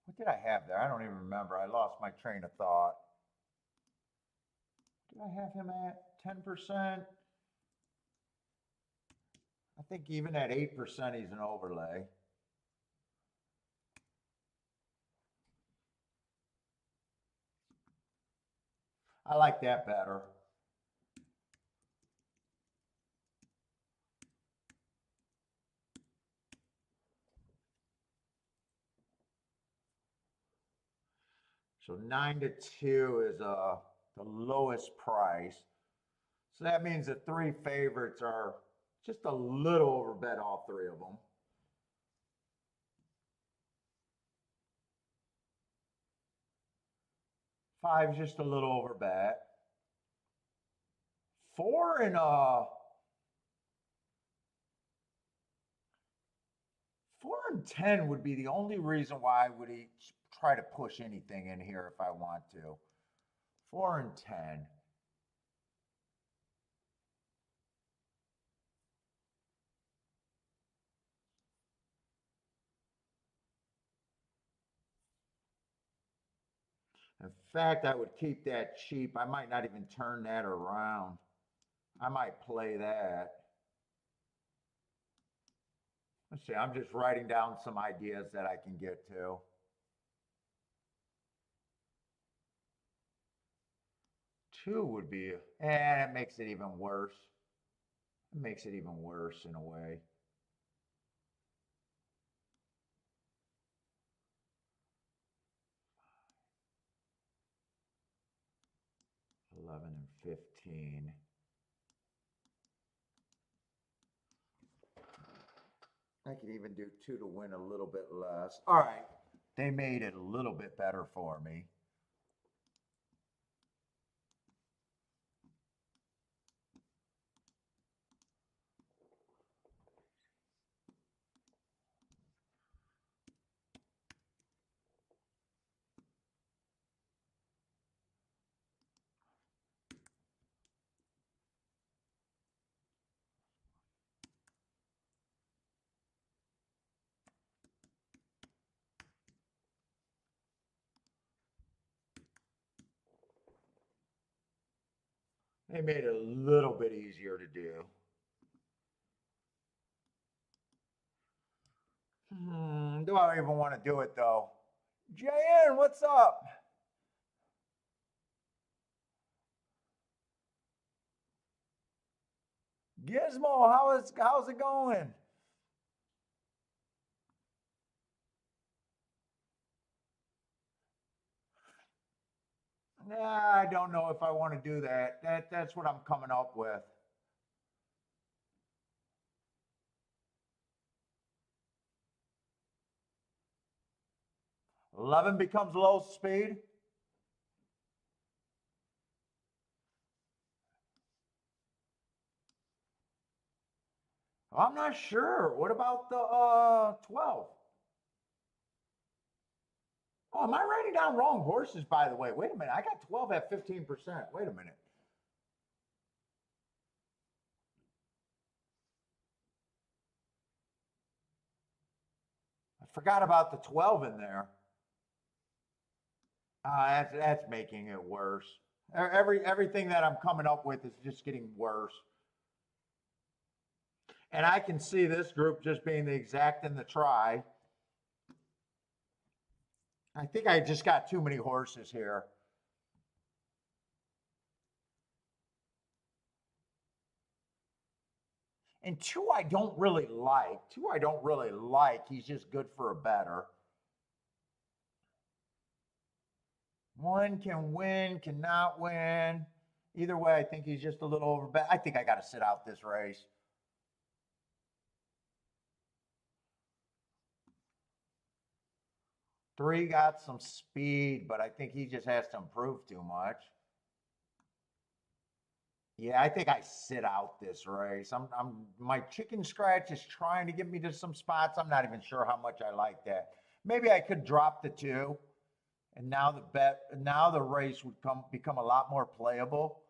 what did I have there? I don't even remember. I lost my train of thought. Did I have him at 10%? I think even at 8%, he's an overlay. I like that better. So 9-2 is the lowest price. So that means the 3 favorites are just a little overbet, all 3 of them. 5's just a little overbet. 4 and 4 and 10 would be the only reason why I would try to push anything in here if I want to. 4 and 10. In fact, I would keep that cheap. I might not even turn that around. I might play that. Let's see, I'm just writing down some ideas that I can get to. Two would be, and it makes it even worse. It makes it even worse in a way. 11 and 15. I could even do 2 to win a little bit less. All right, they made it a little bit better for me. They made it a little bit easier to do. Do I even want to do it though? JN, what's up? Gizmo, how's it going? Nah, I don't know if I want to do that. That's what I'm coming up with. Eleven becomes low speed. I'm not sure. What about the 12? Oh, am I writing down wrong horses, by the way? Wait a minute. I got 12 at 15%. Wait a minute. I forgot about the 12 in there. That's making it worse. Everything that I'm coming up with is just getting worse. And I can see this group just being the exact and the try. I think I just got too many horses here. And two I don't really like. Two I don't really like. He's just good for a better. One can win, cannot win. Either way, I think he's just a little over bet. I think I got to sit out this race. Three got some speed, but I think he just has to improve too much. Yeah, I think I sit out this race. My chicken scratch is trying to get me to some spots. I'm not even sure how much I like that. Maybe I could drop the 2, and now the race would become a lot more playable.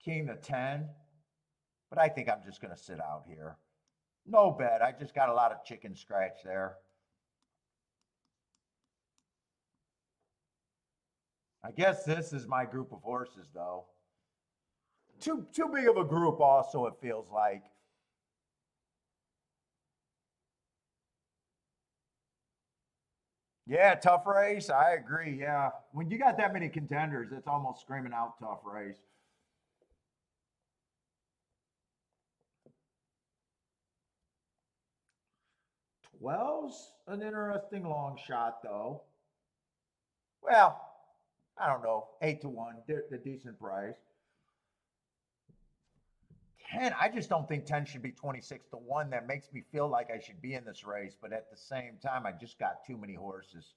King the 10, but I think I'm just going to sit out here. No bet. I just got a lot of chicken scratch there. I guess this is my group of horses, though. Too big of a group also, it feels like. Yeah, tough race. I agree. Yeah. When you got that many contenders, it's almost screaming out tough race. Twelve's an interesting long shot, though. Well, I don't know. 8 to 1, the decent price. 10, I just don't think 10 should be 26 to 1. That makes me feel like I should be in this race, but at the same time, I just got too many horses.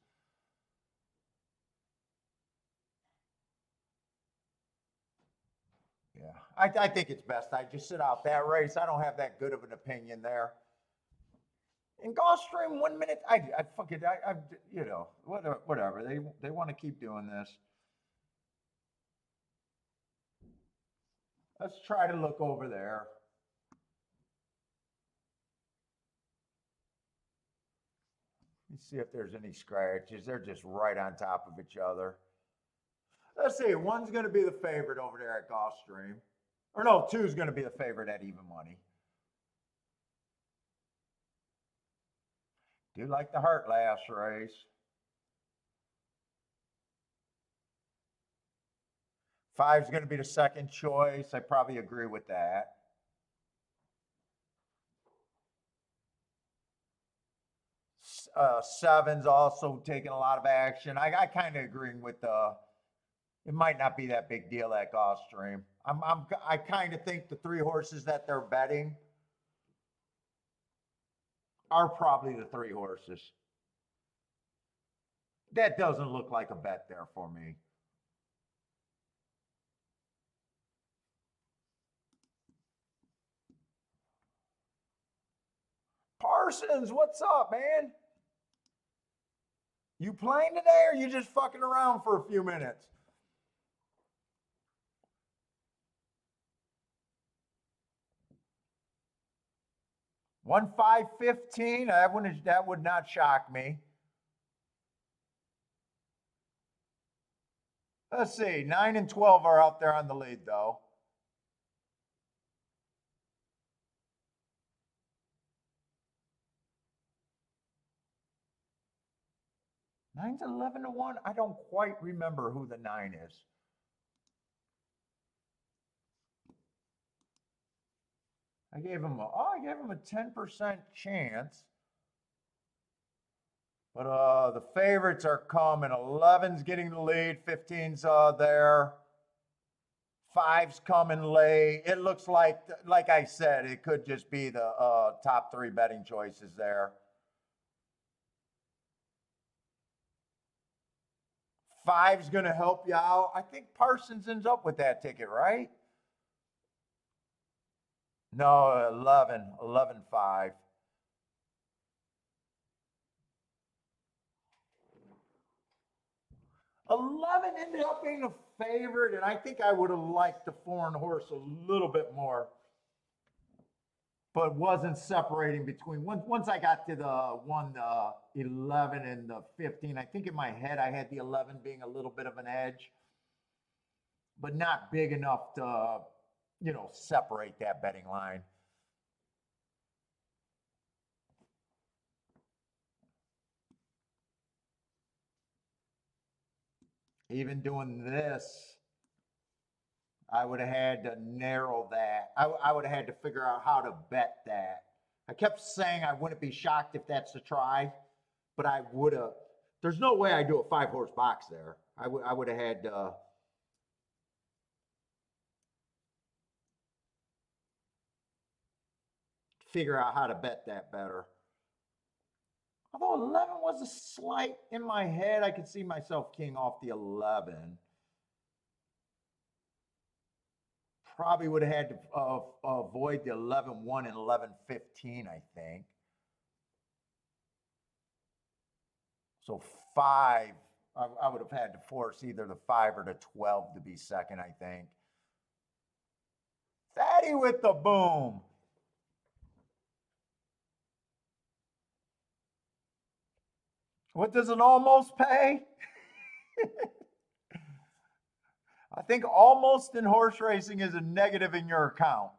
Yeah, I think it's best I just sit out that race. I don't have that good of an opinion there. In Gulfstream, 1 minute, I fuck it, you know, whatever. They want to keep doing this. Let's try to look over there. Let's see if there's any scratches. They're just right on top of each other. Let's see, one's going to be the favorite over there at Gulfstream. Or no, two's going to be the favorite at even money. Do like the Heart last race. Five's going to be the second choice. I probably agree with that. Seven's also taking a lot of action. I kind of agreeing with it might not be that big deal at Gulfstream. I kind of think the 3 horses that they're betting are probably the 3 horses. That doesn't look like a bet there for me. Parsons, what's up, man? You playing today or you just fucking around for a few minutes? One 5-15. That would not shock me. Let's see. 9 and 12 are out there on the lead, though. Nine's 11-1. I don't quite remember who the 9 is. I gave him a 10% chance. But the favorites are coming. 11's getting the lead. 15's there. 5's coming late. It looks like I said, it could just be the top 3 betting choices there. 5's going to help you out. I think Parsons ends up with that ticket, right? No, 11-5. Eleven ended up being a favorite, and I think I would have liked the foreign horse a little bit more, but wasn't separating between. Once I got to the 11 and the 15, I think in my head I had the 11 being a little bit of an edge, but not big enough to, you know, separate that betting line. Even doing this, I would have had to narrow that. I would have had to figure out how to bet that. I kept saying I wouldn't be shocked if that's the try, but I would have. There's no way I do a 5-horse box there. I would have had to figure out how to bet that better. Although 11 was a slight in my head, I could see myself king off the 11. Probably would have had to avoid the 11-1 and 11-15, I think. So 5, I would have had to force either the 5 or the 12 to be second, I think. Fatty with the boom. What does it almost pay? I think almost in horse racing is a negative in your account.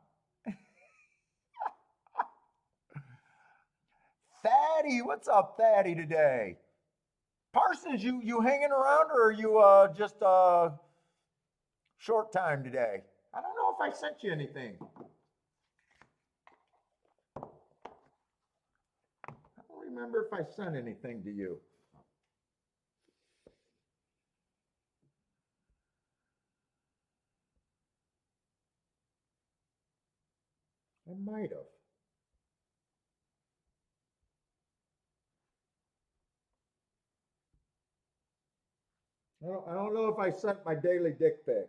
Fatty, what's up, Fatty, today? Parsons, you hanging around or are you just short time today? I don't know if I sent you anything. I don't remember if I sent anything to you. I might have. I don't know if I sent my daily dick pic.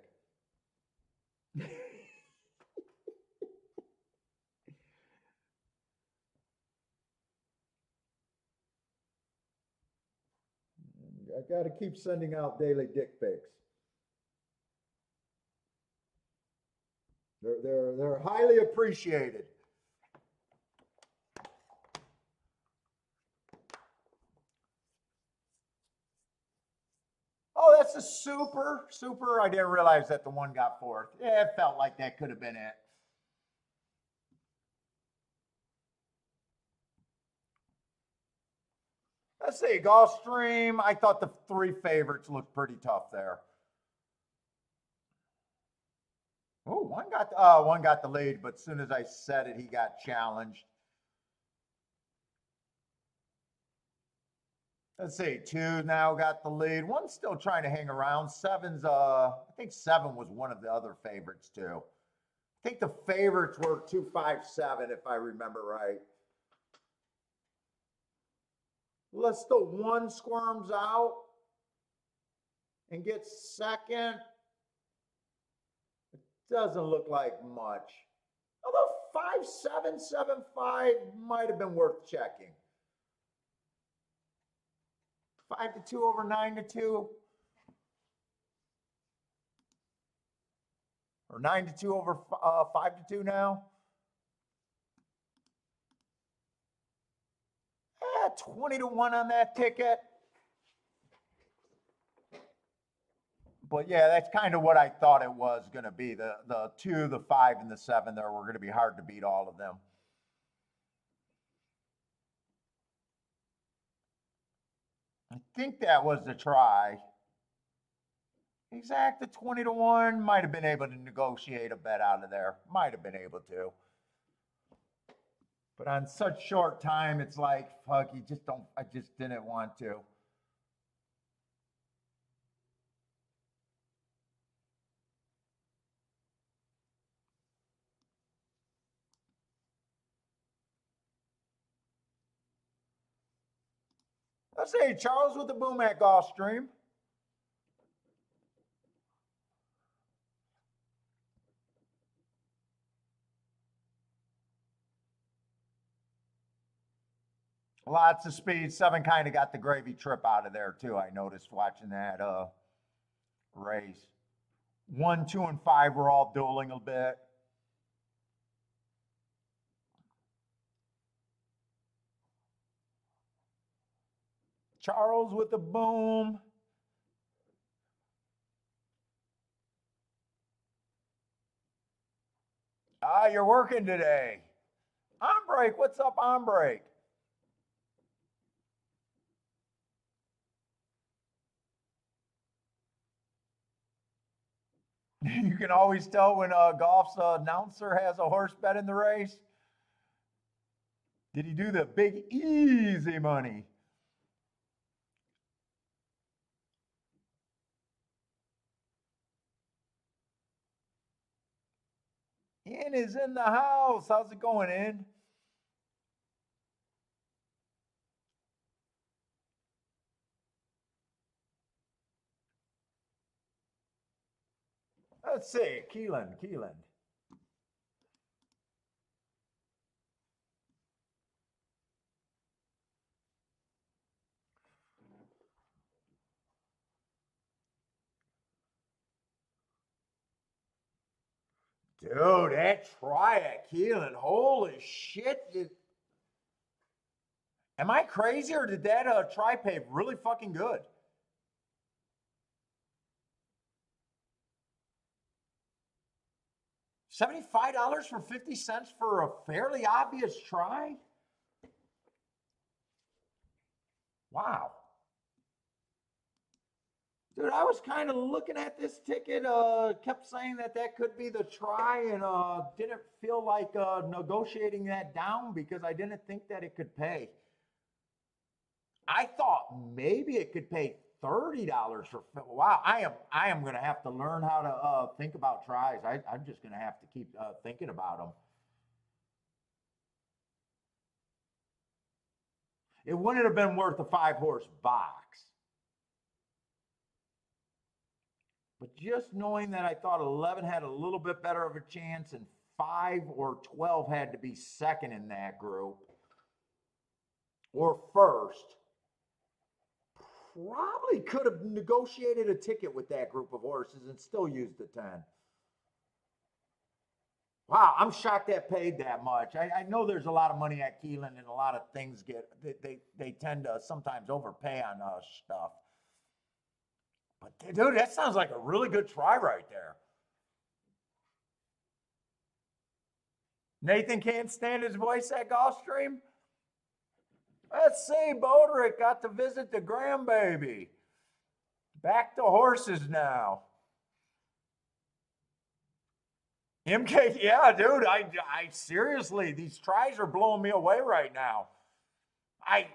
I got to keep sending out daily dick pics. They're highly appreciated. Oh, that's a super. I didn't realize that the one got fourth. Yeah, it felt like that could have been it. Let's see, Gulfstream. I thought the three favorites looked pretty tough there. Oh, one got the lead, but as soon as I said it, he got challenged. Let's see, two now got the lead. One's still trying to hang around. Seven's I think seven was one of the other favorites too. I think the favorites were 257 if I remember right. Let's the one squirms out and gets second. It doesn't look like much. Although 5775 might have been worth checking. 5-2 over 9-2. Or 9-2 over 5-2 now. 20-1 on that ticket. But yeah, that's kind of what I thought it was going to be. The 2, the 5, and the 7 there were going to be hard to beat all of them. I think that was the try. Exact, the 20-1. Might have been able to negotiate a bet out of there. Might have been able to. But on such short time, it's like, fuck, I just didn't want to. Let's see, Charles with the boom at Gulfstream. Lots of speed. 7 kind of got the gravy trip out of there too. I noticed watching that race. 1, 2, and 5 were all dueling a bit. Charles with the boom. Ah, you're working today. On break. What's up on break? You can always tell when golf's announcer has a horse bet in the race. Did he do the big easy money? In is in the house. How's it going, In? Let's see. Keeneland. Dude, that try at Keeneland. Holy shit. Am I crazy or did that try pay really fucking good? $75 for 50 cents for a fairly obvious try? Wow. Dude, I was kind of looking at this ticket, kept saying that could be the try and didn't feel like negotiating that down because I didn't think that it could pay. I thought maybe it could pay $30 for, wow, I am going to have to learn how to think about tries. I'm just going to have to keep thinking about them. It wouldn't have been worth a 5-horse box. But just knowing that I thought 11 had a little bit better of a chance and 5 or 12 had to be second in that group or first. probably could have negotiated a ticket with that group of horses and still used the 10. Wow, I'm shocked that paid that much. I know there's a lot of money at Keeneland and a lot of things they tend to sometimes overpay on stuff. But dude, that sounds like a really good try right there. Nathan can't stand his voice at Gulfstream. Let's see, Boderick got to visit the grandbaby. Back to horses now. MK, yeah, dude, I seriously, these tries are blowing me away right now. I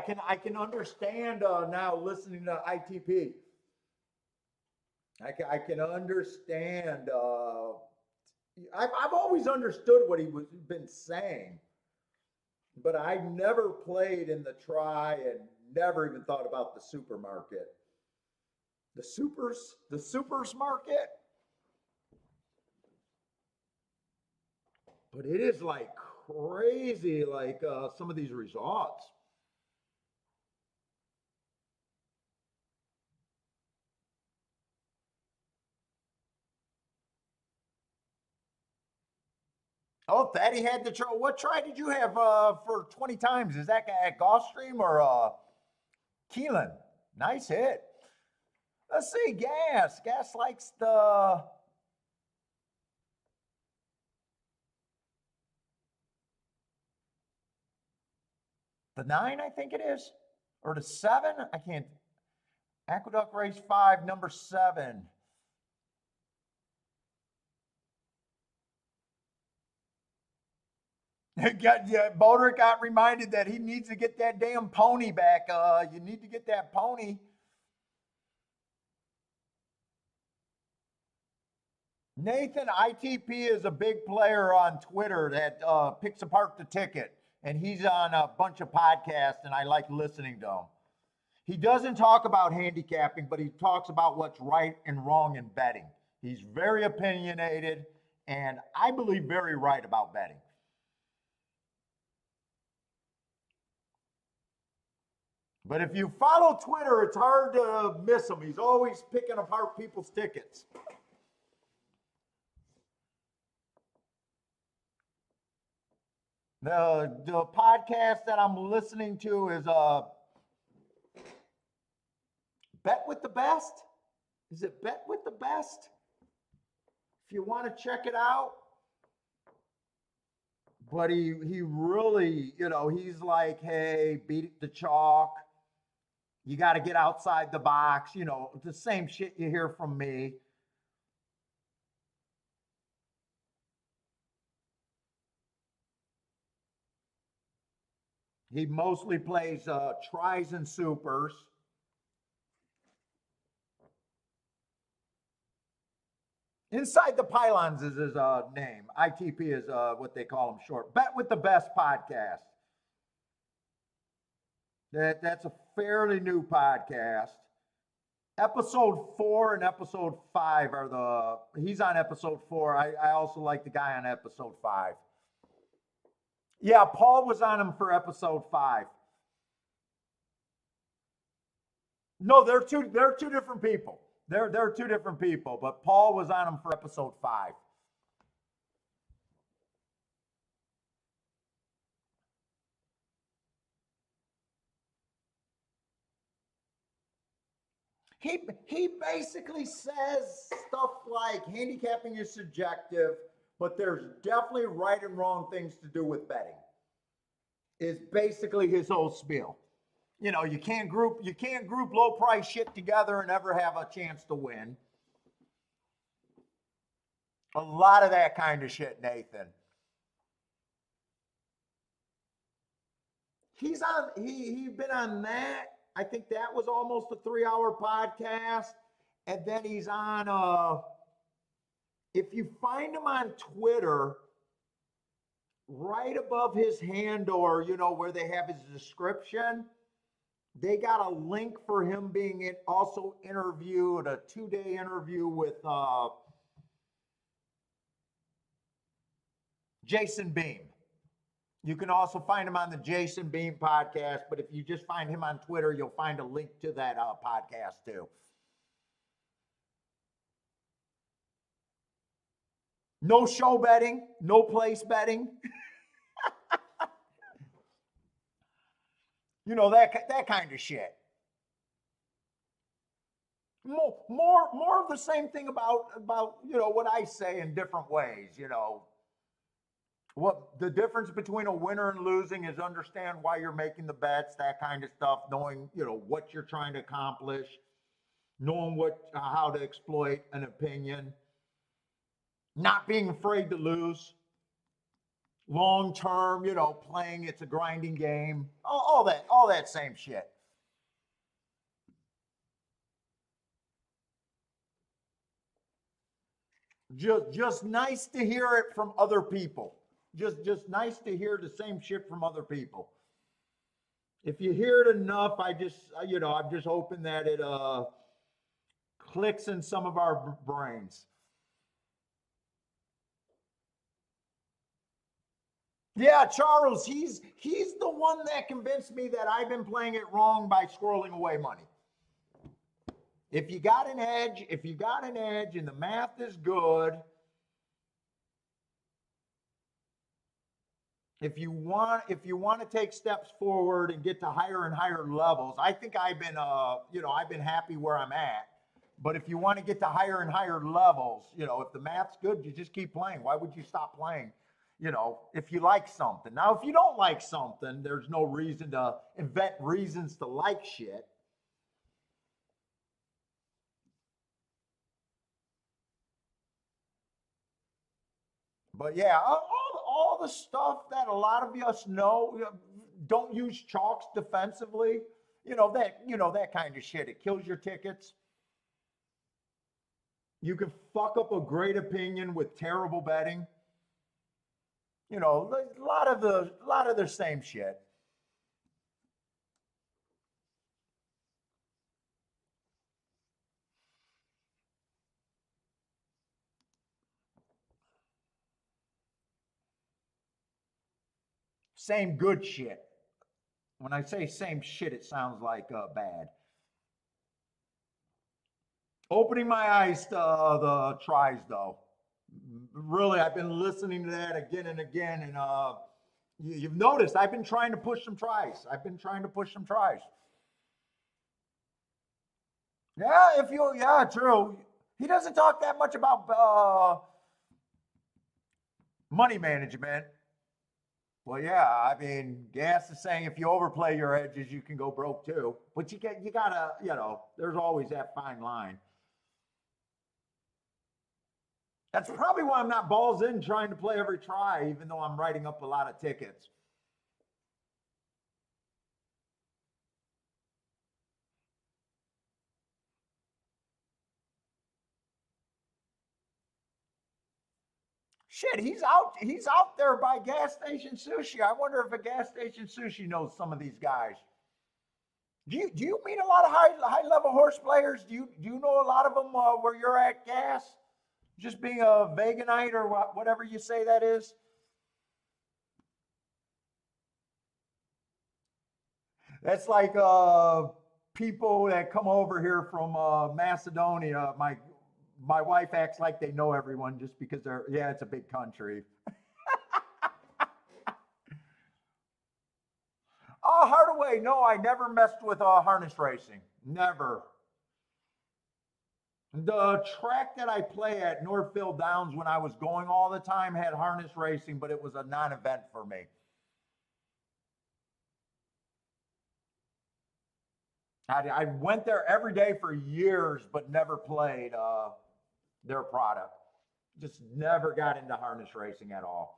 can understand now listening to ITP. I can understand. I've always understood what he was been saying, but I never played in the try and never even thought about the supermarket. The supers market. But it is like crazy, like some of these results. Oh, Thaddy had the try. What try did you have for 20 times? Is that at Gulfstream or Keeneland? Nice hit. Let's see, Gas. Gas likes the the 9, I think it is, or the 7. I can't. Aqueduct race 5, number 7. Boulder got reminded that he needs to get that damn pony back. You need to get that pony. Nathan, ITP is a big player on Twitter that picks apart the ticket, and he's on a bunch of podcasts, and I like listening to him. He doesn't talk about handicapping, but he talks about what's right and wrong in betting. He's very opinionated, and I believe very right about betting. But if you follow Twitter, it's hard to miss him. He's always picking apart people's tickets. The podcast that I'm listening to is Bet with the Best. Is it Bet with the Best? If you want to check it out. But he really, he's like, hey, beat the chalk. You got to get outside the box. The same shit you hear from me. He mostly plays tries and supers. Inside the Pylons is his name. ITP is what they call him short. Bet with the Best podcast. That's a fairly new podcast. Episode 4 and episode 5 are he's on episode 4. I also like the guy on episode 5. Yeah, Paul was on him for episode 5. No, they're two different people. They're two different people, but Paul was on him for episode 5. He basically says stuff like handicapping is subjective, but there's definitely right and wrong things to do with betting. Is basically his whole spiel. You can't group low price shit together and ever have a chance to win. A lot of that kind of shit, Nathan. He's been on that. I think that was almost a 3-hour podcast. And then he's on if you find him on Twitter, right above his handle, or where they have his description, they got a link for him being also interviewed, a 2-day interview with Jason Beam. You can also find him on the Jason Beam podcast, but if you just find him on Twitter, you'll find a link to that podcast too. No show betting, no place betting. You know, that kind of shit. More of the same thing about you know what I say in different ways. You know, what the difference between a winner and losing is understand why you're making the bets, that kind of stuff, knowing you know what you're trying to accomplish, knowing what how to exploit an opinion, not being afraid to lose. Long term, you know, playing it's a grinding game, all that same shit. Just nice to hear it from other people. Just nice to hear the same shit from other people. If you hear it enough, you know, I'm just hoping that it clicks in some of our brains. Yeah, Charles, he's the one that convinced me that I've been playing it wrong by squirreling away money. If you got an edge and the math is good, if you want to take steps forward and get to higher and higher levels, I think I've been you know, I've been happy where I'm at. But if you want to get to higher and higher levels, you know, if the math's good, you just keep playing. Why would you stop playing? You know, if you like something. Now, if you don't like something, there's no reason to invent reasons to like shit. But yeah, all the stuff that a lot of us know, you know, don't use chalks defensively. You know that kind of shit. It kills your tickets. You can fuck up a great opinion with terrible betting. You know, a lot of the same shit. Same good shit. When I say same shit, it sounds like bad. Opening my eyes to the tries, though. Really, I've been listening to that again and again, and you've noticed I've been trying to push some tries. I've been trying to push some tries. Yeah, yeah, true. He doesn't talk that much about money management. Well, yeah, I mean, Gas is saying if you overplay your edges, you can go broke too. But you gotta, you know, there's always that fine line. That's probably why I'm not balls in trying to play every try, even though I'm writing up a lot of tickets. Shit, he's out there by gas station sushi. I wonder if a gas station sushi knows some of these guys. Do you meet a lot of high level horse players? Do you know a lot of them where you're at, Gas? Just being a veganite or whatever you say that is. That's like people that come over here from Macedonia. My wife acts like they know everyone just because it's a big country. Hardaway, no, I never messed with harness racing. Never. The track that I play at, Northfield Downs, when I was going all the time, had harness racing, but it was a non-event for me. I went there every day for years, but never played their product. Just never got into harness racing at all.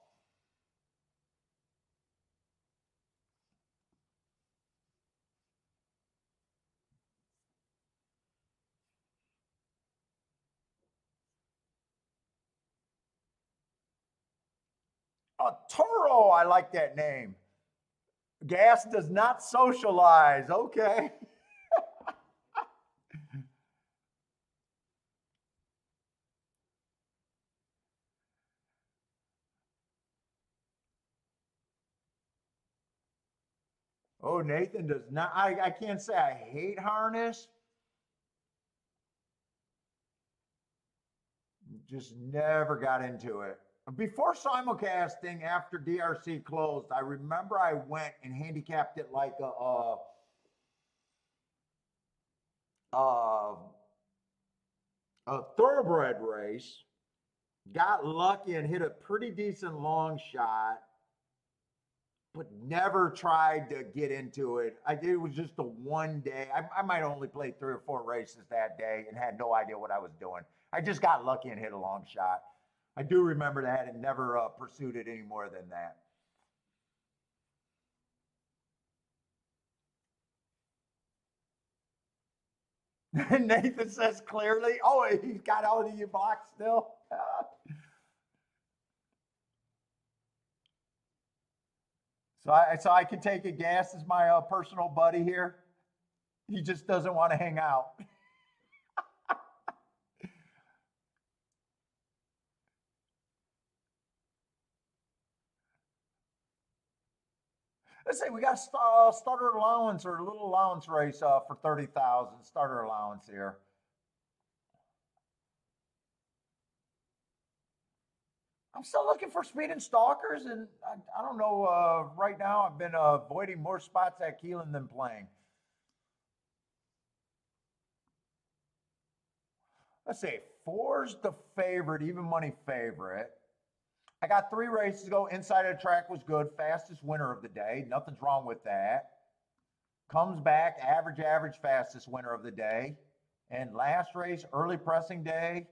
Toro, I like that name. Gas does not socialize. Okay. Oh, Nathan does not. I can't say I hate harness. Just never got into it. Before simulcasting, after DRC closed, I remember I went and handicapped it like a, a thoroughbred race. Got lucky and hit a pretty decent long shot, but never tried to get into it. It was just a one day. I might only play 3 or 4 races that day and had no idea what I was doing. I just got lucky and hit a long shot. I do remember that and never pursued it any more than that. Nathan says clearly, oh, he's got all of you blocks still. So I can take a guess as my personal buddy here. He just doesn't want to hang out. Let's say we got a starter allowance or a little allowance race for 30,000 starter allowance here. I'm still looking for speed and stalkers, and I don't know. Right now, I've been avoiding more spots at Keeneland than playing. Let's see, 4's the favorite, even money favorite. I got 3 races to go. Inside of the track was good. Fastest winner of the day. Nothing's wrong with that. Comes back, average, fastest winner of the day. And last race, early pressing day,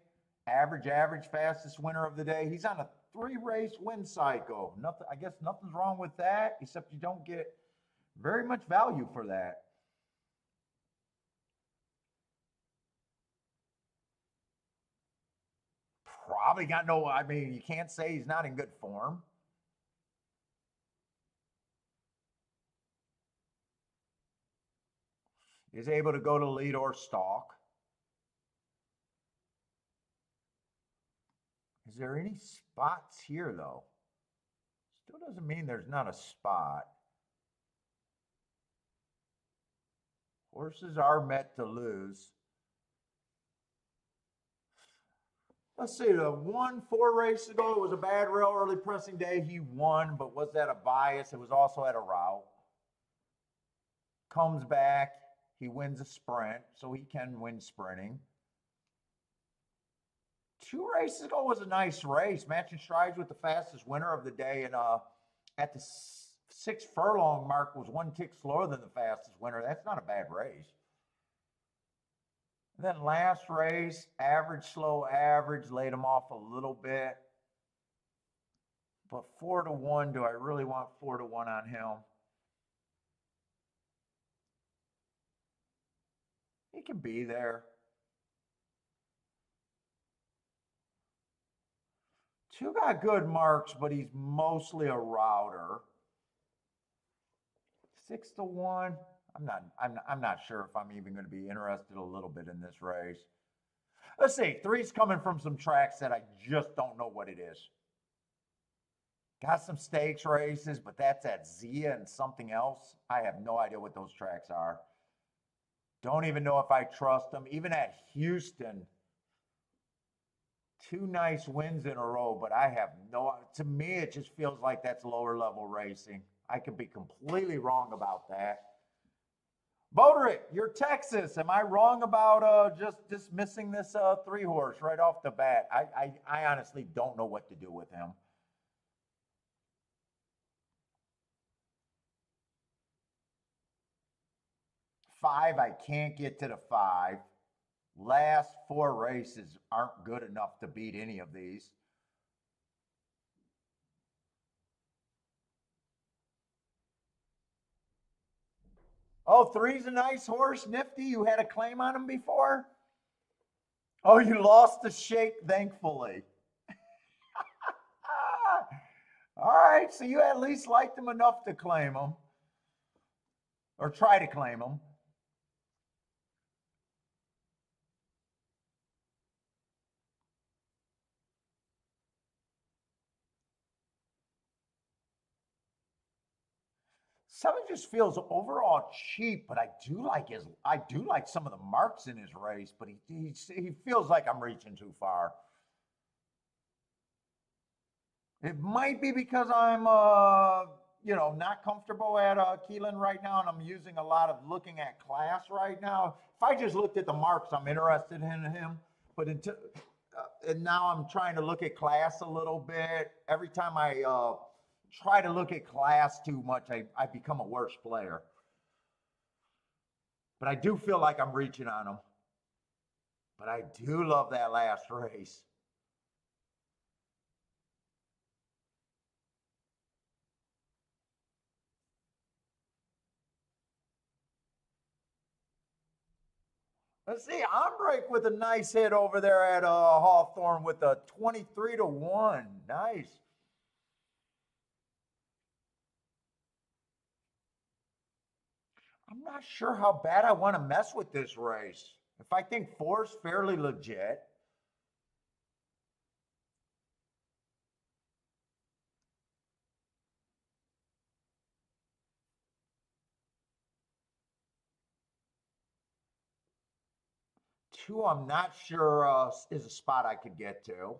average, fastest winner of the day. He's on a 3-race win cycle. Nothing. I guess nothing's wrong with that, except you don't get very much value for that. Probably got no, I mean, you can't say he's not in good form. Is able to go to lead or stalk. Is there any spots here, though? Still doesn't mean there's not a spot. Horses are meant to lose. Let's see, the 4 races ago, it was a bad rail early pressing day. He won, but was that a bias? It was also at a route. Comes back, he wins a sprint, so he can win sprinting. 2 races ago was a nice race, matching strides with the fastest winner of the day, and at the 6 furlong mark was 1 tick slower than the fastest winner. That's not a bad race. And then last race, slow average, laid him off a little bit. But 4-1, do I really want 4-1 on him? He can be there. 2 got good marks, but he's mostly a router. 6-1. I'm not sure if I'm even going to be interested a little bit in this race. Let's see. 3's coming from some tracks that I just don't know what it is. Got some stakes races, but that's at Zia and something else. I have no idea what those tracks are. Don't even know if I trust them. Even at Houston, 2 nice wins in a row, but I have to me, it just feels like that's lower level racing. I could be completely wrong about that. Boderick, you're Texas. Am I wrong about just dismissing this 3-horse right off the bat? I honestly don't know what to do with him. 5, I can't get to the 5. Last 4 races aren't good enough to beat any of these. Oh, 3's a nice horse, Nifty. You had a claim on him before? Oh, you lost the shake, thankfully. All right, so you at least liked him enough to claim him. Or try to claim him. 7 just feels overall cheap, but I do like some of the marks in his race, but he feels like I'm reaching too far. It might be because I'm not comfortable at Keeneland right now, and I'm using a lot of looking at class right now. If I just looked at the marks, I'm interested in him, but and now I'm trying to look at class a little bit. Every time I try to look at class too much, I become a worse player. But I do feel like I'm reaching on him. But I do love that last race. Let's see, Ombrake with a nice hit over there at Hawthorne with a 23-1. Nice. I'm not sure how bad I want to mess with this race. If I think 4's fairly legit. Two, I'm not sure is a spot I could get to.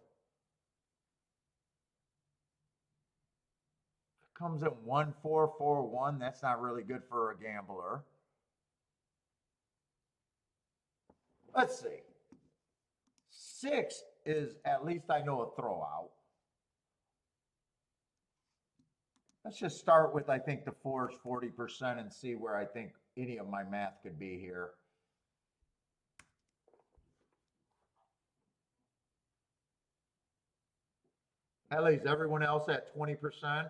Comes in 1-4-4-1. That's not really good for a gambler. Let's see. 6 is at least I know a throwout. Let's just start with, I think the 4 is 40% and see where I think any of my math could be here. At least everyone else at 20%.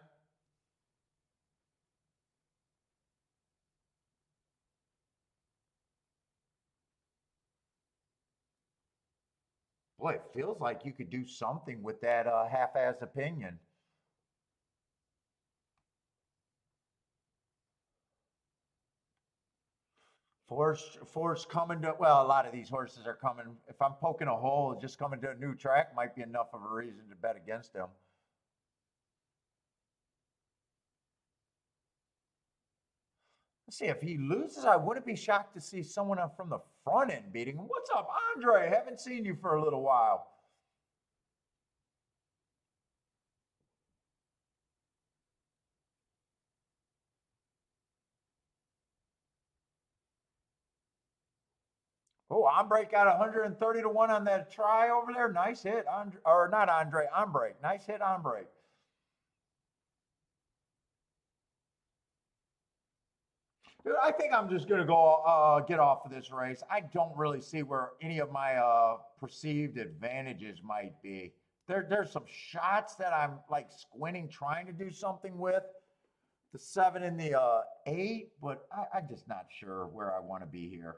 Boy, it feels like you could do something with that half-ass opinion. Four's coming to, well, a lot of these horses are coming. If I'm poking a hole, just coming to a new track might be enough of a reason to bet against him. Let's see, if he loses, I wouldn't be shocked to see someone from the front end beating him. What's up, Andre? Haven't seen you for a little while. Oh, Ombrake got 130-1 on that try over there. Nice hit, Andre, or not Andre, Ombrake. Nice hit, Ombrake. Dude, I think I'm just going to go get off of this race. I don't really see where any of my perceived advantages might be. There's some shots that I'm like squinting, trying to do something with. The 7 and the 8, but I'm just not sure where I want to be here.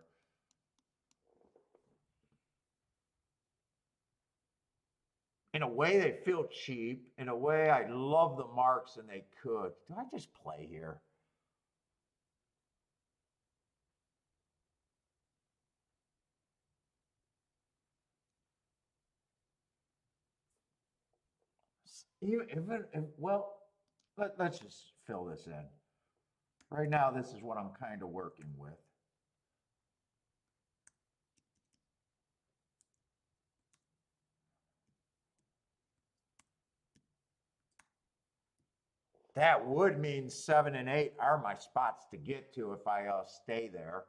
In a way, they feel cheap. In a way, I love the marks and they could. Do I just play here? Well, let's just fill this in. Right now, this is what I'm kind of working with. That would mean 7 and 8 are my spots to get to if I stay there.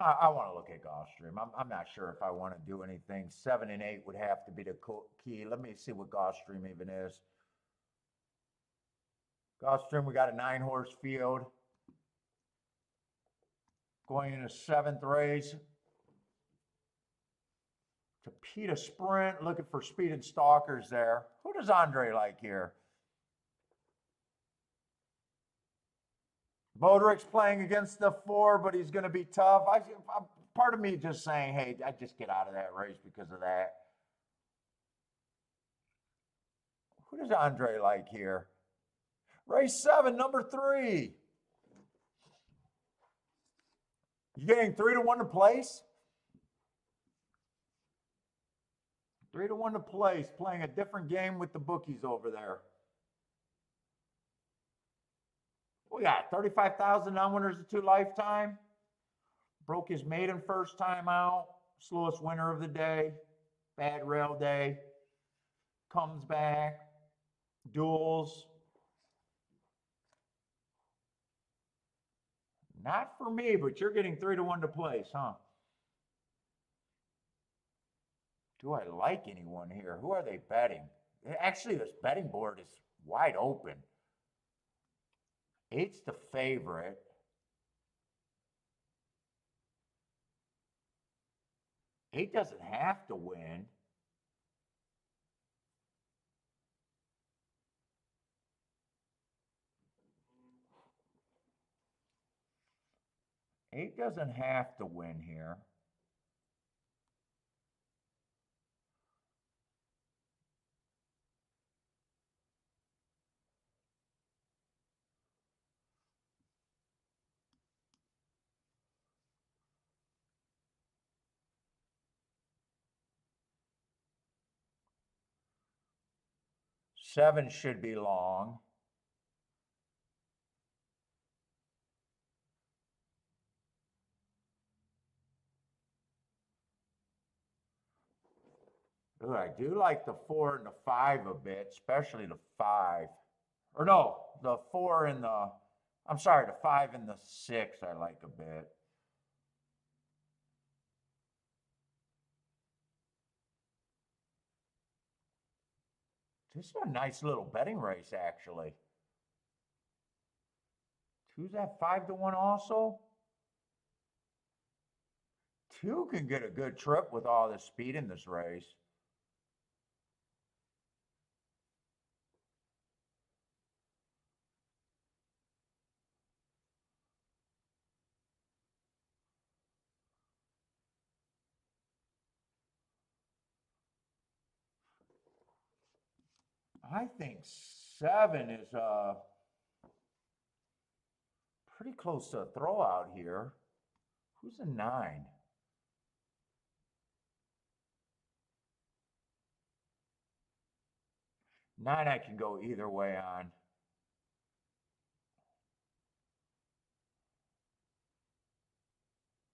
I want to look at Gulfstream. I'm not sure if I want to do anything. 7 and 8 would have to be the key. Let me see what Gulfstream even is. Gulfstream, we got a 9-horse field. Going into 7th race. Tapeta Sprint, looking for speed and stalkers there. Who does Andre like here? Bodrick's playing against the 4, but he's going to be tough. Part of me just saying, hey, I just get out of that race because of that. Who does Andre like here? Race 7, number 3. You getting 3-1 to place? 3-1 to place, playing a different game with the bookies over there. We got 35,000 non-winners of 2 lifetime. Broke his maiden first time out. Slowest winner of the day. Bad rail day. Comes back. Duels. Not for me, but you're getting 3-1 to place, huh? Do I like anyone here? Who are they betting? Actually, this betting board is wide open. 8's the favorite. 8 doesn't have to win. Eight doesn't have to win here. Seven should be long. Ooh, I do like the 4 and the 5 a bit, especially the 5. Or no, the 4 and the, I'm sorry, the 5 and the 6 I like a bit. This is a nice little betting race, actually. 2's at 5-1 also. 2 can get a good trip with all the speed in this race. I think 7 is pretty close to a throwout here. Who's a 9? Nine I can go either way on.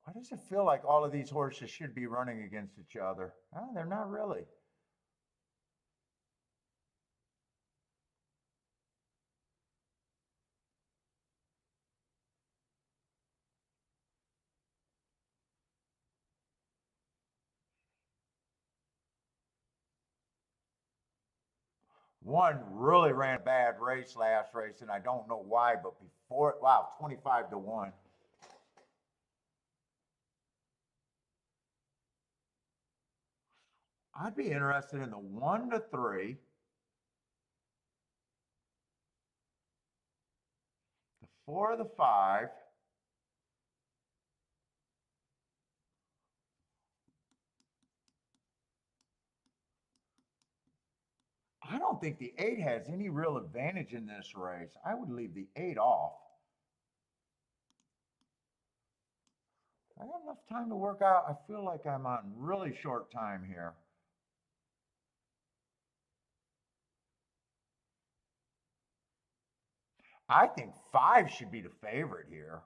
Why does it feel like all of these horses should be running against each other? Oh, they're not really. One really ran a bad race last race, and I don't know why, but before, wow, 25-1. I'd be interested in the 1 to 3, the 4 to the 5. I don't think the 8 has any real advantage in this race. I would leave the 8 off. I got enough time to work out. I feel like I'm on really short time here. I think 5 should be the favorite here.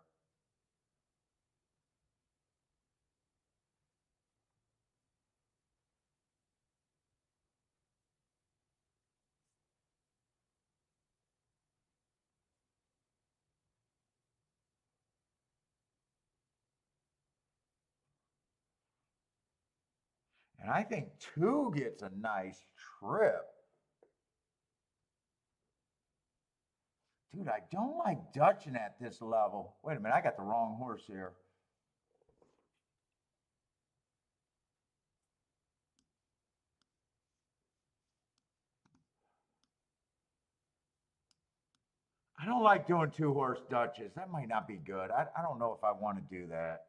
And I think 2 gets a nice trip. Dude, I don't like Dutching at this level. Wait a minute, I got the wrong horse here. I don't like doing 2-horse Dutches. That might not be good. I don't know if I want to do that.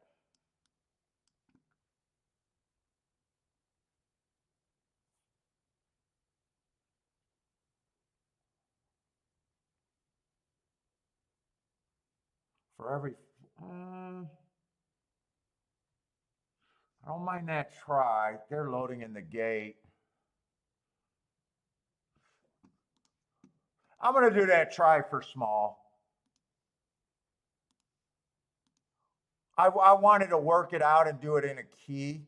For every, I don't mind that try. They're loading in the gate. I'm going to do that try for small. I wanted to work it out and do it in a key.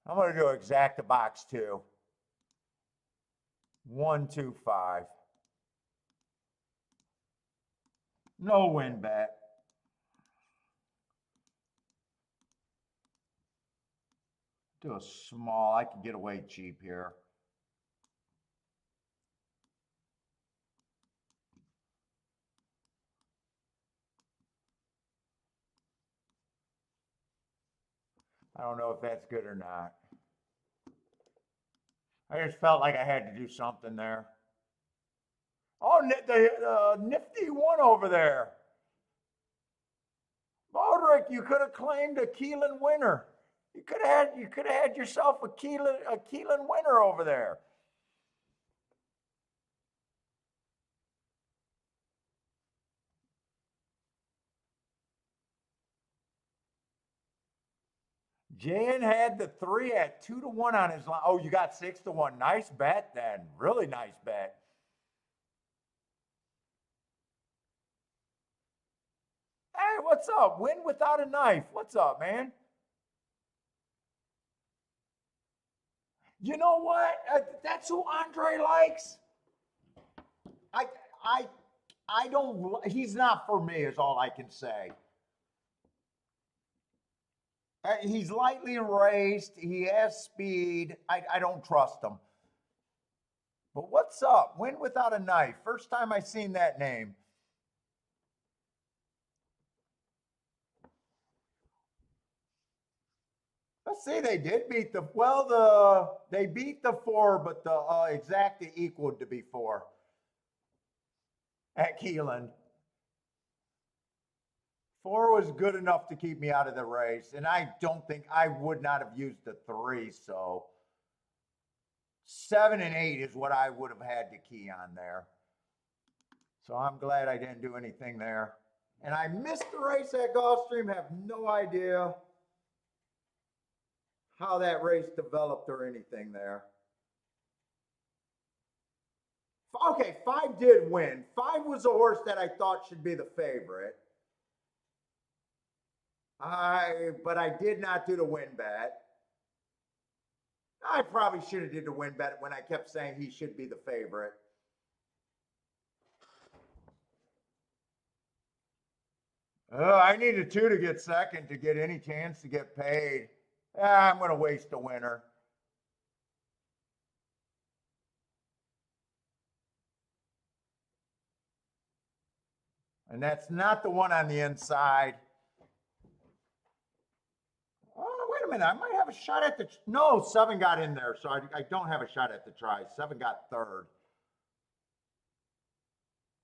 I'm going to do exact the box too. 1, 2, 5. No win bet. Do a small. I can get away cheap here. I don't know if that's good or not. I just felt like I had to do something there. Oh, the nifty one over there. Baldrick, you could have claimed a Keeneland winner. You could have had yourself a Keeneland winner over there. Jan had the 3 at 2 to 1 on his line. Oh, you got 6 to 1. Nice bet then. Really nice bet. Hey, what's up? Win without a knife. What's up, man? You know what? That's who Andre likes. I don't. He's not for me. Is all I can say. He's lightly raised. He has speed. I don't trust him. But what's up? Win without a knife. First time I seen that name. Let's see, they did beat they beat the 4, but the exacta equaled to be 4 at Keeneland. 4 was good enough to keep me out of the race, and I don't think I would not have used the 3, so 7 and 8 is what I would have had to key on there. So I'm glad I didn't do anything there. And I missed the race at Gulfstream, have no idea how that race developed or anything there. Okay, 5 did win. 5 was a horse that I thought should be the favorite. But I did not do the win bet. I probably should have did the win bet when I kept saying he should be the favorite. I needed 2 to get second to get any chance to get paid. I'm going to waste a winner. And that's not the one on the inside. Oh, wait a minute. I might have a shot at the... No, 7 got in there, so I don't have a shot at the try. 7 got third.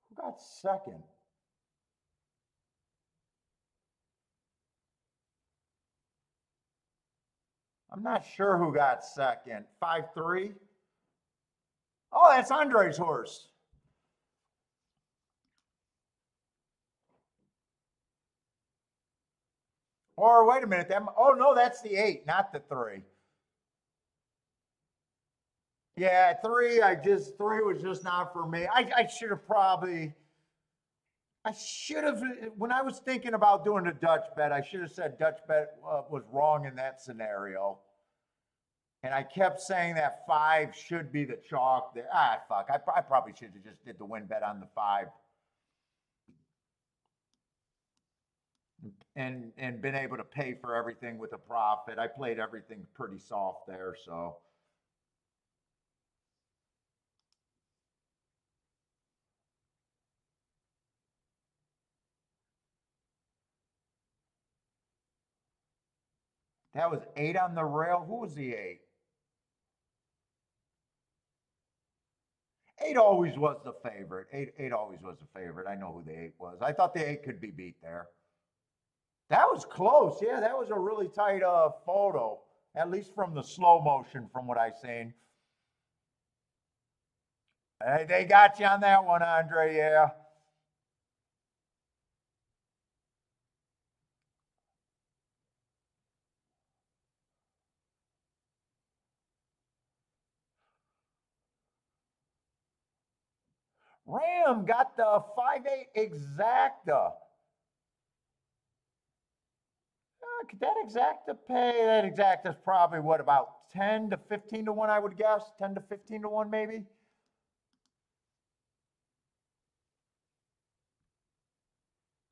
Who got second? I'm not sure who got second. 5-3? Oh, that's Andre's horse. Or wait a minute. Oh, no, that's the 8, not the 3. Yeah, 3 was just not for me. I should have when I was thinking about doing the Dutch bet, I should have said Dutch bet was wrong in that scenario. And I kept saying that 5 should be the chalk there. Fuck. I probably should have just did the win bet on the 5. And been able to pay for everything with a profit. I played everything pretty soft there, so. That was 8 on the rail. Who was the 8? 8 always was the favorite. 8 always was the favorite. I know who the 8 was. I thought the 8 could be beat there. That was close. Yeah, that was a really tight photo. at least from the slow motion, from what I've seen. Hey, they got you on that one, Andre. Yeah. Ram got the 5-8 exacta. Could that exacta pay? That exacta's probably what, about 10 to 15 to 1, I would guess. 10 to 15 to 1, maybe.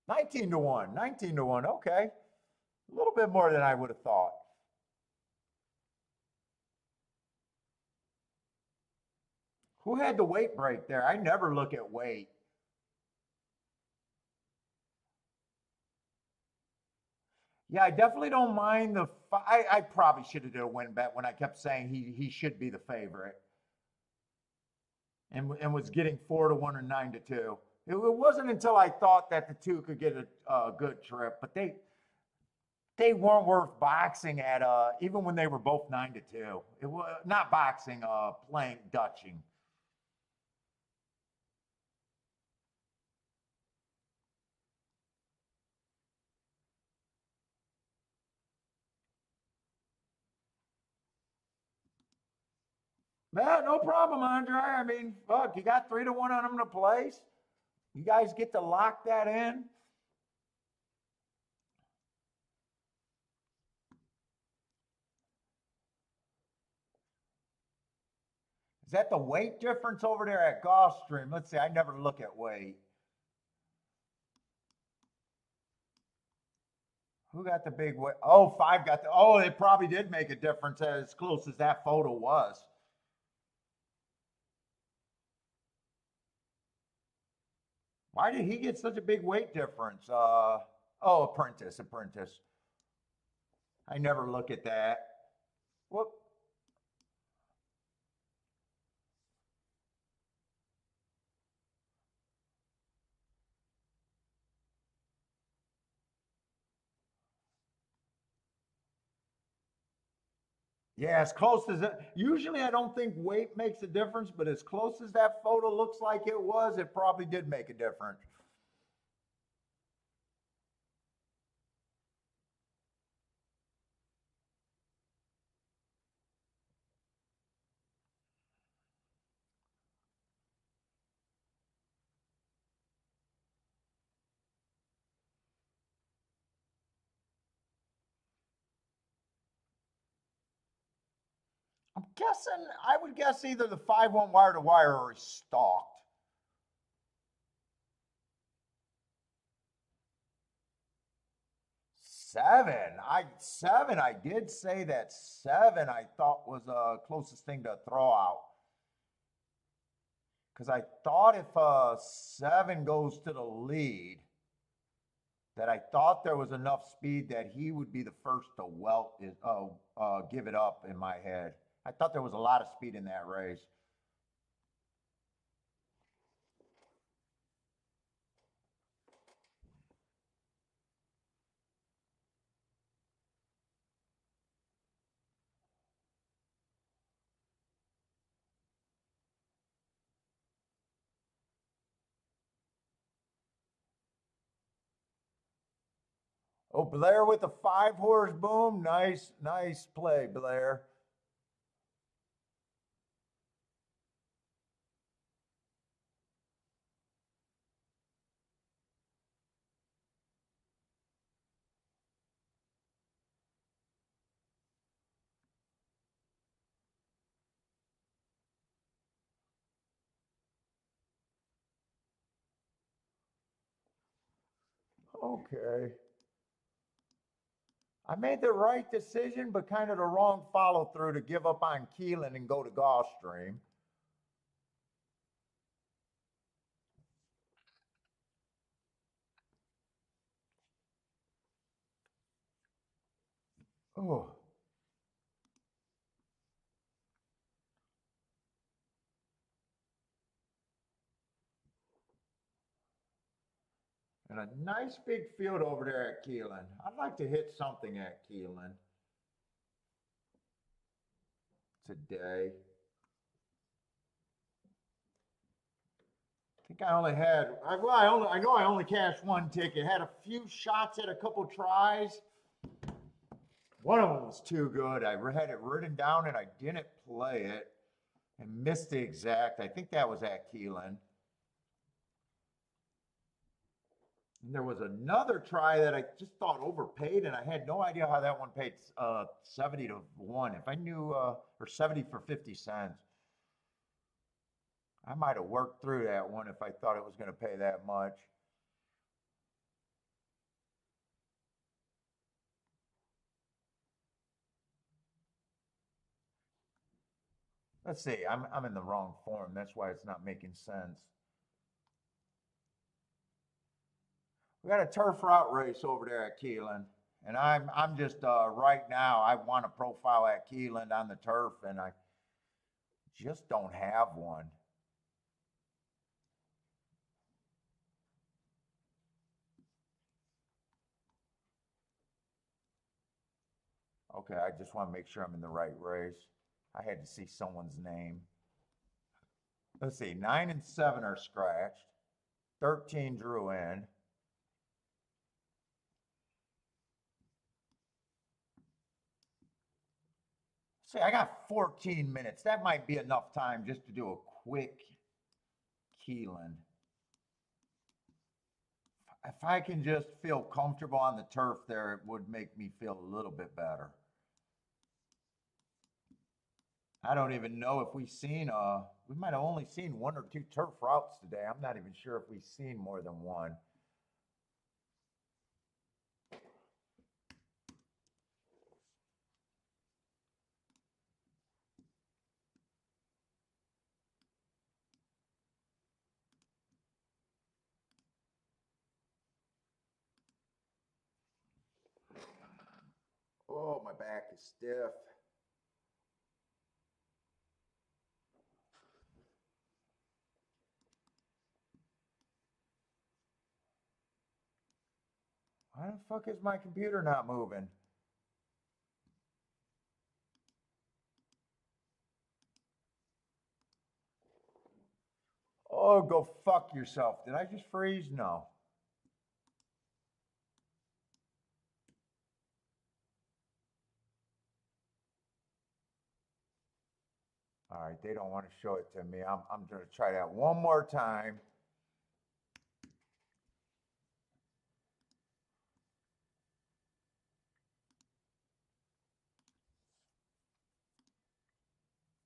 19 to 1. 19 to 1. Okay. A little bit more than I would have thought. Who had the weight break there? I never look at weight. Yeah, I definitely don't mind the. I probably should have did a win bet when I kept saying he should be the favorite, and was getting 4 to 1 or 9 to 2. It wasn't until I thought that the two could get a good trip, but they weren't worth boxing at even when they were both 9 to 2. It was not boxing, playing Dutching. Man, no problem, Andre. I mean, look, you got 3 to 1 on them to place. You guys get to lock that in. Is that the weight difference over there at Gulfstream? Let's see. I never look at weight. Who got the big weight? Oh, 5 got the. Oh, it probably did make a difference as close as that photo was. Why did he get such a big weight difference? Oh, apprentice. I never look at that. Whoop. Yeah, as close as it. Usually, I don't think weight makes a difference, but as close as that photo looks like it was, it probably did make a difference. I'm guessing. I would guess either the 5-1 wire to wire or he's stalked. 7. I did say that 7 I thought was the closest thing to a throw out. Because I thought if 7 goes to the lead, that I thought there was enough speed that he would be the first to give it up in my head. I thought there was a lot of speed in that race. Oh, Blair with the 5-horse boom. Nice play, Blair. Okay. I made the right decision, but kind of the wrong follow through to give up on Keeneland and go to Gulfstream. Oh. And a nice big field over there at Keeneland. I'd like to hit something at Keeneland. today. I think I only had, I know I only cashed one ticket. Had a few shots at a couple tries. One of them was too good. I had it written down and I didn't play it and missed the exact. I think that was at Keeneland. And there was another try that I just thought overpaid, and I had no idea how that one paid 70 to 1. If I knew, or 70 for 50 cents. I might have worked through that one if I thought it was going to pay that much. Let's see, I'm in the wrong form. That's why it's not making sense. We got a turf route race over there at Keeneland. And I'm just right now I want a profile at Keeneland on the turf, and I just don't have one. Okay, I just want to make sure I'm in the right race. I had to see someone's name. Let's see, 9 and 7 are scratched. 13 drew in. See, I got 14 minutes. That might be enough time just to do a quick Keeneland. If I can just feel comfortable on the turf there, it would make me feel a little bit better. I don't even know if we've seen, we might have only seen 1 or 2 turf routes today. I'm not even sure if we've seen more than one. Oh, my back is stiff. Why the fuck is my computer not moving? Oh, go fuck yourself. Did I just freeze? No. All right, they don't want to show it to me. I'm going to try that one more time.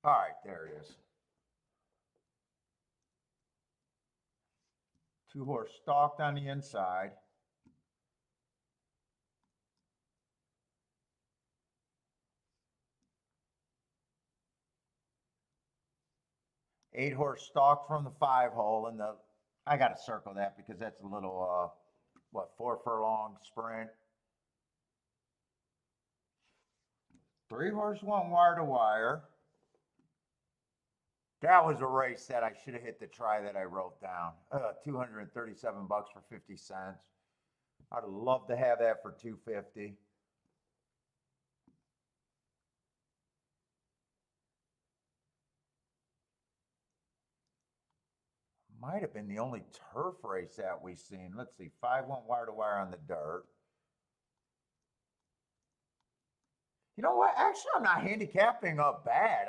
All right, there it is. 2 horse stalked on the inside. Eight horse stalk from the 5 hole, and I got to circle that because that's a little, 4 furlong sprint. 3 horse went wire to wire. That was a race that I should have hit the try that I wrote down. $237 for 50 cents. I'd love to have that for 250. Might have been the only turf race that we've seen. Let's see, 5 went wire to wire on the dirt. You know what? Actually, I'm not handicapping up bad.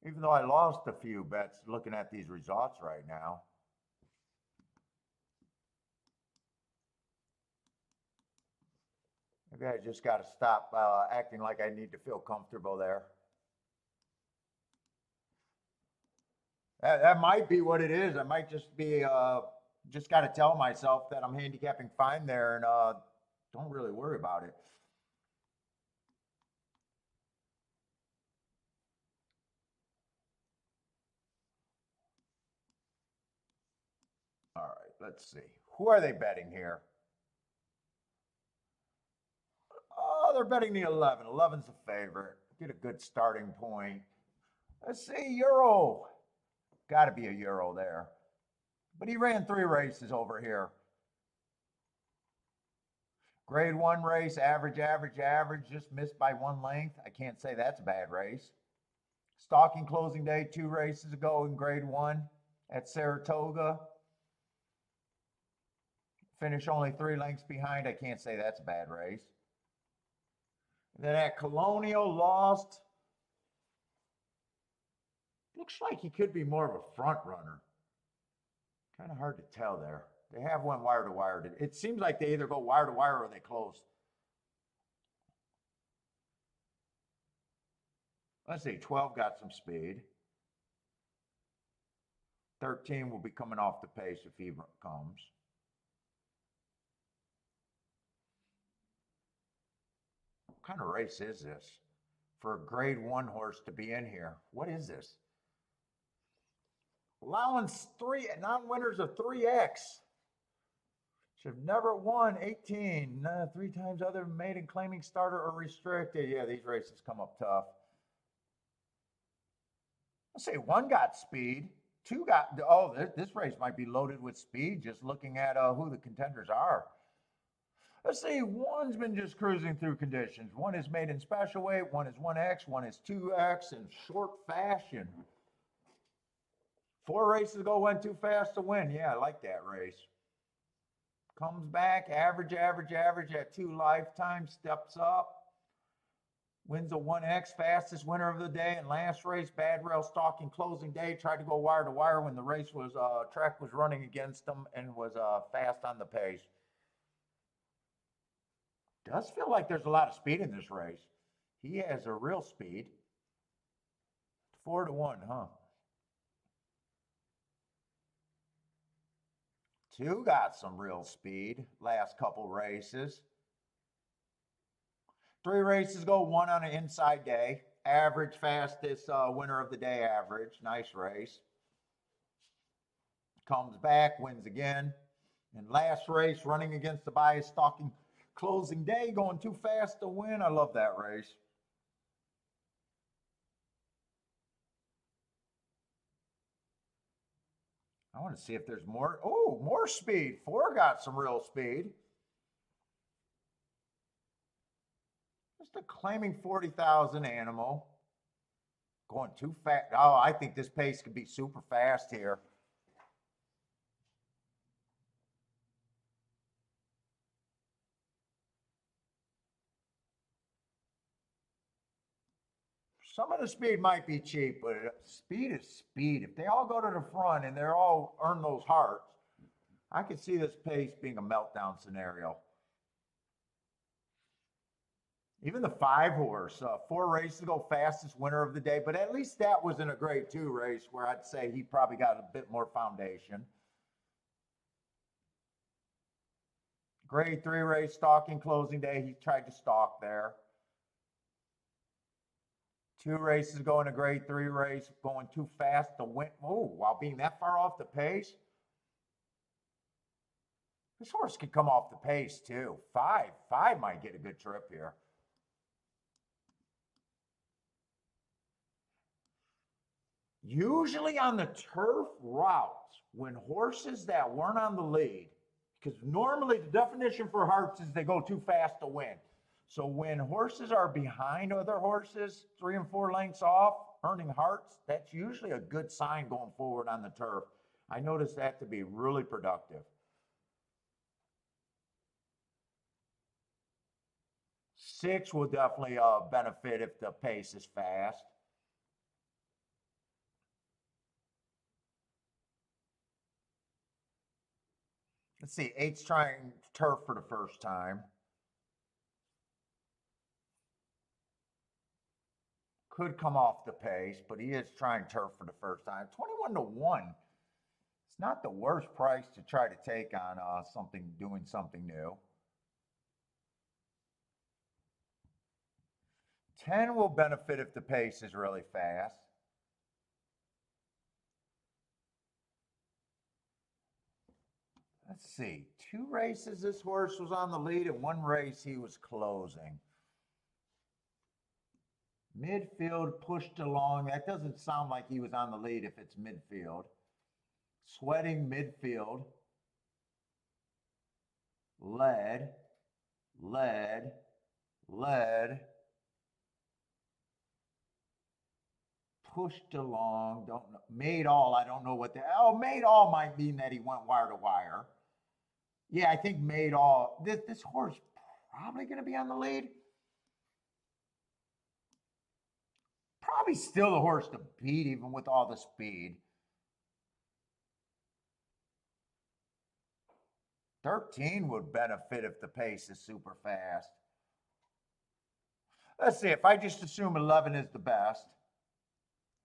Even though I lost a few bets looking at these results right now. Maybe I just got to stop acting like I need to feel comfortable there. That might be what it is. I might just be, just got to tell myself that I'm handicapping fine there and don't really worry about it. All right, let's see. Who are they betting here? Oh, they're betting the 11. 11's the favorite. Get a good starting point. Let's see, Euro. Got to be a Euro there. But he ran 3 races over here. Grade 1 race, average, average, average, just missed by 1 length. I can't say that's a bad race. Stalking closing day 2 races ago in grade 1 at Saratoga. Finish only 3 lengths behind. I can't say that's a bad race. And then at Colonial, lost. Looks like he could be more of a front runner. Kind of hard to tell there. They have one wire to wire. It seems like they either go wire to wire or they close. Let's see, 12 got some speed. 13 will be coming off the pace if he comes. What kind of race is this for a grade 1 horse to be in here? What is this? Allowing 3 non-winners of 3X. Should have never won 18. 3 times other maiden claiming starter or restricted. Yeah, these races come up tough. Let's say 1 got speed. 2 got, oh, this race might be loaded with speed just looking at who the contenders are. Let's see, 1's been just cruising through conditions. 1 is made in special weight, 1 is 1X, 1 is 2X in short fashion. 4 races ago went too fast to win. Yeah, I like that race. Comes back, average, average, average at 2 lifetimes, steps up. Wins a 1X, fastest winner of the day. And last race, bad rail stalking closing day. Tried to go wire to wire when the race was, track was running against him and was fast on the pace. Does feel like there's a lot of speed in this race. He has a real speed. 4-1, huh? 2 got some real speed last couple races. 3 races ago, 1 on an inside day. Average, fastest winner of the day average. Nice race. Comes back, wins again. And last race, running against the bias, stalking closing day, going too fast to win. I love that race. I want to see if there's more. Oh, more speed. 4 got some real speed. Just a claiming 40,000 animal. Going too fast. Oh, I think this pace could be super fast here. Some of the speed might be cheap, but speed is speed. If they all go to the front and they're all earn those hearts, I could see this pace being a meltdown scenario. Even the 5 horse, 4 races ago, fastest winner of the day, but at least that was in a grade 2 race where I'd say he probably got a bit more foundation. Grade 3 race, stalking closing day, he tried to stalk there. 2 races ago in a grade 3 race, going too fast to win. Oh, while being that far off the pace. This horse could come off the pace too. 5 might get a good trip here. Usually on the turf routes, when horses that weren't on the lead, because normally the definition for hearts is they go too fast to win. So when horses are behind other horses, 3 and 4 lengths off, earning hearts, that's usually a good sign going forward on the turf. I noticed that to be really productive. 6 will definitely benefit if the pace is fast. Let's see, 8's trying turf for the first time. Could come off the pace, but he is trying turf for the first time. 21-1. It's not the worst price to try to take on doing something new. 10 will benefit if the pace is really fast. Let's see, 2 races this horse was on the lead, and 1 race he was closing. Midfield pushed along. That doesn't sound like he was on the lead if it's midfield. Sweating midfield. Led. led, pushed along, don't know, made all, I don't know what the, oh, made all might mean that he went wire to wire. Yeah, I think made all, this horse probably going to be on the lead. Probably still the horse to beat even with all the speed. 13 would benefit if the pace is super fast. Let's see, if I just assume 11 is the best,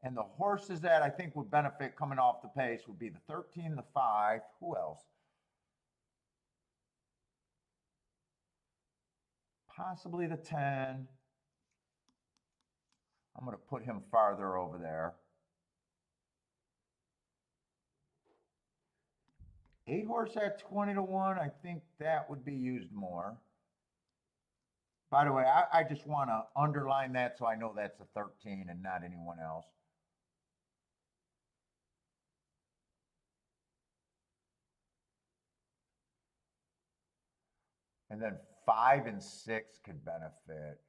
and the horses that I think would benefit coming off the pace would be the 13, the 5, who else? Possibly the 10. I'm going to put him farther over there. 8 horse at 20 to 1, I think that would be used more. By the way, I just want to underline that so I know that's a 13 and not anyone else. And then 5 and 6 could benefit,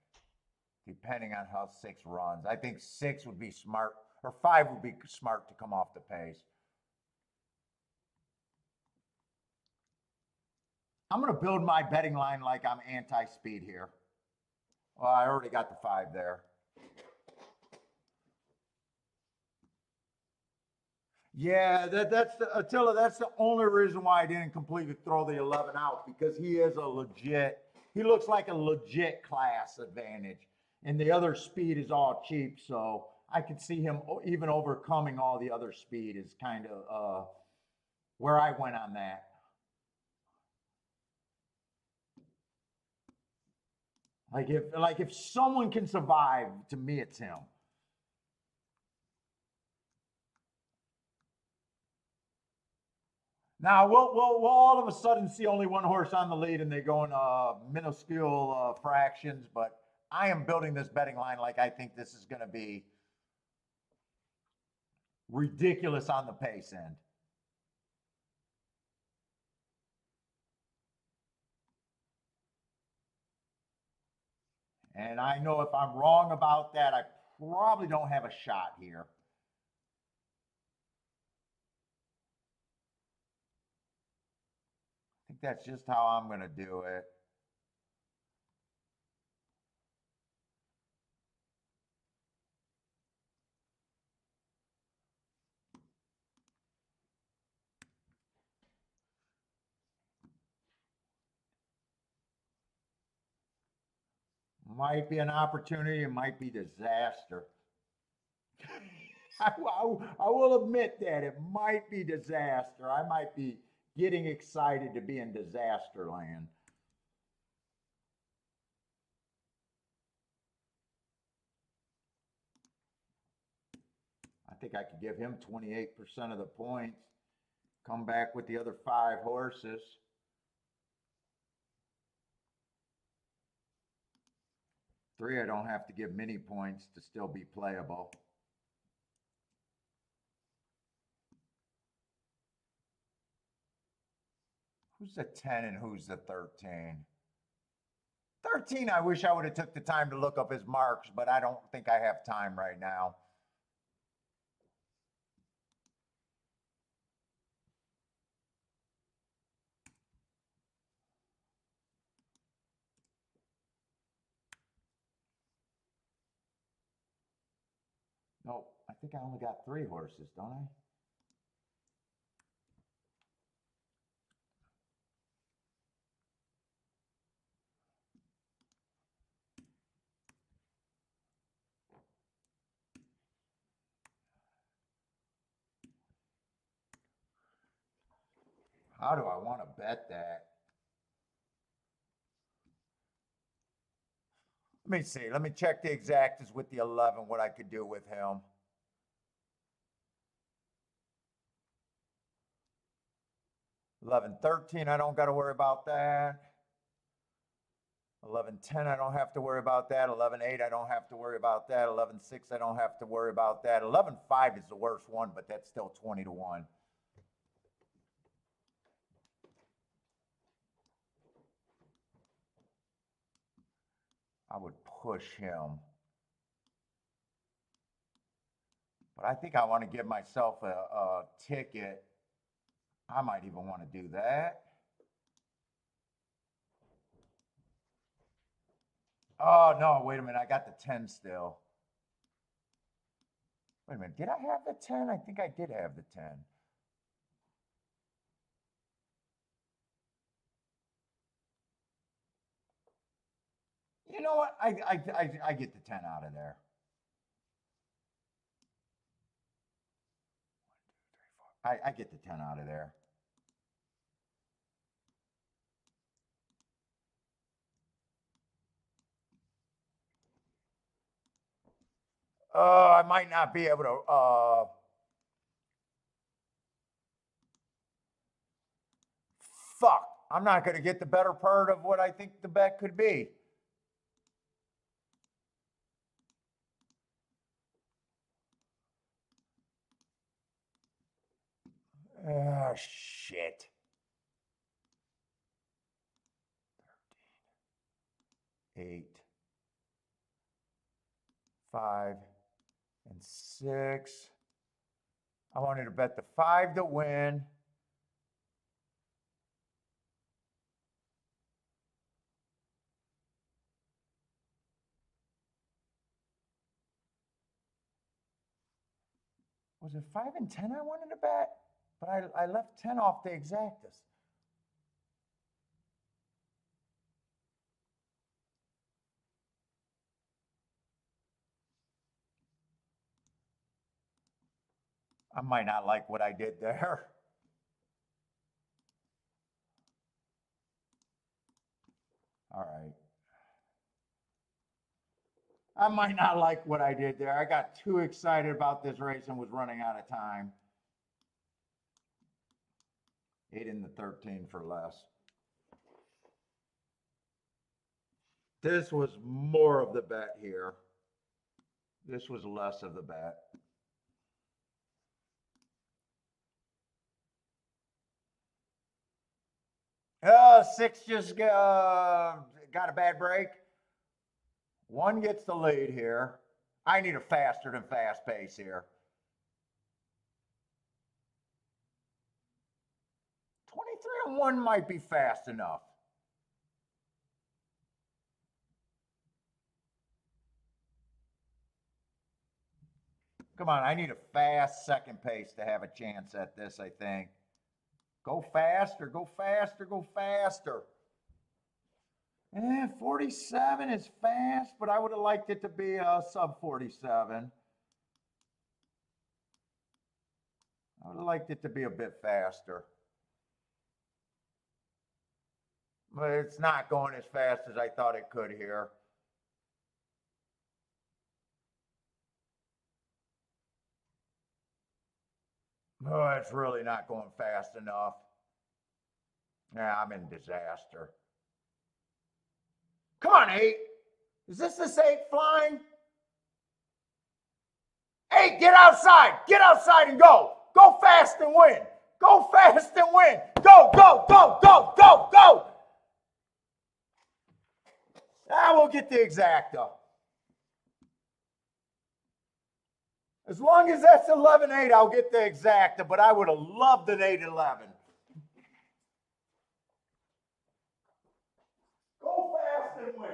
depending on how 6 runs. I think 6 would be smart, or 5 would be smart to come off the pace. I'm going to build my betting line like I'm anti-speed here. Well, I already got the 5 there. Yeah, that's the, Attila, that's the only reason why I didn't completely throw the 11 out, because he is a legit, he looks like a legit class advantage. And the other speed is all cheap, so I could see him even overcoming all the other speed is kind of where I went on that. Like if someone can survive, to me it's him. Now we'll all of a sudden see only one horse on the lead, and they go in minuscule fractions. But I am building this betting line like I think this is going to be ridiculous on the pace end. And I know if I'm wrong about that, I probably don't have a shot here. I think that's just how I'm going to do it. Might be an opportunity, it might be disaster. I will admit that it might be disaster. I might be getting excited to be in disaster land. I think I could give him 28% of the points. Come back with the other 5 horses. Three, I don't have to give many points to still be playable. Who's the 10 and who's the 13? 13, I wish I would have took the time to look up his marks, but I don't think I have time right now. No, I think I only got 3 horses, don't I? How do I want to bet that? Let me see. Let me check the exactas with the 11, what I could do with him. 11-13, I don't got to worry about that. 11-10, I don't have to worry about that. 11-8, I don't have to worry about that. 11-6, I don't have to worry about that. 11-5 is the worst one, but that's still 20 to 1. I would push him. But I think I want to give myself a ticket. I might even want to do that. Oh, no, wait a minute. I got the 10 still. Wait a minute. Did I have the 10? I think I did have the 10. You know what? I get the 10 out of there. 1, 2, 3, 4. I get the 10 out of there. I might not be able to. Fuck. I'm not going to get the better part of what I think the bet could be. Ah, shit. 13, 8, 5, and 6. I wanted to bet the 5 to win. Was it 5 and 10 I wanted to bet? But I left 10 off the exactas. I might not like what I did there. All right. I might not like what I did there. I got too excited about this race and was running out of time. 8 in the 13 for less. This was more of the bet here. This was less of the bet. Oh, 6 just got a bad break. 1 gets the lead here. I need a faster than fast pace here. 23 and 1 might be fast enough. Come on, I need a fast second pace to have a chance at this, I think. Go faster, go faster, go faster. 47 is fast, but I would have liked it to be a sub 47. I would have liked it to be a bit faster. But it's not going as fast as I thought it could here. Oh, it's really not going fast enough. Yeah, I'm in disaster. Come on, 8. Is this 8 flying? 8, get outside. Get outside and go. Go fast and win. Go fast and win. Go, go, go, go, go, go. I will get the exacta. As long as that's 11-8, I'll get the exacta, but I would have loved an 8-11. Go fast and win.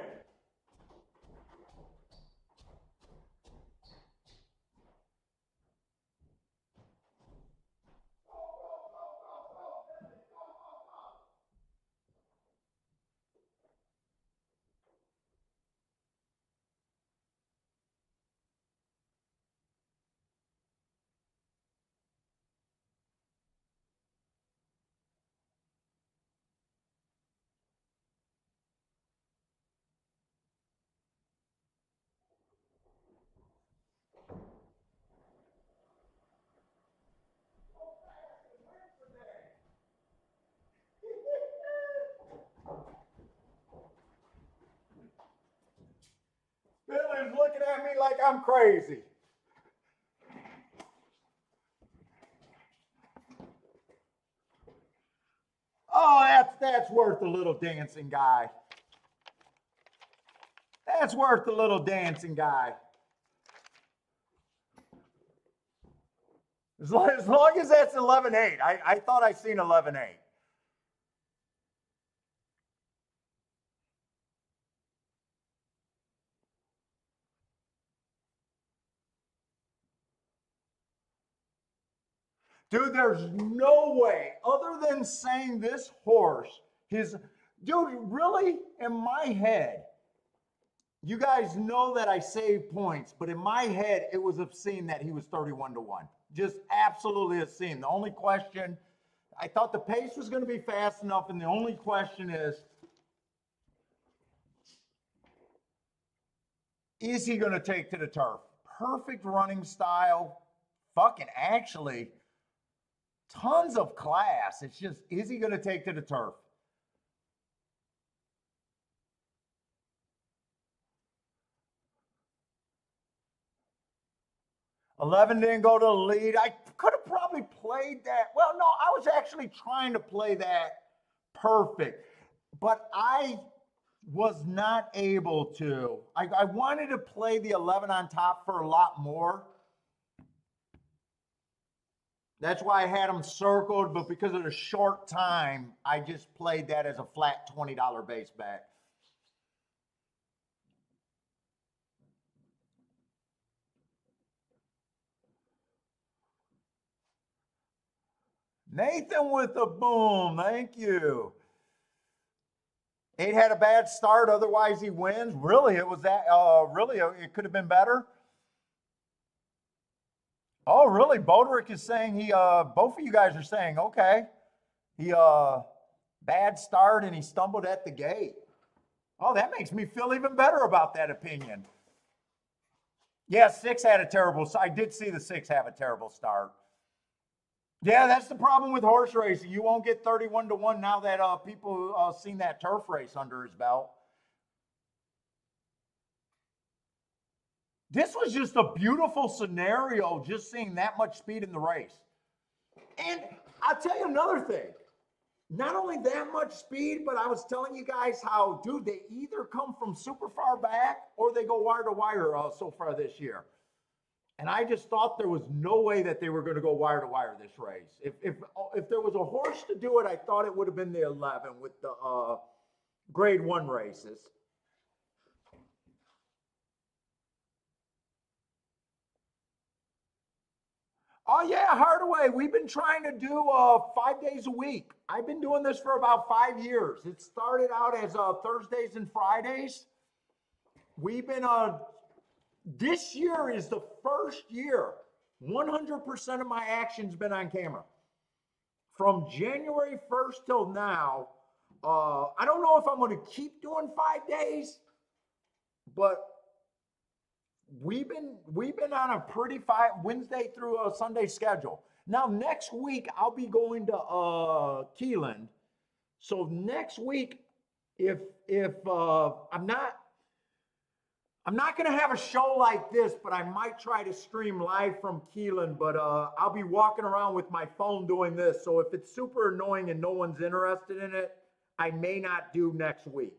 Billy's looking at me like I'm crazy. Oh, that's worth a little dancing, guy. That's worth a little dancing, guy. As long as that's 11-8. I thought I seen 11-8. Dude, there's no way, other than saying this horse, dude, really, in my head, you guys know that I save points, but in my head, it was obscene that he was 31-1. Just absolutely obscene. The only question, I thought the pace was going to be fast enough, and the only question is he going to take to the turf? Perfect running style, fucking actually, tons of class. It's just, is he going to take to the turf? $11 didn't go to the lead. I could have probably played that. Well, no, I was actually trying to play that perfect, but I was not able to. I wanted to play the 11 on top for a lot more. That's why I had them circled, but because of the short time, I just played that as a flat $20 base bet. Nathan with the boom, thank you. 8 had a bad start, otherwise he wins. Really, it was that, really, it could have been better. Oh, really? Boderick is saying both of you guys are saying, okay. He, bad start and he stumbled at the gate. Oh, that makes me feel even better about that opinion. Yeah, 6 had a terrible, I did see the 6 have a terrible start. Yeah, that's the problem with horse racing. You won't get 31-1 now that people seen that turf race under his belt. This was just a beautiful scenario, just seeing that much speed in the race. And I'll tell you another thing. Not only that much speed, but I was telling you guys how, dude, they either come from super far back or they go wire to wire so far this year. And I just thought there was no way that they were going to go wire to wire this race. If there was a horse to do it, I thought it would have been the 11 with the grade 1 races. Oh yeah, Hardaway, we've been trying to do 5 days a week. I've been doing this for about 5 years. It started out as Thursdays and Fridays. We've been this year is the first year 100% of my action's been on camera. From January 1st till now, I don't know if I'm going to keep doing 5 days, but we've been on a pretty Wednesday through a Sunday schedule. Now next week I'll be going to Keeneland. So next week, if I'm not going to have a show like this, but I might try to stream live from Keeneland, but I'll be walking around with my phone doing this. So if it's super annoying and no one's interested in it, I may not do next week.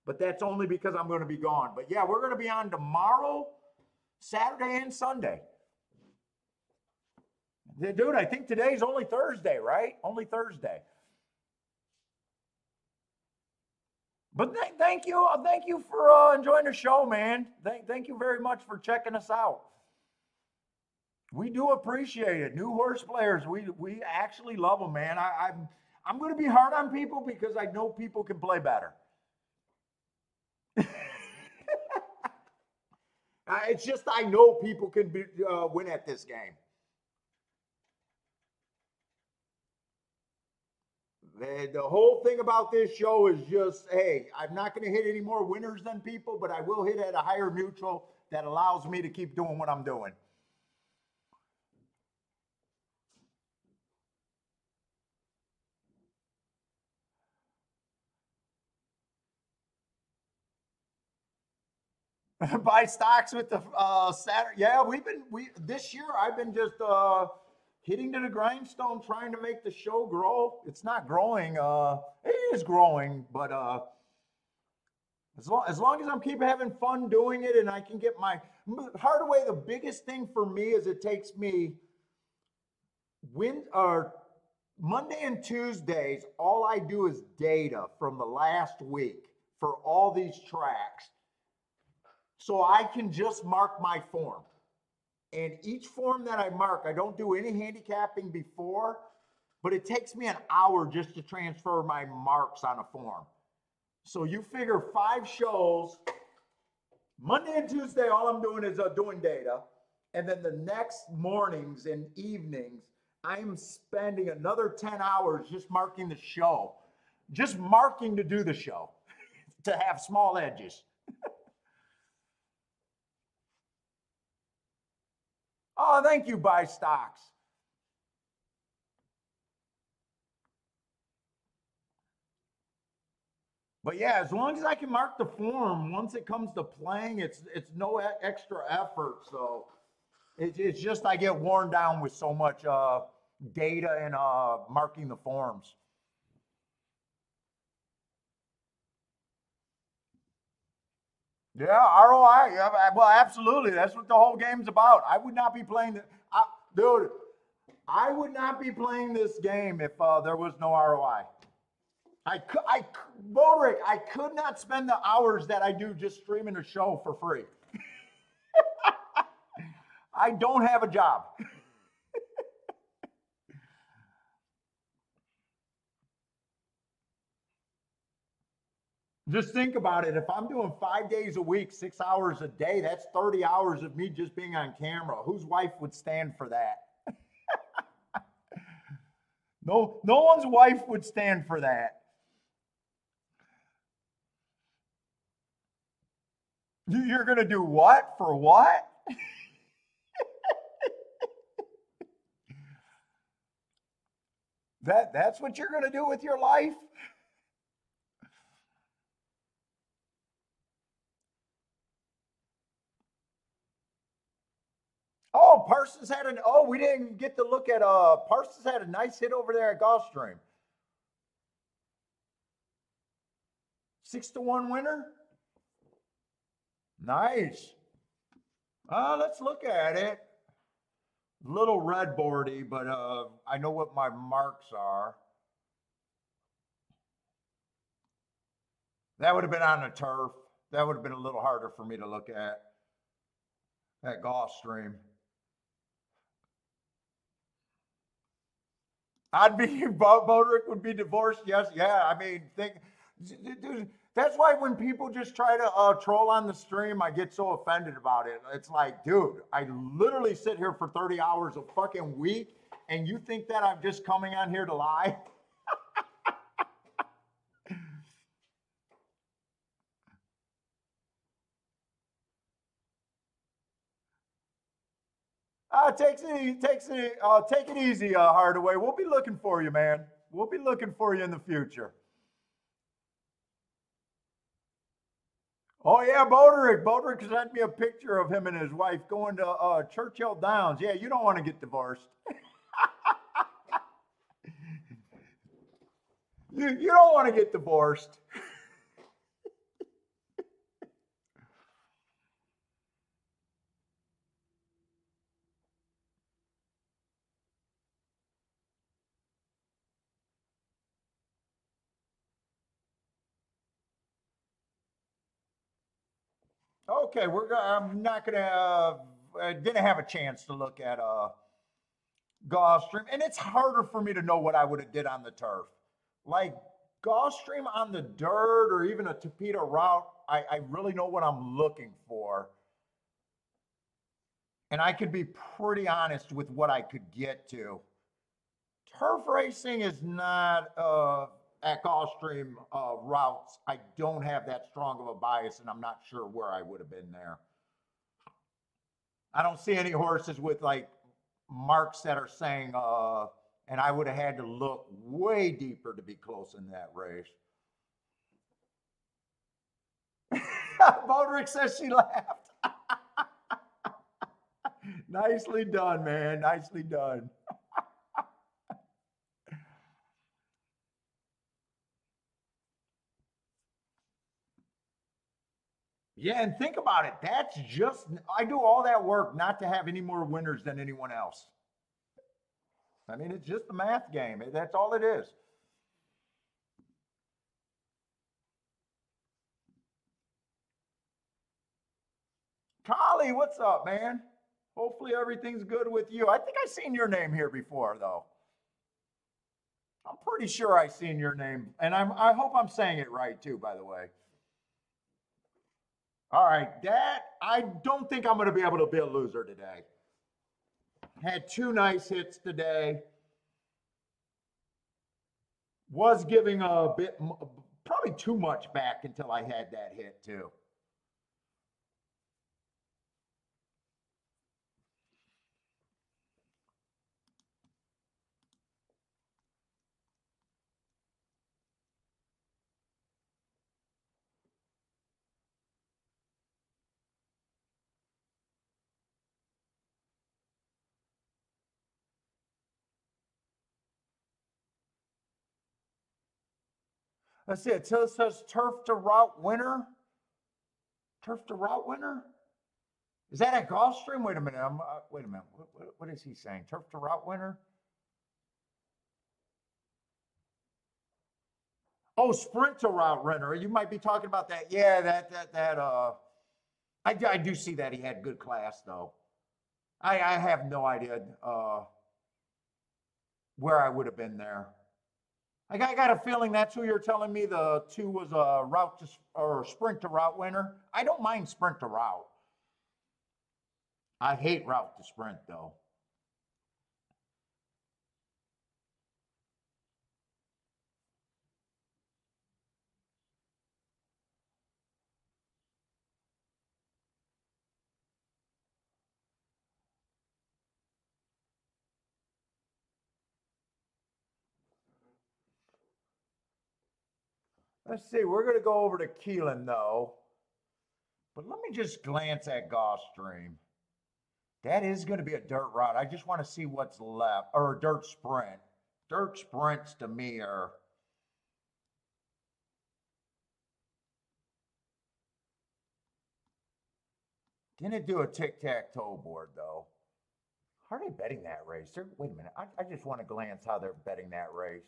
But that's only because I'm going to be gone. But yeah, we're going to be on tomorrow, Saturday, and Sunday. Dude, I think today's only Thursday, right? Only Thursday. But thank you for enjoying the show, man. Thank you very much for checking us out. We do appreciate it. New horse players, we actually love them, man. I'm going to be hard on people because I know people can play better. It's just I know people can win at this game. The whole thing about this show is just, hey, I'm not going to hit any more winners than people, but I will hit at a higher neutral that allows me to keep doing what I'm doing. Buy stocks with the Saturday. Yeah, this year I've been just hitting to the grindstone, trying to make the show grow. It's not growing. It is growing, but As long as I'm keep having fun doing it and I can get my Hardaway, the biggest thing for me is it takes me Monday and Tuesdays, all I do is data from the last week for all these tracks. So I can just mark my form. And each form that I mark, I don't do any handicapping before, but it takes me an hour just to transfer my marks on a form. So you figure 5 shows, Monday and Tuesday, all I'm doing is doing data. And then the next mornings and evenings, I'm spending another 10 hours just marking the show, just marking to do the show, to have small edges. Oh, thank you, Buy Stocks. But yeah, as long as I can mark the form, once it comes to playing, it's no extra effort. So it's just I get worn down with so much data and marking the forms. Yeah, ROI. Yeah, well, absolutely. That's what the whole game's about. I would not be playing dude. I would not be playing this game if there was no ROI. Bodrick, I could not spend the hours that I do just streaming a show for free. I don't have a job. Just think about it. If I'm doing 5 days a week, 6 hours a day, that's 30 hours of me just being on camera. Whose wife would stand for that? No one's wife would stand for that. You're going to do what? For what? That's what you're going to do with your life? Oh, Parsons had we didn't get to look at Parsons had a nice hit over there at Gulfstream. 6-1 winner? Nice. Let's look at it. Little red boardy, but I know what my marks are. That would have been on the turf. That would have been a little harder for me to look at Gulfstream. Bodrick would be divorced. Yes, yeah. I mean, dude, that's why when people just try to troll on the stream, I get so offended about it. It's like, dude, I literally sit here for 30 hours a fucking week, and you think that I'm just coming on here to lie? Take it easy, Hardaway. We'll be looking for you, man. We'll be looking for you in the future. Oh yeah, Bodrick. Bodrick sent me a picture of him and his wife going to Churchill Downs. Yeah, you don't want to get divorced. You don't want to get divorced. Okay, I'm not gonna. Didn't have a chance to look at Gulfstream, and it's harder for me to know what I would have did on the turf. Like Gulfstream on the dirt or even a Tapeta route, I really know what I'm looking for, and I could be pretty honest with what I could get to. Turf racing is not at Gulfstream routes. I don't have that strong of a bias, and I'm not sure where I would have been there. I don't see any horses with like marks that are saying, and I would have had to look way deeper to be close in that race. Bodrick says she laughed. Nicely done, man. Nicely done. Yeah, and think about it. That's just, I do all that work not to have any more winners than anyone else. I mean, it's just a math game. That's all it is. Collie, what's up, man? Hopefully everything's good with you. I think I've seen your name here before, though. I'm pretty sure I've seen your name, and I hope I'm saying it right too, by the way. All right, that I don't think I'm going to be able to be a loser today. Had two nice hits today. Was giving a bit, probably too much back until I had that hit too. Let's see, it says turf to route winner. Turf to route winner? Is that at Gulfstream? Wait a minute. Wait a minute. What is he saying? Turf to route winner? Oh, sprint to route runner. You might be talking about that. Yeah, I do see that he had good class though. I have no idea where I would have been there. I got a feeling that's who you're telling me the two was a route to or sprint to route winner. I don't mind sprint to route. I hate route to sprint though. Let's see. We're going to go over to Keeneland though. But let me just glance at Gulfstream. That is going to be a dirt route. I just want to see what's left, or a dirt sprint. Dirt sprints to me are. Didn't do a tic-tac-toe board though. How are they betting that race? Wait a minute. I just want to glance how they're betting that race.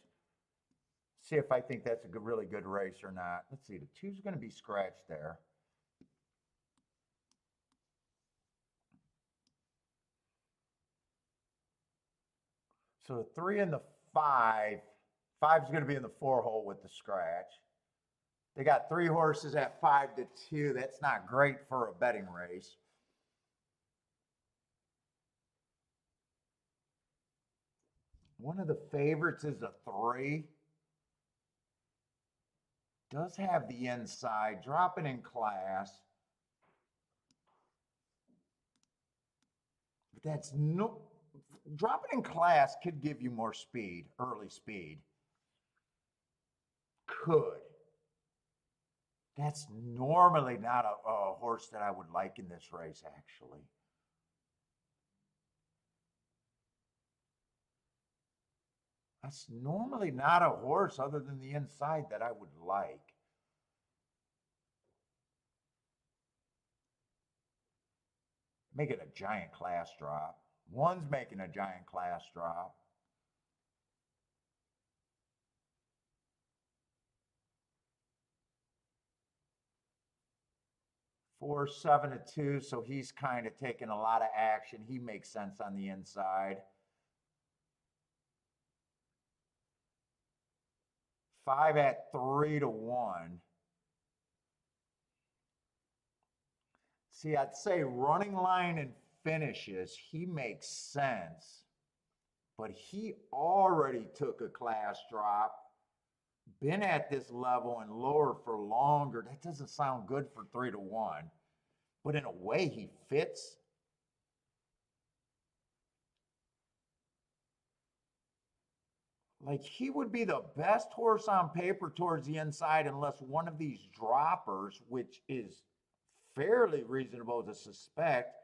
See if I think that's a really good race or not. Let's see. The two's going to be scratched there. So the 3 and the 5. 5's going to be in the 4 hole with the scratch. They got 3 horses at 5-2. That's not great for a betting race. One of the favorites is a 3. Does have the inside, dropping in class. But that's no, dropping in class could give you more speed, early speed. Could. That's normally not a horse that I would like in this race, actually. That's normally not a horse other than the inside that I would like. Making a giant class drop. One's making a giant class drop. Four, 7-2, so he's kind of taking a lot of action. He makes sense on the inside. 5 at 3-1. See, I'd say running line and finishes, he makes sense. But he already took a class drop, been at this level and lower for longer. That doesn't sound good for 3-1. But in a way, he fits. Like, he would be the best horse on paper towards the inside unless one of these droppers, which is fairly reasonable to suspect,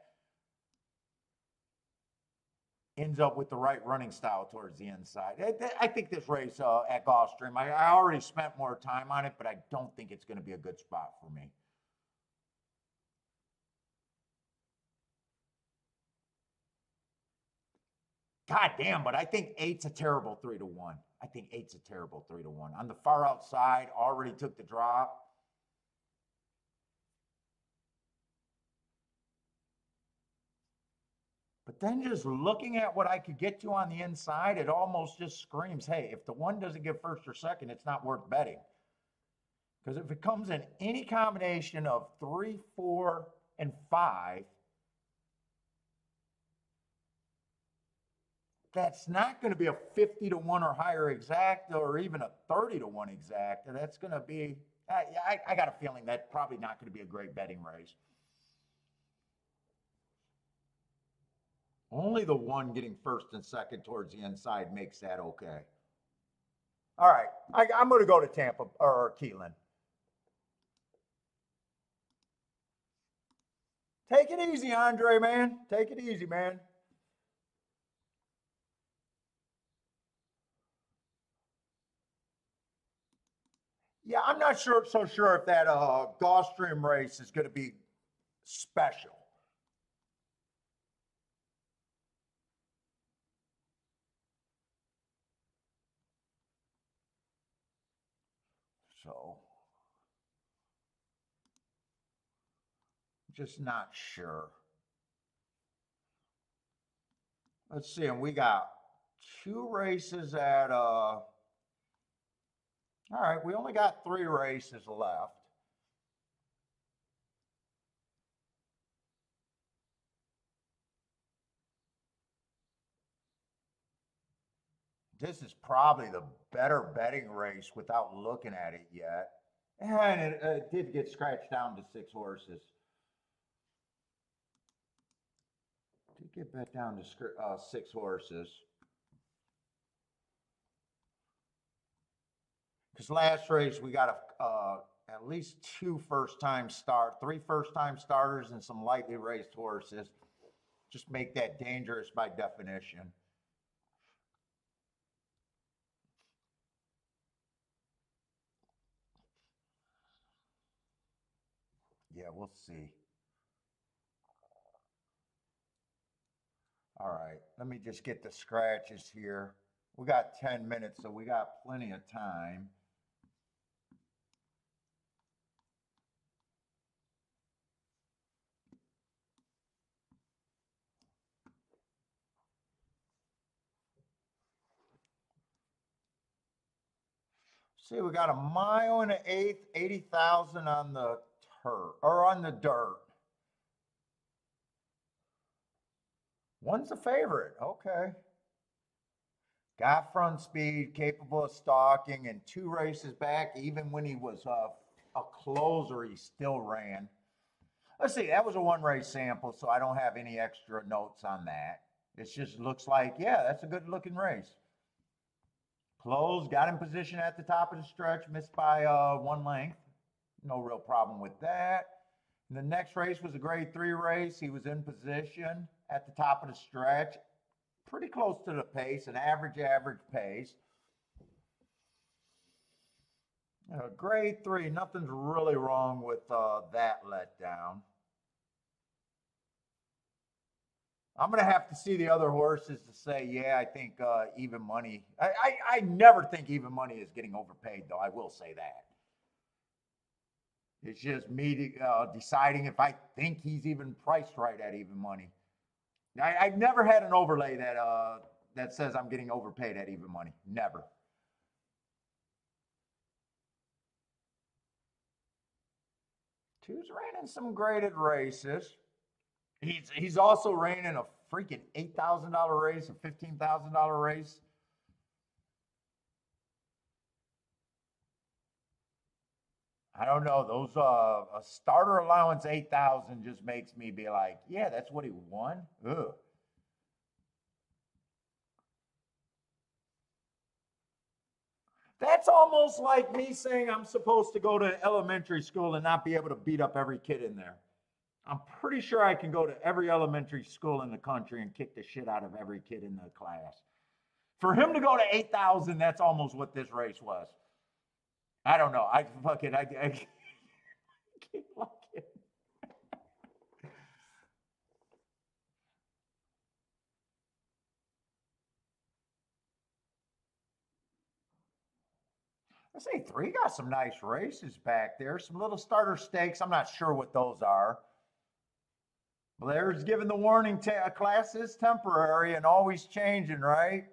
ends up with the right running style towards the inside. I think this race at Gulfstream, I already spent more time on it, but I don't think it's going to be a good spot for me. God damn, but I think 8's a terrible 3-1. I think 8's a terrible 3-1. On the far outside, already took the drop. But then just looking at what I could get to on the inside, it almost just screams, hey, if the 1 doesn't get first or second, it's not worth betting. Because if it comes in any combination of 3, 4, and 5, that's not going to be a 50-1 or higher exacta or even a 30-1 exacta. That's going to be, I got a feeling that's probably not going to be a great betting race. Only the 1 getting first and second towards the inside makes that okay. All right, I'm going to go to Tampa or Keeneland. Take it easy, Andre, man. Take it easy, man. Yeah, I'm not so sure if that Gulfstream race is going to be special. So, just not sure. Let's see, and we got 2 races at, all right, we only got 3 races left. This is probably the better betting race without looking at it yet. And it did get scratched down to 6 horses. Did get bet down to 6 horses. Because last race we got at least 3 first-time starters and some lightly raced horses. Just make that dangerous by definition. Yeah, we'll see. All right, let me just get the scratches here. We got 10 minutes, so we got plenty of time. See, we got 1 mile and 1/8, 80,000 on the turf or on the dirt. 1's a favorite. Okay. Got front speed, capable of stalking, and 2 races back, even when he was a closer, he still ran. Let's see, that was a 1-race sample, so I don't have any extra notes on that. It just looks like, yeah, that's a good looking race. Closed, got in position at the top of the stretch, missed by 1 length. No real problem with that. And the next race was a grade 3 race. He was in position at the top of the stretch, pretty close to the pace, an average pace. Grade 3, nothing's really wrong with that letdown. I'm going to have to see the other horses to say, yeah, I think even money. I never think even money is getting overpaid, though. I will say that. It's just me deciding if I think he's even priced right at even money. I've never had an overlay that says I'm getting overpaid at even money. Never. Two's ran in some graded races. He's also ran in a freaking $8,000 race, a $15,000 race. I don't know. Those a starter allowance 8,000 just makes me be like, yeah, that's what he won. Ugh. That's almost like me saying I'm supposed to go to elementary school and not be able to beat up every kid in there. I'm pretty sure I can go to every elementary school in the country and kick the shit out of every kid in the class. For him to go to 8,000, that's almost what this race was. I don't know. I can't like it. I say 3 got some nice races back there. Some little starter stakes. I'm not sure what those are. Blair's giving the warning. Class is temporary and always changing, right?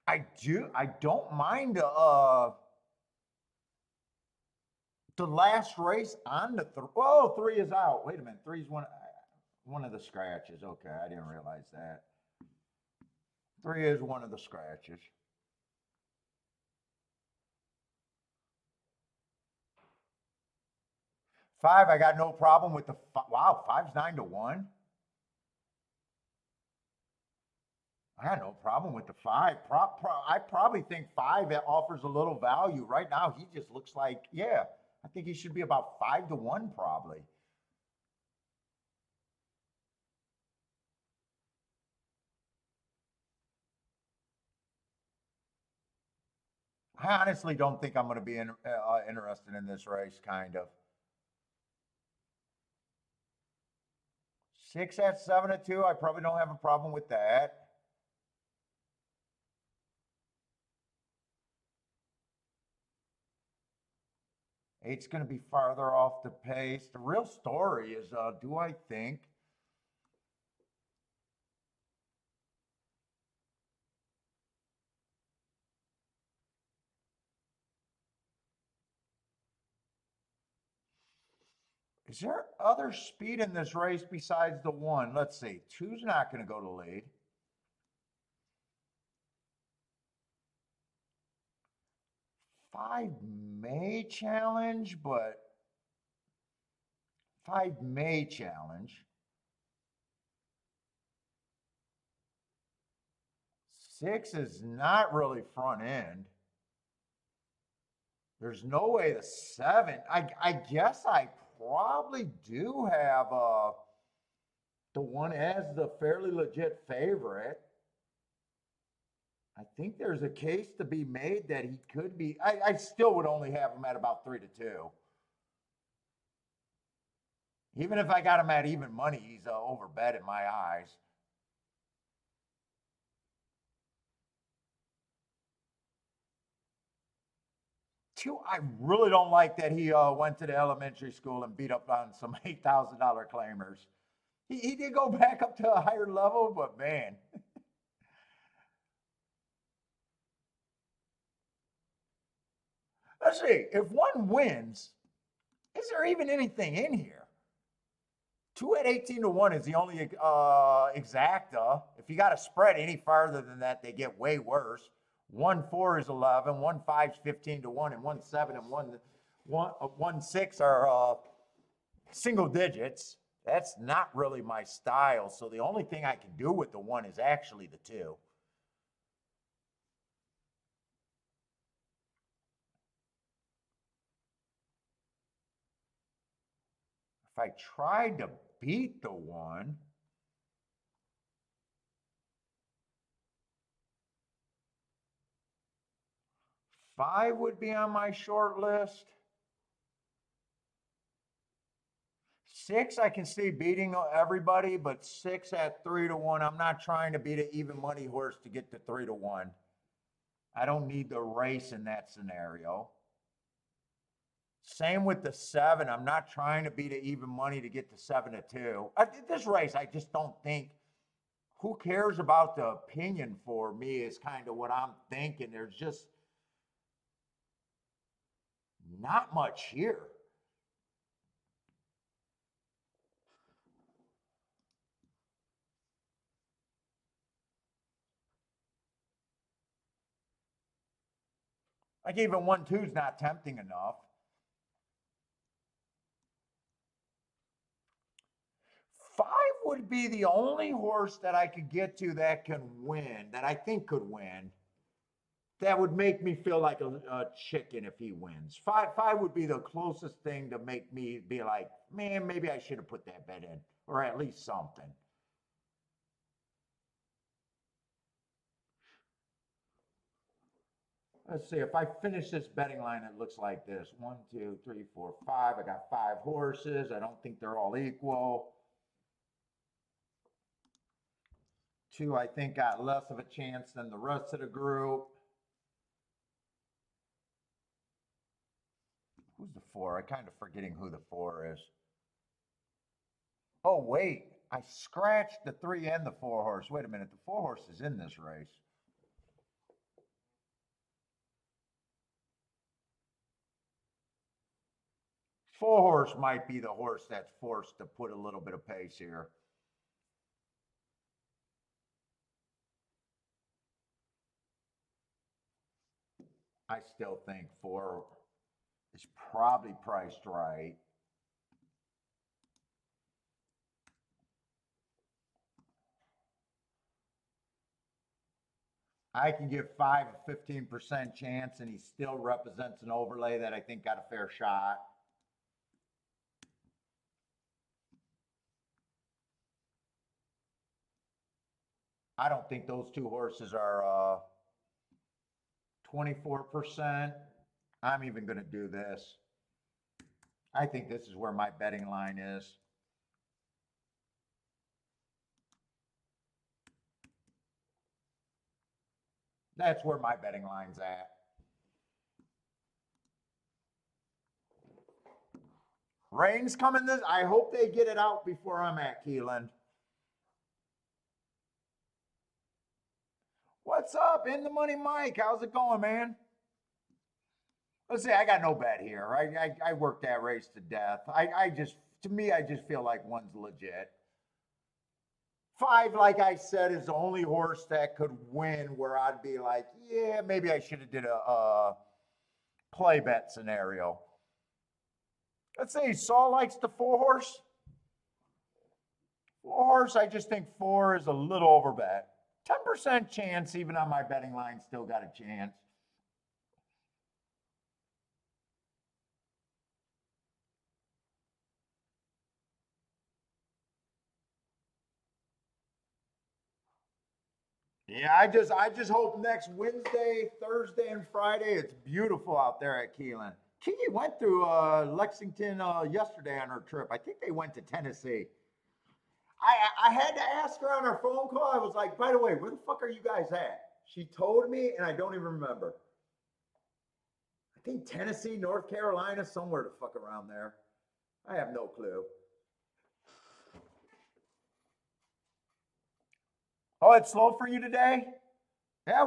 I do. I don't mind the last race on the oh, 3 is out. Wait a minute. 3 is one of the scratches. Okay, I didn't realize that. 3 is one of the scratches. 5, I got no problem with the wow. 5's 9 to 1. I had no problem with the 5. I probably think 5 offers a little value right now. He just looks like, yeah. I think he should be about 5 to 1 probably. I honestly don't think I'm going to be interested in this race, kind of. 6 at 7 to 2. I probably don't have a problem with that. Eight's going to be farther off the pace. The real story is, do I think is there other speed in this race besides the 1? Let's see. 2's not going to go to lead. 5 may challenge, but 5 may challenge. 6 is not really front end. There's no way the 7. I guess I probably do have the 1 as the fairly legit favorite. I think there's a case to be made that he could be. I still would only have him at about 3 to 2. Even if I got him at even money, he's overbet in my eyes. Two, I really don't like that he went to the elementary school and beat up on some $8,000 claimers. He did go back up to a higher level, but man. Let's see, if 1 wins, is there even anything in here? 2 at 18 to 1 is the only exacta. If you got to spread any farther than that, they get way worse. 1 4 is 11, 1 5 is 15 to 1, and 1 7 and 1 6 are single digits. That's not really my style. So the only thing I can do with the 1 is actually the 2. If I tried to beat the 1, five would be on my short list. 6, I can see beating everybody, but 6 at 3 to 1. I'm not trying to beat an even money horse to get to 3 to 1. I don't need the race in that scenario. Same with the 7. I'm not trying to beat an even money to get to 7 to 2. This race, I just don't think. Who cares about the opinion for me is kind of what I'm thinking. There's just not much here. Like even 1 2 is not tempting enough. 5 would be the only horse that I could get to that can win, that I think could win. That would make me feel like a chicken if he wins. 5 would be the closest thing to make me be like, man, maybe I should have put that bet in, or at least something. Let's see, if I finish this betting line, it looks like this. 1, 2, 3, 4, 5. I got 5 horses. I don't think they're all equal. 2, I think, got less of a chance than the rest of the group. Who's the 4? I'm kind of forgetting who the 4 is. Oh, wait. I scratched the 3 and the 4 horse. Wait a minute. The 4 horse is in this race. Four horse might be the horse that's forced to put a little bit of pace here. I still think 4 is probably priced right. I can give 5 a 15% chance, and he still represents an overlay that I think got a fair shot. I don't think those 2 horses are 24%. I'm even going to do this. I think this is where my betting line is. That's where my betting line's at. Rain's coming this. I hope they get it out before I'm at Keeneland. What's up? In the money, Mike. How's it going, man? Let's say I got no bet here. I worked that race to death. To me, I just feel like 1's legit. 5, like I said, is the only horse that could win where I'd be like, yeah, maybe I should have did a play bet scenario. Let's say Saul likes the 4 horse. 4 horse, I just think 4 is a little over bet. 10% chance, even on my betting line, still got a chance. Yeah, I just hope next Wednesday, Thursday, and Friday, it's beautiful out there at Keeneland. Kiki went through Lexington yesterday on her trip. I think they went to Tennessee. I had to ask her on our phone call. I was like, by the way, where the fuck are you guys at? She told me, and I don't even remember. I think Tennessee, North Carolina, somewhere the fuck around there. I have no clue. Oh, it's slow for you today? Yeah,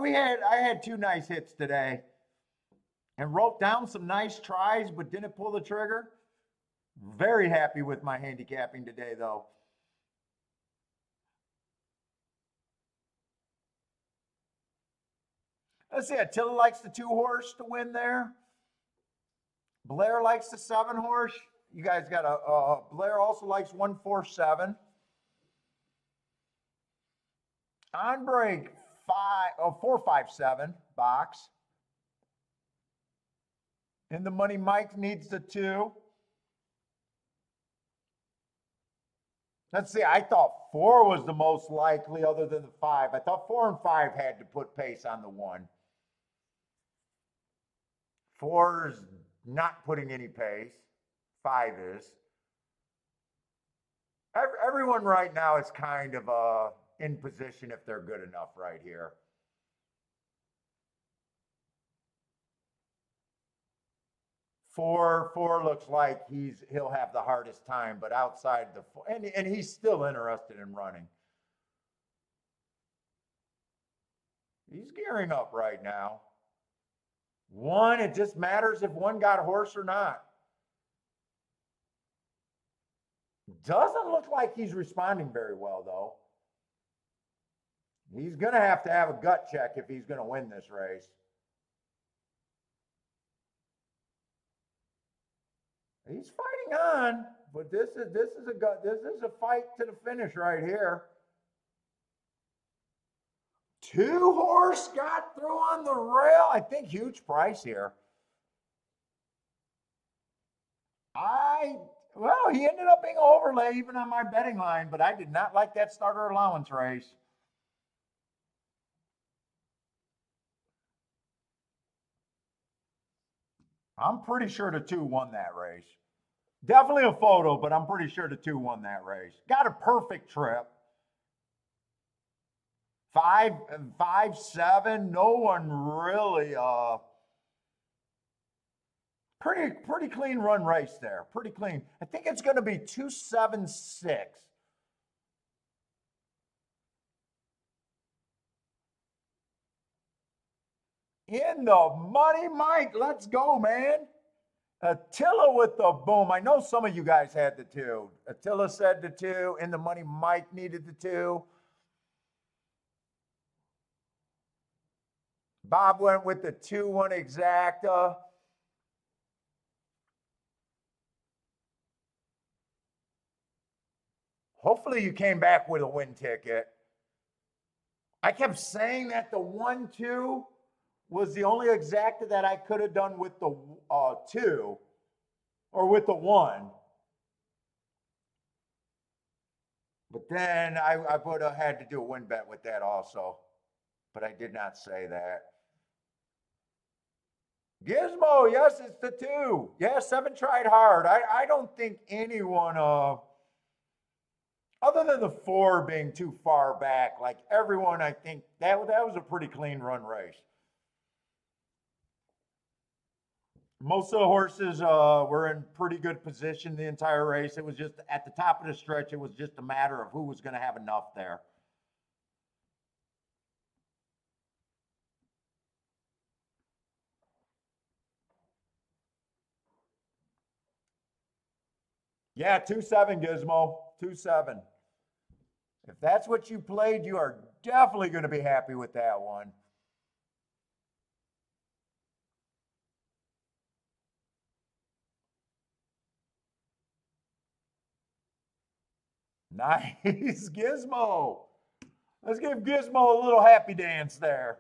I had 2 nice hits today. And wrote down some nice tries, but didn't pull the trigger. Very happy with my handicapping today, though. Let's see, Attila likes the 2 horse to win there. Blair likes the 7 horse. You guys got Blair also likes 147. On break, 457 box. In the money, Mike needs the 2. Let's see, I thought 4 was the most likely other than the 5. I thought 4 and 5 had to put pace on the 1. 4's not putting any pace. 5 is. Everyone right now is kind of in position if they're good enough right here. 4 looks like he'll have the hardest time, but outside the 4, and he's still interested in running. He's gearing up right now. 1, it just matters if 1 got a horse or not. Doesn't look like he's responding very well, though. He's going to have a gut check if he's going to win this race. He's fighting on, but this is a fight to the finish right here. 2 horse got through on the rail. I think huge price here. Well, he ended up being overlay even on my betting line, but I did not like that starter allowance race. I'm pretty sure the 2 won that race. Definitely a photo, but I'm pretty sure the 2 won that race. Got a perfect trip. 5, 7. No one really. Pretty clean run race there. Pretty clean. I think it's going to be 276. In the money, Mike. Let's go, man. Attila with the boom. I know some of you guys had the 2. Attila said the 2. In the money, Mike needed the 2. Bob went with the 2-1 exacta. Hopefully you came back with a win ticket. I kept saying that the 1-2 was the only exacta that I could have done with the 2 or with the 1. But then I would have had to do a win bet with that also. But I did not say that. Gizmo, yes, it's the 2. Yes, 7 tried hard. I don't think anyone, other than the 4 being too far back, like everyone, I think that was a pretty clean run race. Most of the horses were in pretty good position the entire race. It was just at the top of the stretch, it was just a matter of who was going to have enough there. Yeah, 2-7, Gizmo. 2-7. If that's what you played, you are definitely going to be happy with that one. Nice, Gizmo. Let's give Gizmo a little happy dance there.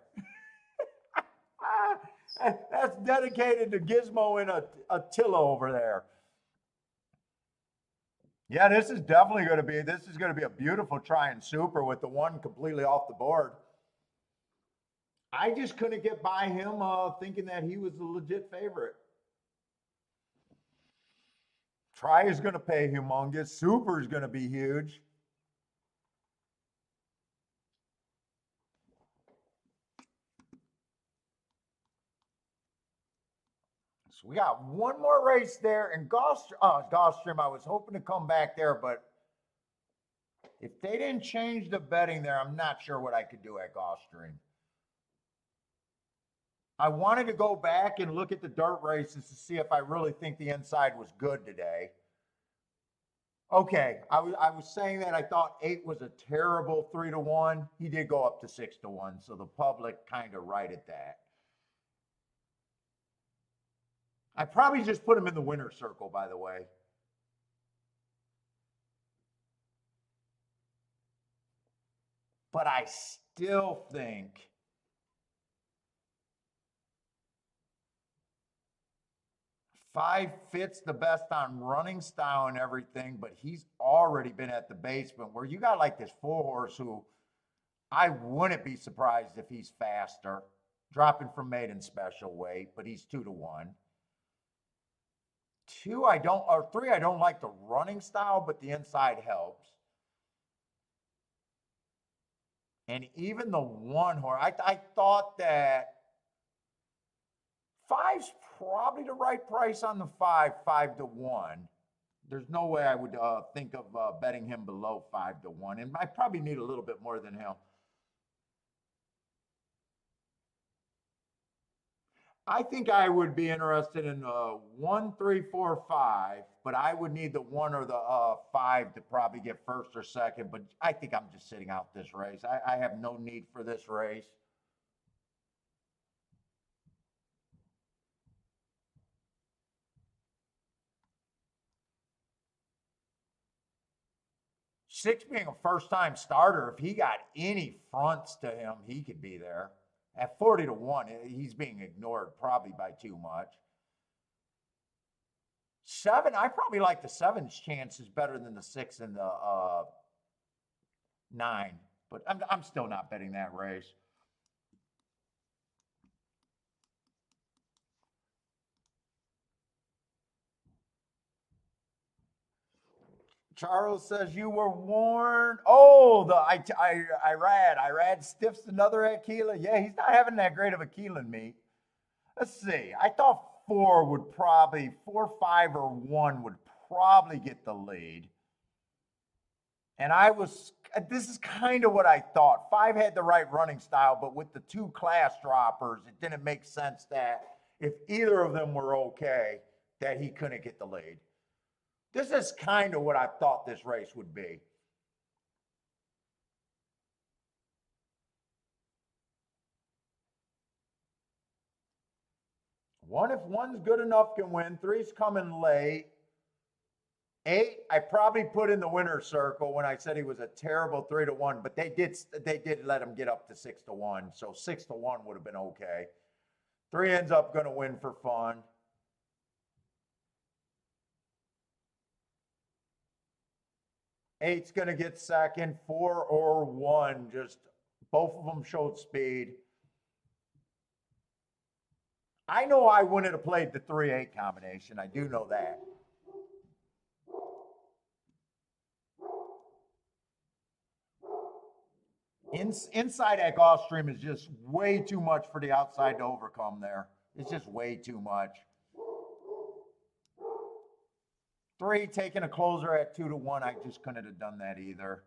That's dedicated to Gizmo and Attila over there. Yeah, this is definitely going to be, a beautiful try-in super with the 1 completely off the board. I just couldn't get by him thinking that he was the legit favorite. Try is going to pay humongous. Super is going to be huge. So we got one more race there in Gulfstream. I was hoping to come back there, but if they didn't change the betting there, I'm not sure what I could do at Gulfstream. I wanted to go back and look at the dirt races to see if I really think the inside was good today. Okay, I was saying that I thought 8 was a terrible 3-1. He did go up to 6-1, so the public kind of righted that. I probably just put him in the winner's circle, by the way. But I still think 5 fits the best on running style and everything, but he's already been at the basement where you got like this 4-horse who I wouldn't be surprised if he's faster, dropping from maiden special weight, but he's 2-1. 3, I don't like the running style, but the inside helps. And even the 1 horse, I thought that 5's probably the right price on the 5-1. There's no way I would think of betting him below 5-1, and I probably need a little bit more than him. I think I would be interested in 1, 3, 4, 5, but I would need the 1 or the 5 to probably get first or second. But I think I'm just sitting out this race. I have no need for this race. Six being a first-time starter, if he got any fronts to him, he could be there. At 40-1, he's being ignored probably by too much. 7, I probably like the 7's chances better than the 6 and the 9, but I'm still not betting that race. Charles says you were warned. Oh, the Irad stiffs another at Keelan. Yeah, he's not having that great of a Keelan meet. Let's see. I thought 4, 5, or 1 would probably get the lead. And this is kind of what I thought. 5 had the right running style, but with the 2 class droppers, it didn't make sense that if either of them were okay, that he couldn't get the lead. This is kind of what I thought this race would be. One, if 1's good enough, can win. 3's coming late. 8, I probably put in the winner's circle when I said he was a terrible 3-1, but they did let him get up to 6-1, so 6-1 would have been okay. 3 ends up going to win for fun. 8's going to get second. 4 or 1, just both of them showed speed. I know I wouldn't have played the 3-8 combination. I do know that. Inside at Gulfstream is just way too much for the outside to overcome there. It's just way too much. 3 taking a closer at 2-1. I just couldn't have done that either.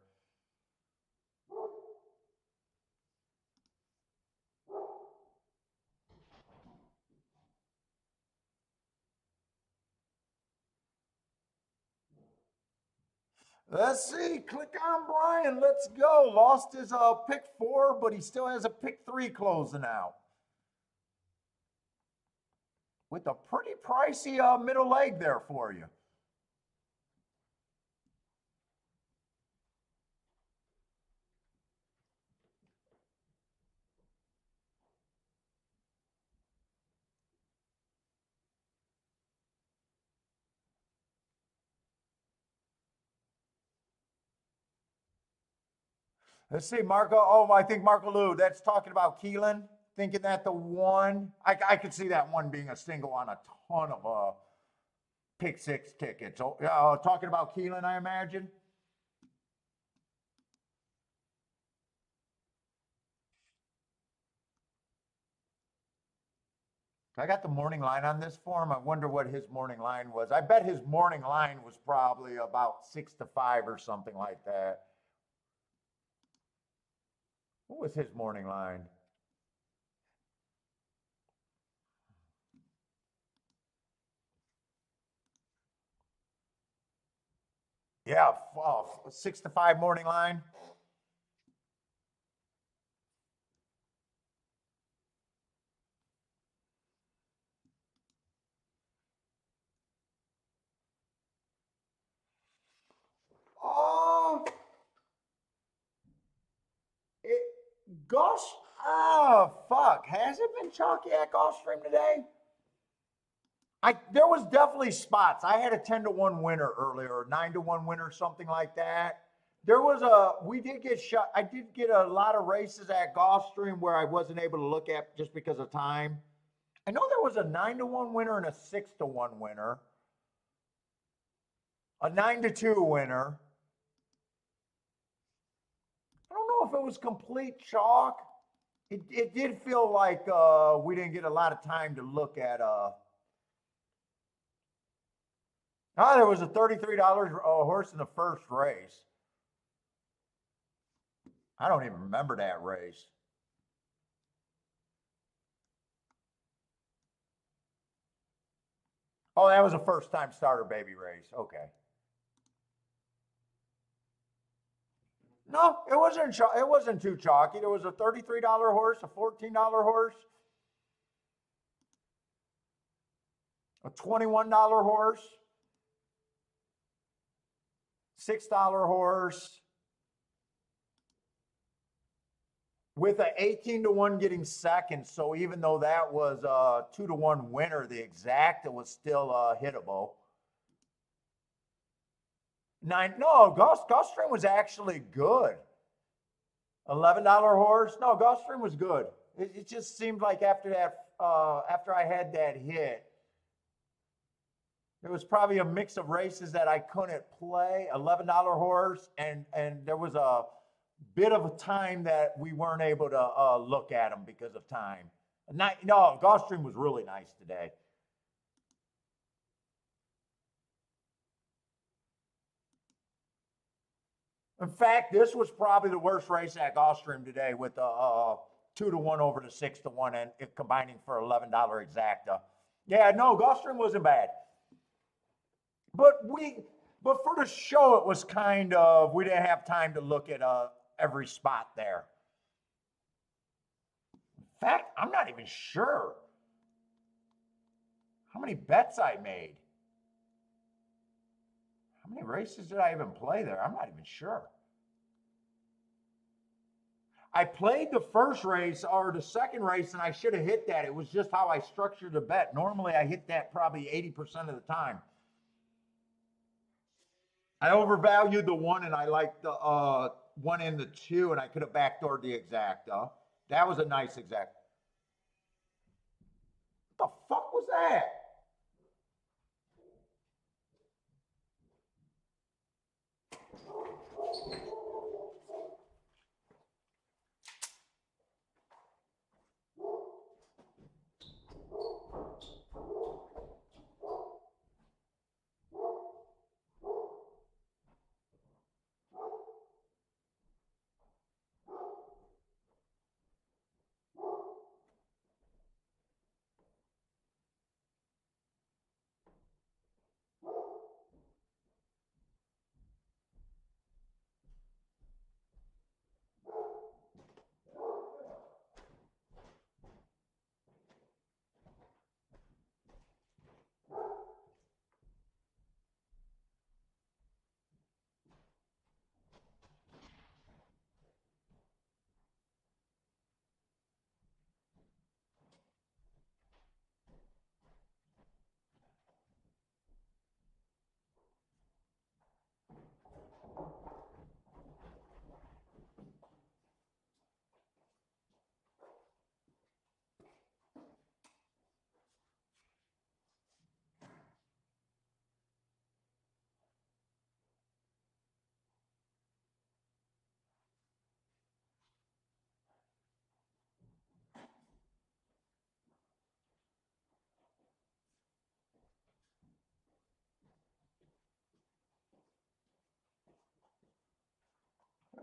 Let's see. Click on Brian. Let's go. Lost his pick 4, but he still has a pick 3 closing out. With a pretty pricey middle leg there for you. Let's see, Marco. Oh, I think Marco Lou, that's talking about Keelan, thinking that the 1. I could see that 1 being a single on a ton of pick 6 tickets. Oh, talking about Keelan, I imagine. I got the morning line on this form. I wonder what his morning line was. I bet his morning line was probably about 6-5 or something like that. What was his morning line? Yeah, 6-5 morning line. Oh, fuck. Has it been chalky at Gulfstream today? There was definitely spots. I had a 10-1 winner earlier, or 9-1 winner, something like that. We did get shot. I did get a lot of races at Gulfstream where I wasn't able to look at just because of time. I know there was a 9-1 winner and a 6-1 winner. A 9-2 winner. I don't know if it was complete chalk. It did feel like we didn't get a lot of time to look at. There was a $33 horse in the first race. I don't even remember that race. Oh, that was a first-time starter baby race. Okay. No, it wasn't too chalky. There was a $33 horse, a $14 horse, a $21 horse, $6 horse, with an 18-1 getting second. So even though that was a 2-1 winner, the exacta was still hittable. Gulfstream was actually good. $11 horse. No, Gulfstream was good. It just seemed like after that, after I had that hit, There was probably a mix of races that I couldn't play, $11 horse, and there was a bit of a time that we weren't able to look at them because of time. No, Gulfstream was really nice today. In fact, this was probably the worst race at Gulfstream today with the 2-1 over the 6-1 and it combining for $11 exacta. Yeah, no, Gulfstream wasn't bad. But for the show, it was kind of, we didn't have time to look at every spot there. In fact, I'm not even sure how many bets I made. How many races did I even play there? I'm not even sure. I played the first race or the second race, and I should have hit that. It was just how I structured the bet. Normally, I hit that probably 80% of the time. I overvalued the 1, and I liked the 1 and the 2, and I could have backdoored the exacta. That was a nice exacta. What the fuck was that?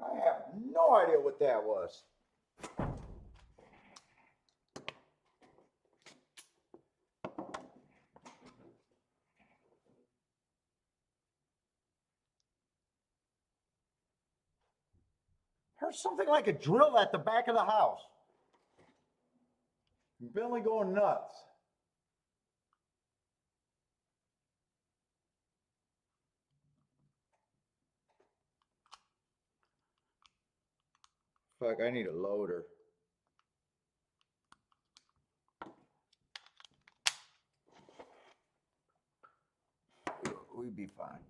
I have no idea what that was. There's something like a drill at the back of the house. Billy going nuts. Fuck, I need a loader. We'd be fine.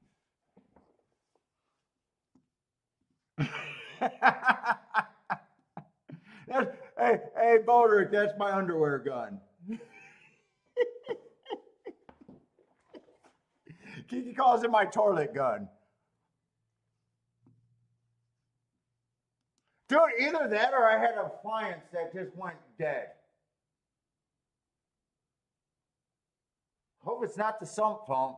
Hey, Boderick, that's my underwear gun. Kiki calls it my toilet gun. Dude, either that or I had an appliance that just went dead. Hope it's not the sump pump.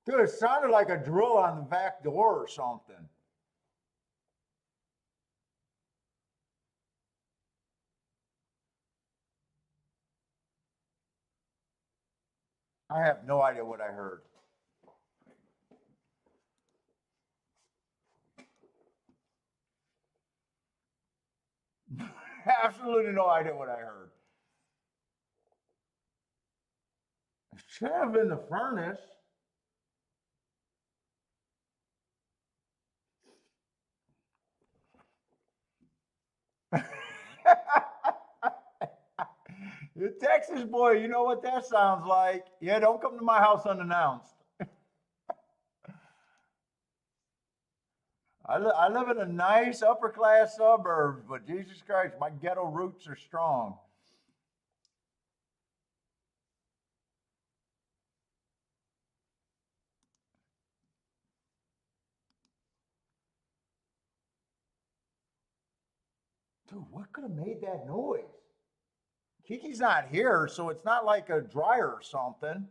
Dude, it sounded like a drill on the back door or something. I have no idea what I heard. Absolutely no idea what I heard. It should have been the furnace. The Texas boy, you know what that sounds like. Yeah, don't come to my house unannounced. I live in a nice upper class suburb, but Jesus Christ, my ghetto roots are strong. Dude, what could have made that noise? Kiki's not here, so it's not like a dryer or something.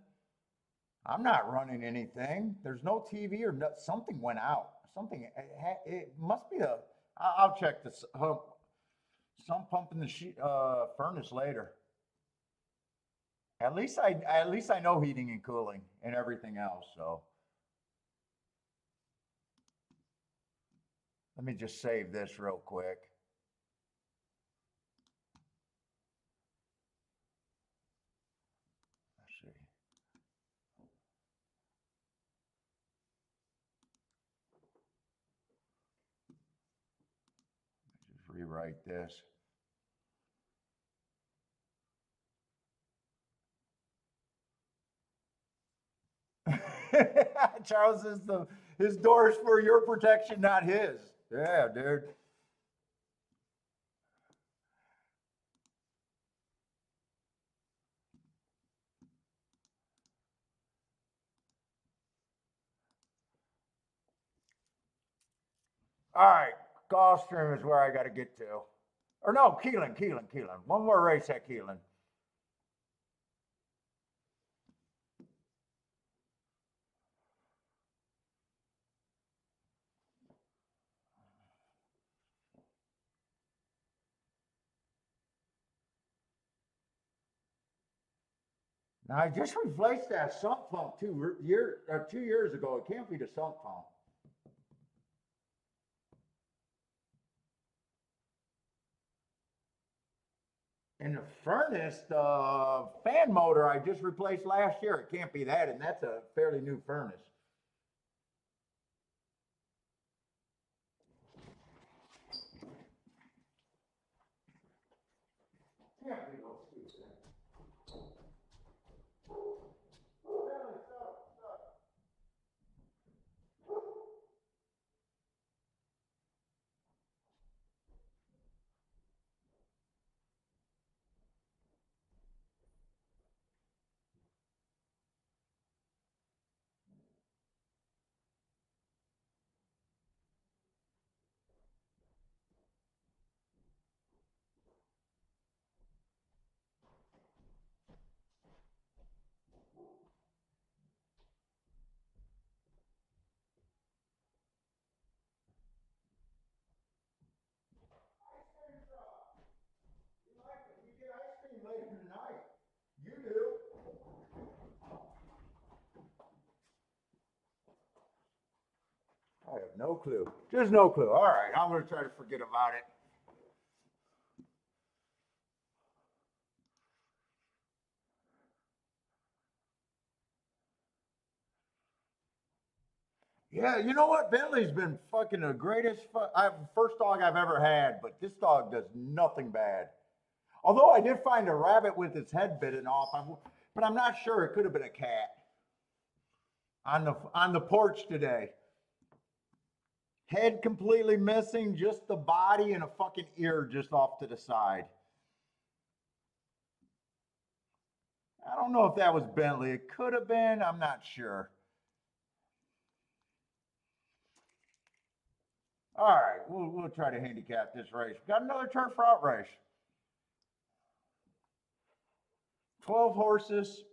I'm not running anything. There's no TV or no, something went out. Something, it must be a, I'll check this. Some pump in the furnace later. At least I know heating and cooling and everything else. So let me just save this real quick. Let's see. Just rewrite this. Charles is his door's for your protection, not his. Yeah, dude. All right, Gulfstream is where I got to get to. Or no, Keeneland. One more race at Keeneland. Now I just replaced that sump pump 2 years ago. It can't be the sump pump. And the furnace, the fan motor I just replaced last year. It can't be that, and that's a fairly new furnace. Can't be those two things. We get ice cream later tonight. You do. I have no clue. Just no clue. All right, I'm going to try to forget about it. Yeah, you know what? Bentley's been fucking the greatest. First dog I've ever had, but this dog does nothing bad. Although I did find a rabbit with its head bitten off, but I'm not sure. It could have been a cat on the porch today. Head completely missing, just the body and a fucking ear just off to the side. I don't know if that was Bentley. It could have been. I'm not sure. All right, we'll try to handicap this race. Got another turf route race. 12 horses.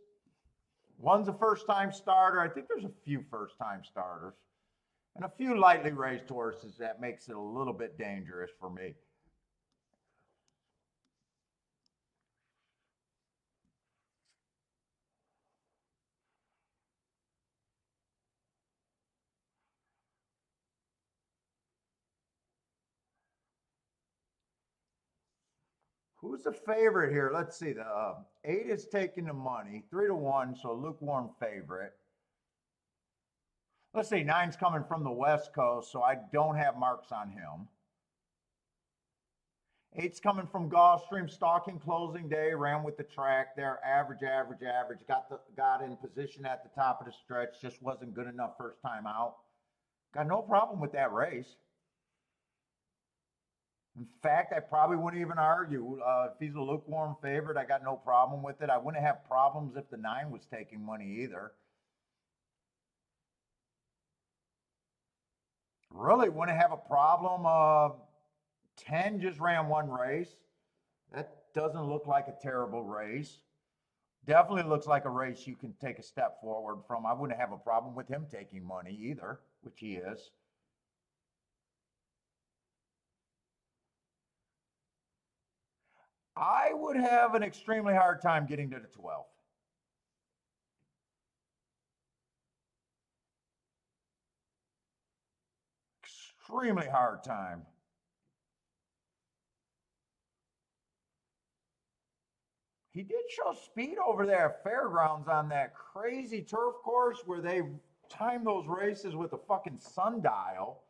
One's a first-time starter. I think there's a few first-time starters. And a few lightly raised horses. That makes it a little bit dangerous for me. Who's the favorite here? Let's see. The 8 is taking the money. 3-1, so lukewarm favorite. Let's see. 9's coming from the West Coast, so I don't have marks on him. 8's coming from Gulfstream, stalking closing day, ran with the track there, average. Got in position at the top of the stretch, just wasn't good enough first time out. Got no problem with that race. In fact, I probably wouldn't even argue. If he's a lukewarm favorite, I got no problem with it. I wouldn't have problems if the 9 was taking money either. Really wouldn't have a problem. 10 just ran one race. That doesn't look like a terrible race. Definitely looks like a race you can take a step forward from. I wouldn't have a problem with him taking money either, which he is. I would have an extremely hard time getting to the 12. Extremely hard time. He did show speed over there at Fairgrounds on that crazy turf course where they time those races with a fucking sundial.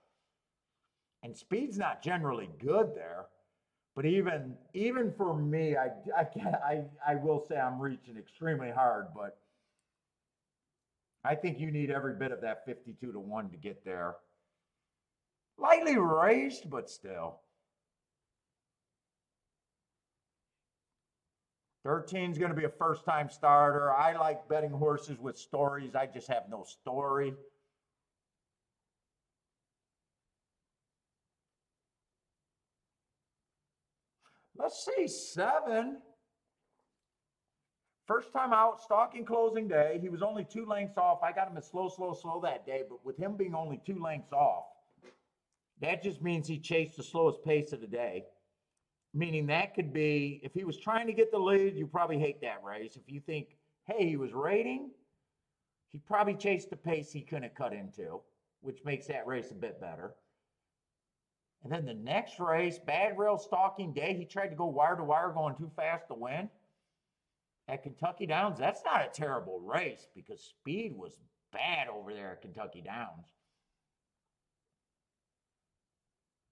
And speed's not generally good there. But even for me, I will say I'm reaching extremely hard, but I think you need every bit of that 52 to 1 to get there. Lightly raced, but still. 13 is going to be a first-time starter. I like betting horses with stories. I just have no story. Let's see, 7. First time out, stalking closing day. He was only 2 lengths off. I got him at slow that day, but with him being only 2 lengths off, that just means he chased the slowest pace of the day. Meaning that could be, if he was trying to get the lead, you probably hate that race. If you think, hey, he was rating, he probably chased the pace he couldn't cut into, which makes that race a bit better. And then the next race, bad rail stalking day, he tried to go wire to wire going too fast to win. At Kentucky Downs, that's not a terrible race because speed was bad over there at Kentucky Downs.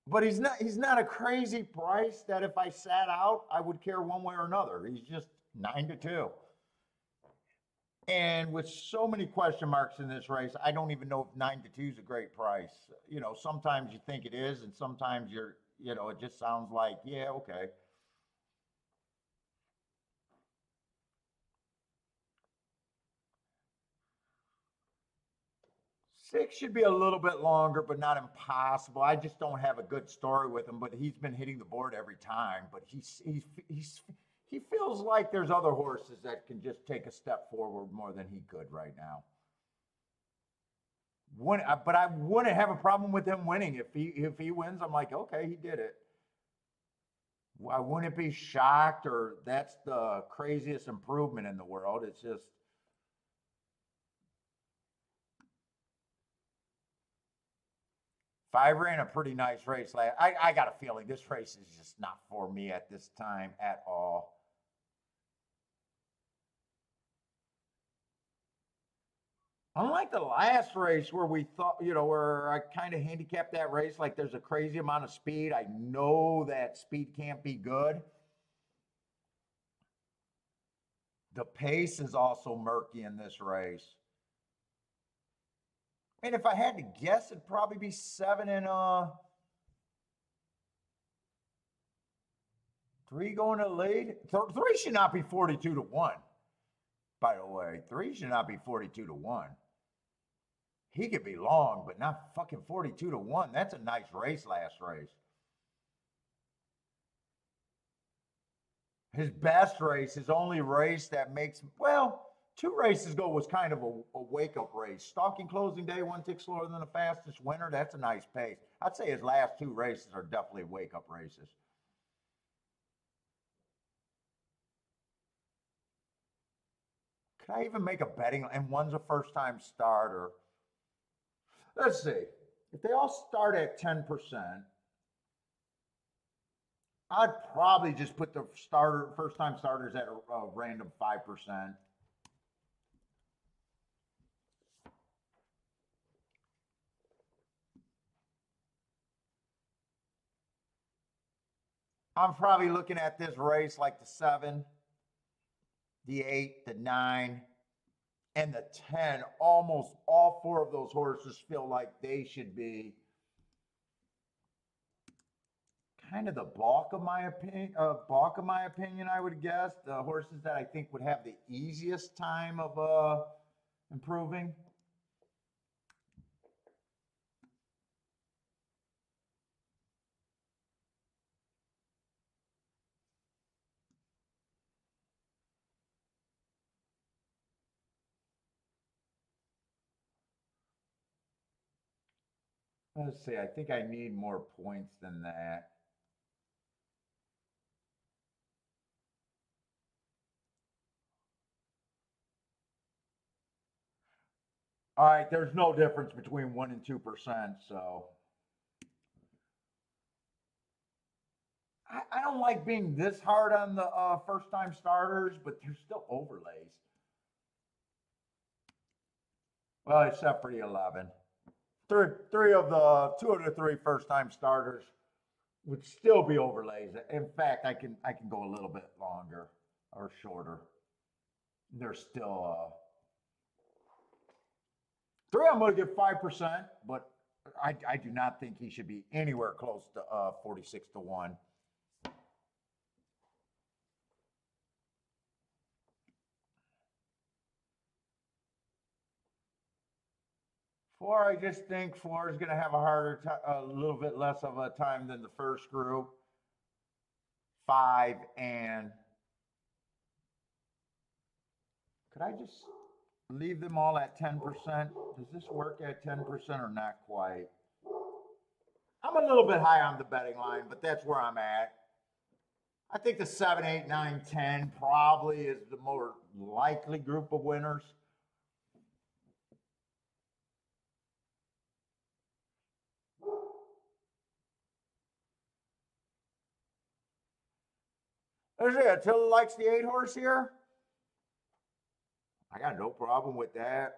But he's not a crazy price that if I sat out, I would care one way or another. He's just 9 to 2. And with so many question marks in this race, I don't even know if 9 to 2 is a great price. You know, sometimes you think it is, and sometimes it just sounds like, yeah, okay. Six should be a little bit longer, but not impossible. I just don't have a good story with him, but he's been hitting the board every time. But he feels like there's other horses that can just take a step forward more than he could right now. But I wouldn't have a problem with him winning. If he wins, I'm like, okay, he did it. I wouldn't be shocked, or that's the craziest improvement in the world. It's just. Five ran a pretty nice race. I got a feeling this race is just not for me at this time at all. Unlike the last race where we thought, where I kind of handicapped that race like there's a crazy amount of speed. I know that speed can't be good. The pace is also murky in this race. And if I had to guess, it'd probably be 7 and 3 going to lead. 3 should not be 42 to 1. By the way, 3 should not be 42 to 1. He could be long, but not fucking 42 to 1. That's a nice race last race. His best race, his only race that makes, 2 races ago was kind of a wake-up race. Stalking closing day, 1 tick slower than the fastest winner. That's a nice pace. I'd say his last 2 races are definitely wake-up races. Could I even make a betting? And one's a first-time starter. Let's see. If they all start at 10%, I'd probably just put the first-time starters at a random 5%. I'm probably looking at this race like the 7, the 8, the 9, and the 10. Almost all 4 of those horses feel like they should be kind of the bulk of my opinion, I would guess. The horses that I think would have the easiest time of improving. Let's see, I think I need more points than that. All right, there's no difference between 1% and 2%, so. I don't like being this hard on the first-time starters, but there's still overlays. Well, except for the 11. Two of the three first-time starters would still be overlays. In fact, I can go a little bit longer or shorter. There's still 3. I'm going to give 5%, but I do not think he should be anywhere close to 46 to 1. 4, I just think 4 is going to have a little bit less of a time than the first group. 5 and could I just leave them all at 10%? Does this work at 10% or not quite? I'm a little bit high on the betting line, but that's where I'm at. I think the 7, 8, 9, 10 probably is the more likely group of winners. There's it. Attila likes the 8 horse here. I got no problem with that.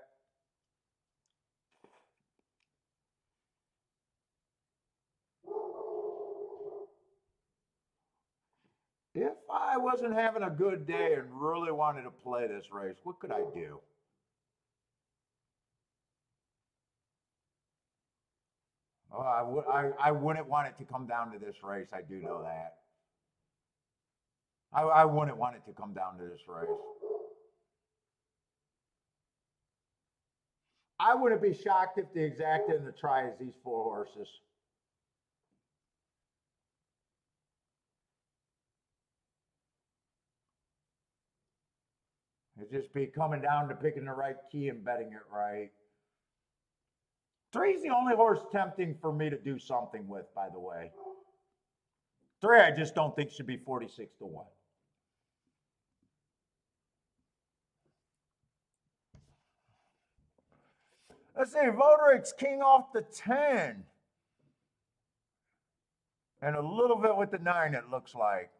If I wasn't having a good day and really wanted to play this race, what could I do? Oh, I wouldn't want it to come down to this race. I do know that. I wouldn't want it to come down to this race. I wouldn't be shocked if the exacta and the try is these 4 horses. It'd just be coming down to picking the right key and betting it right. 3 is the only horse tempting for me to do something with, by the way. 3, I just don't think should be 46 to 1. Let's see, Voderic's king off the 10. And a little bit with the 9, it looks like.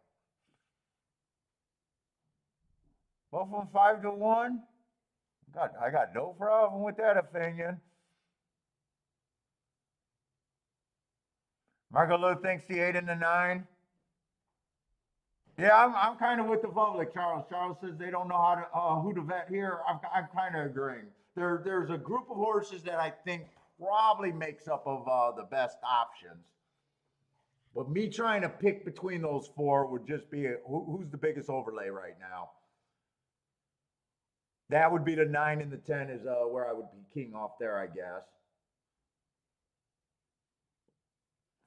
Both of them 5 to 1. God, I got no problem with that opinion. Marco Lou thinks the 8 and the 9. Yeah, I'm kind of with the vote like Charles. Charles says they don't know how to who to vet here. I'm kind of agreeing. There's a group of horses that I think probably makes up of the best options. But me trying to pick between those 4 would just be who's the biggest overlay right now. That would be the 9 and the 10 is where I would be king off there, I guess.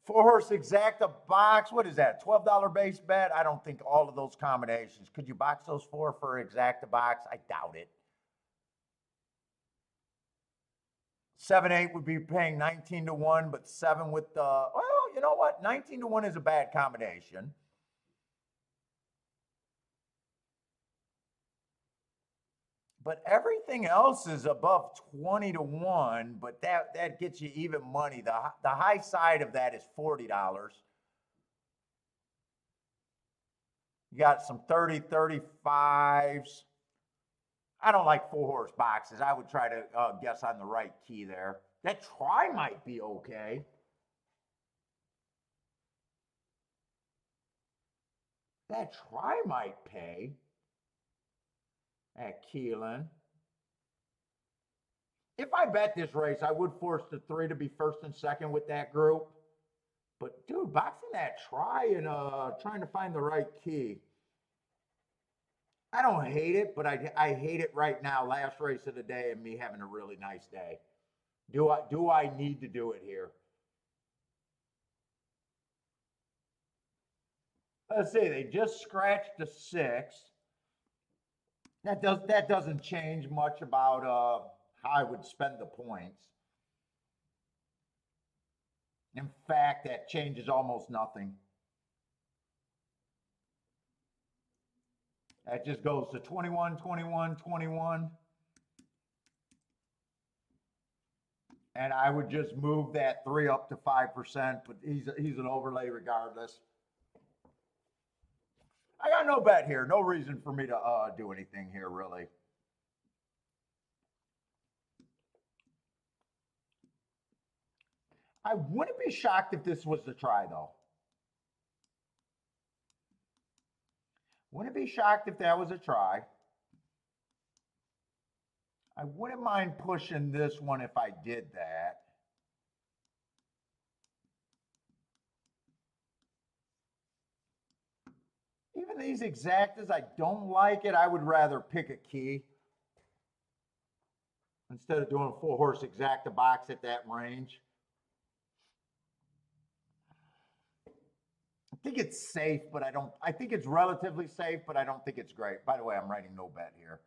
4 horse exacta box. What is that? $12 base bet? I don't think all of those combinations. Could you box those 4 for exacta box? I doubt it. 7, 8 would be paying 19 to 1, but 7 with the, well, you know what? 19 to 1 is a bad combination. But everything else is above 20 to 1, but that gets you even money. The high side of that is $40. You got some 30, 35s. I don't like 4 horse boxes. I would try to guess on the right key there. That try might be okay. That try might pay at Keeneland. If I bet this race, I would force the 3 to be first and second with that group. But dude, boxing that try and trying to find the right key. I don't hate it, but I hate it right now. Last race of the day and me having a really nice day. Do I need to do it here? Let's see, they just scratched the 6. That doesn't change much about how I would spend the points. In fact, that changes almost nothing. That just goes to 21, 21, 21. And I would just move that 3 up to 5%, but he's an overlay regardless. I got no bet here. No reason for me to do anything here, really. I wouldn't be shocked if this was the try, though. Wouldn't be shocked if that was a try. I wouldn't mind pushing this one if I did that. Even these exactas, I don't like it. I would rather pick a key instead of doing a 4-horse exacta box at that range. I think it's safe, but I think it's relatively safe, but I don't think it's great. By the way, I'm writing no bet here.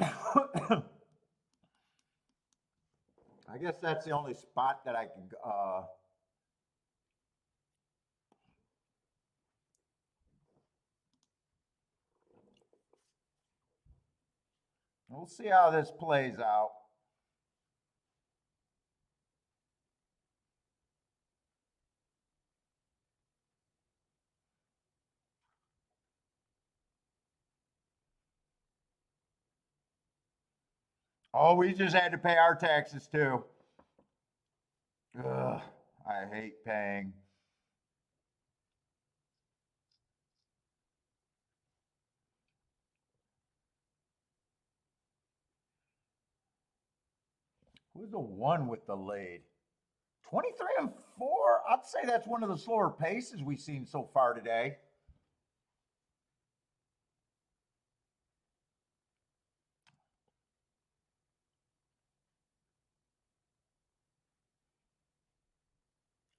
I guess that's the only spot that I can, we'll see how this plays out. Oh, we just had to pay our taxes too. Ugh, I hate paying. Who's the 1 with the lead? 23 and 4. I'd say that's one of the slower paces we've seen so far today.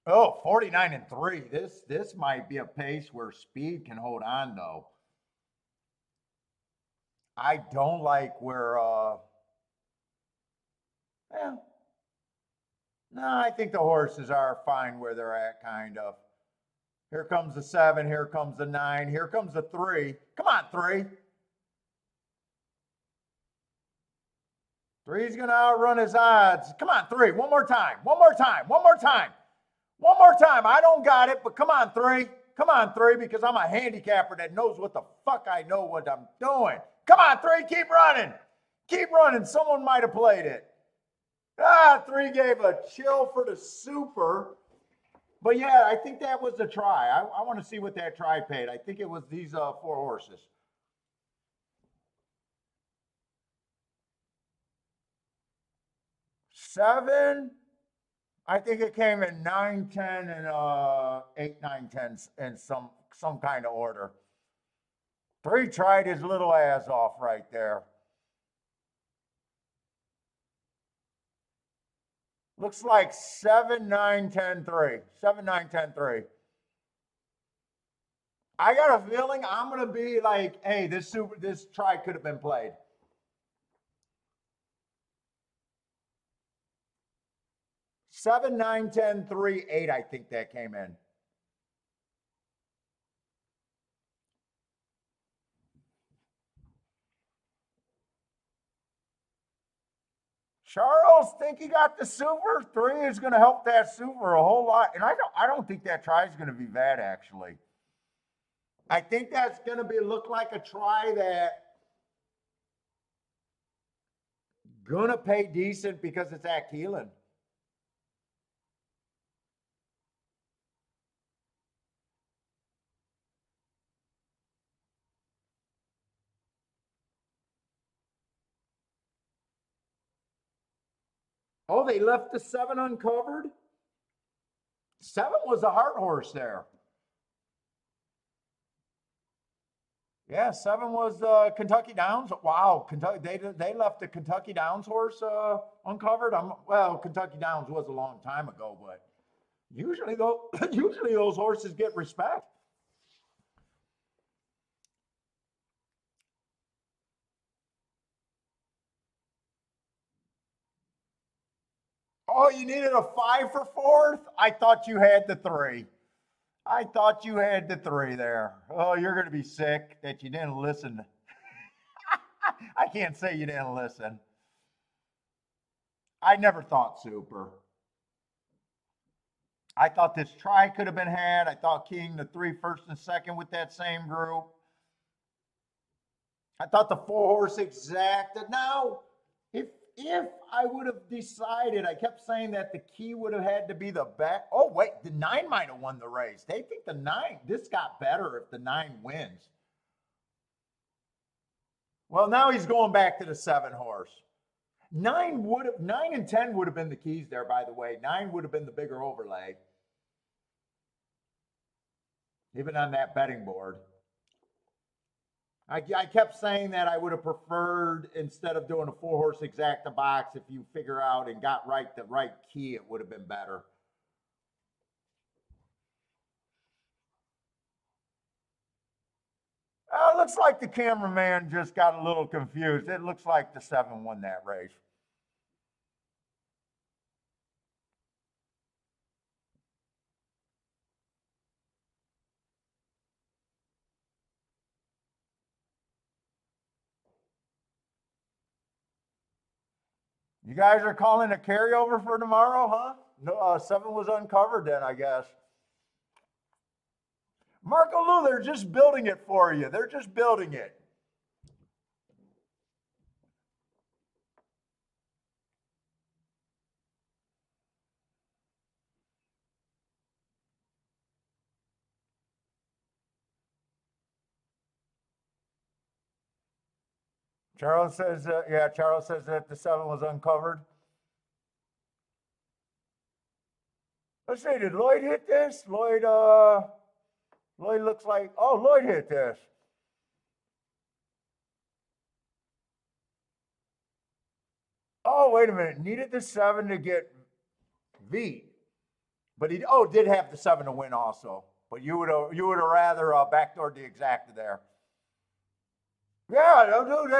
Oh, 49 and 3. This might be a pace where speed can hold on though. I don't like where yeah. No, I think the horses are fine where they're at, kind of. Here comes the 7, here comes the 9, here comes the 3. Come on, 3. 3's gonna outrun his odds. Come on, 3. One more time. One more time. One more time. One more time. I don't got it, but come on, 3. Come on, 3, because I'm a handicapper that knows what the fuck I know what I'm doing. Come on, 3. Keep running. Keep running. Someone might have played it. 3 gave a chill for the super. But yeah, I think that was the try. I want to see what that try paid. I think it was these 4 horses. Seven. I think it came in 9, 10, and 8, 9, 10 in some kind of order. 3 tried his little ass off right there. Looks like 7, 9, 10, 3. 7, 9, 10, 3. I got a feeling I'm gonna be like, hey, this try could have been played. Seven, 9, 10, 3, 8, I think that came in. Charles, think he got the super? 3 is going to help that super a whole lot. And I don't think that try is going to be bad, actually. I think that's going to look like a try that going to pay decent because it's at Keeneland. Oh, they left the 7 uncovered? 7 was the heart horse there. Yeah, 7 was Kentucky Downs. Wow, Kentucky they left the Kentucky Downs horse uncovered. Well, Kentucky Downs was a long time ago, but usually usually those horses get respect. Oh, you needed a 5 for 4th? I thought you had the 3. I thought you had the 3 there. Oh, you're going to be sick that you didn't listen. I can't say you didn't listen. I never thought super. I thought this try could have been had. I thought King the 3 first and second with that same group. I thought the 4 horse exacted. Now, if I would have decided, I kept saying that the key would have had to be the back. Oh, wait, the 9 might have won the race. They think the 9, this got better if the 9 wins. Well, now he's going back to the 7 horse. 9 and 10 would have been the keys there, by the way. 9 would have been the bigger overlay. Even on that betting board. I kept saying that I would have preferred, instead of doing a 4 horse exacta box, if you figure out and got the right key, it would have been better. It looks like the cameraman just got a little confused. It looks like the 7 won that race. You guys are calling a carryover for tomorrow, huh? No, 7 was uncovered then, I guess. Marco Lou, they're just building it for you. They're just building it. Charles says, Charles says that the 7 was uncovered. Let's see, did Lloyd hit this? Lloyd looks like, oh, Lloyd hit this. Oh, wait a minute. Needed the 7 to get V. But he did have the 7 to win also. But you would have rather backdoored the exacta there. Yeah, dude,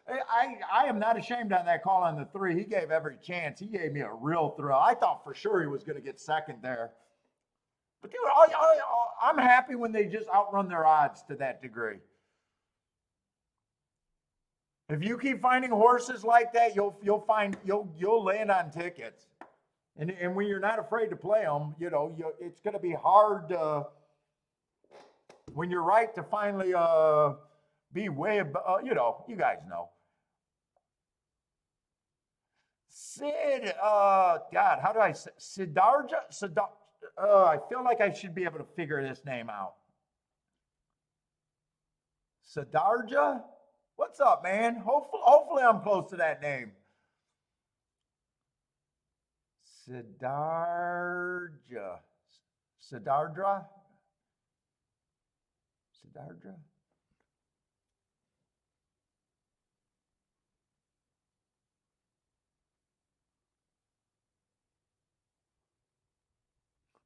I am not ashamed on that call on the 3. He gave every chance. He gave me a real thrill. I thought for sure he was going to get second there. But dude, I'm happy when they just outrun their odds to that degree. If you keep finding horses like that, you'll land on tickets. And when you're not afraid to play them, it's going to be hard when you're right to finally be way above, you guys know. Sid, God, how do I say? Siddharja? I feel like I should be able to figure this name out. Siddharja? What's up, man? Hopefully I'm close to that name. Siddharja. Siddharja?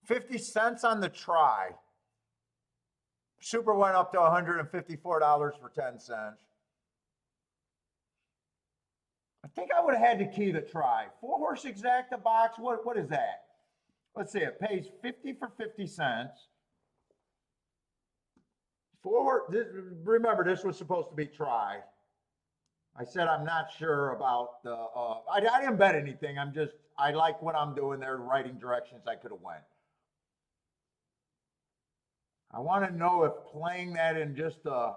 50 cents on the try. Super went up to $154 for 10 cents. I think I would have had to key the try. 4 horse exacta box, what is that? Let's see, it pays 50 for 50 cents. Remember, this was supposed to be try. I said I'm not sure about the, I didn't bet anything. I like what I'm doing there, writing directions I could have went. I want to know if playing that in just a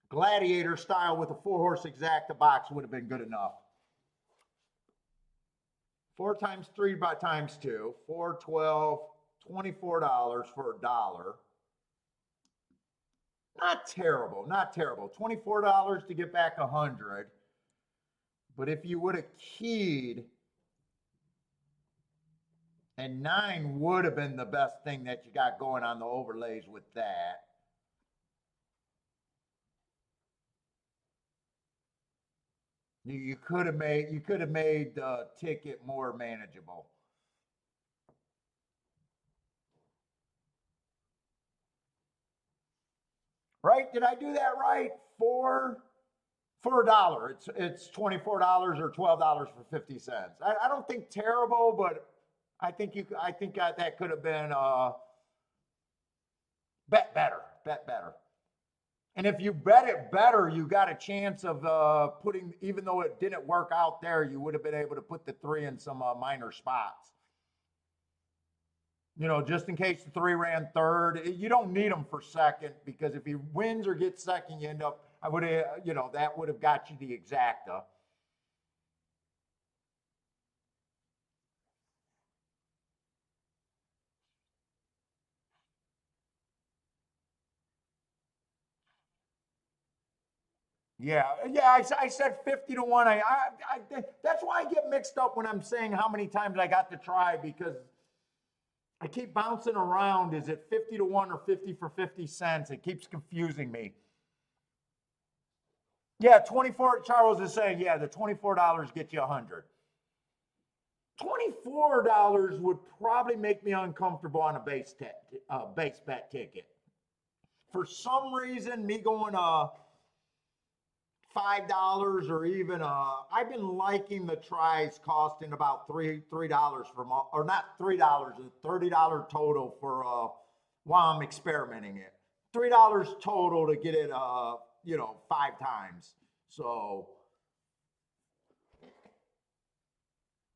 gladiator style with a 4 horse exacta box would have been good enough. 4 times 3 times 2, 4, 12, $24 for $1. Not terrible, not terrible. $24 to get back 100. But if you would have keyed And 9 would have been the best thing that you got going on the overlays with that. You could have made the ticket more manageable. Right? Did I do that right? For a dollar. It's $24 or $12 for 50 cents. I don't think terrible, but I think that could have been bet better. And if you bet it better, you got a chance of putting, even though it didn't work out there, you would have been able to put the 3 in some minor spots. You know, just in case the 3 ran third. You don't need them for second, because if he wins or gets second, you end up, that would have got you the exacta. Yeah, I said 50 to 1. That's why I get mixed up when I'm saying how many times I got to try, because I keep bouncing around. Is it 50 to 1 or 50 for 50 cents? It keeps confusing me. Yeah, 24, Charles is saying, yeah, the $24 gets you 100. $24 would probably make me uncomfortable on a base bet ticket. For some reason, me going $5 or even I've been liking the tries costing about $3 from, or not $3, a $30 total for while I'm experimenting it. $3 total to get it 5 times. So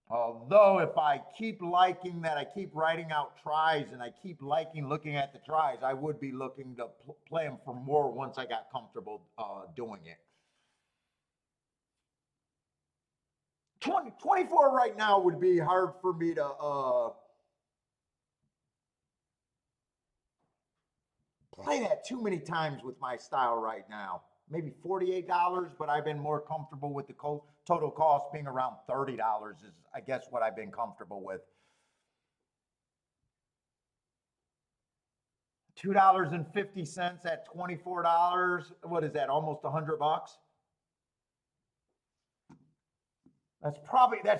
although if I keep liking that, I keep writing out tries and I keep liking looking at the tries, I would be looking to play them for more once I got comfortable doing it. 24 right now would be hard for me to play that too many times with my style right now. Maybe $48, but I've been more comfortable with the total cost being around $30 is, I guess, what I've been comfortable with. $2.50 at $24. What is that? Almost $100. That's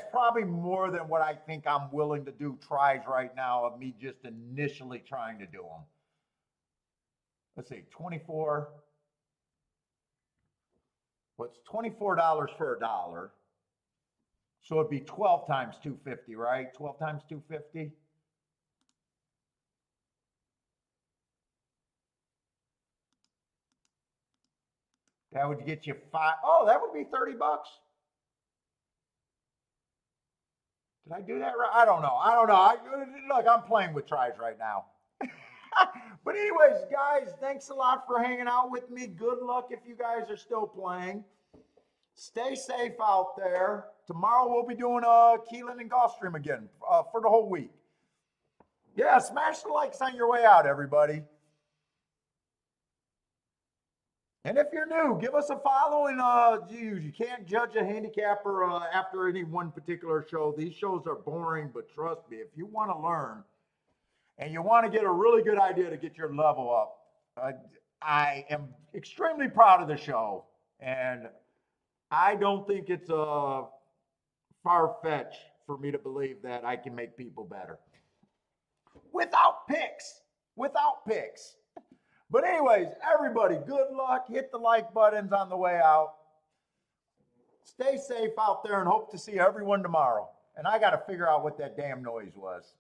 probably more than what I think I'm willing to do tries right now of me just initially trying to do them. Let's see, 24. What's $24 for a dollar? So it'd be 12 times 250, right? 12 times 250. That would get you 5. Oh, that would be $30. Did I do that right? I don't know. Look, I'm playing with tries right now. But anyways, guys, thanks a lot for hanging out with me. Good luck if you guys are still playing. Stay safe out there. Tomorrow we'll be doing Keeneland and Gulfstream again for the whole week. Yeah, smash the likes on your way out, everybody. And if you're new, give us a follow. And you can't judge a handicapper after any one particular show. These shows are boring, but trust me, if you want to learn and you want to get a really good idea to get your level up, I am extremely proud of the show. And I don't think it's far-fetched for me to believe that I can make people better. Without picks. But anyways, everybody, good luck. Hit the like buttons on the way out. Stay safe out there and hope to see everyone tomorrow. And I got to figure out what that damn noise was.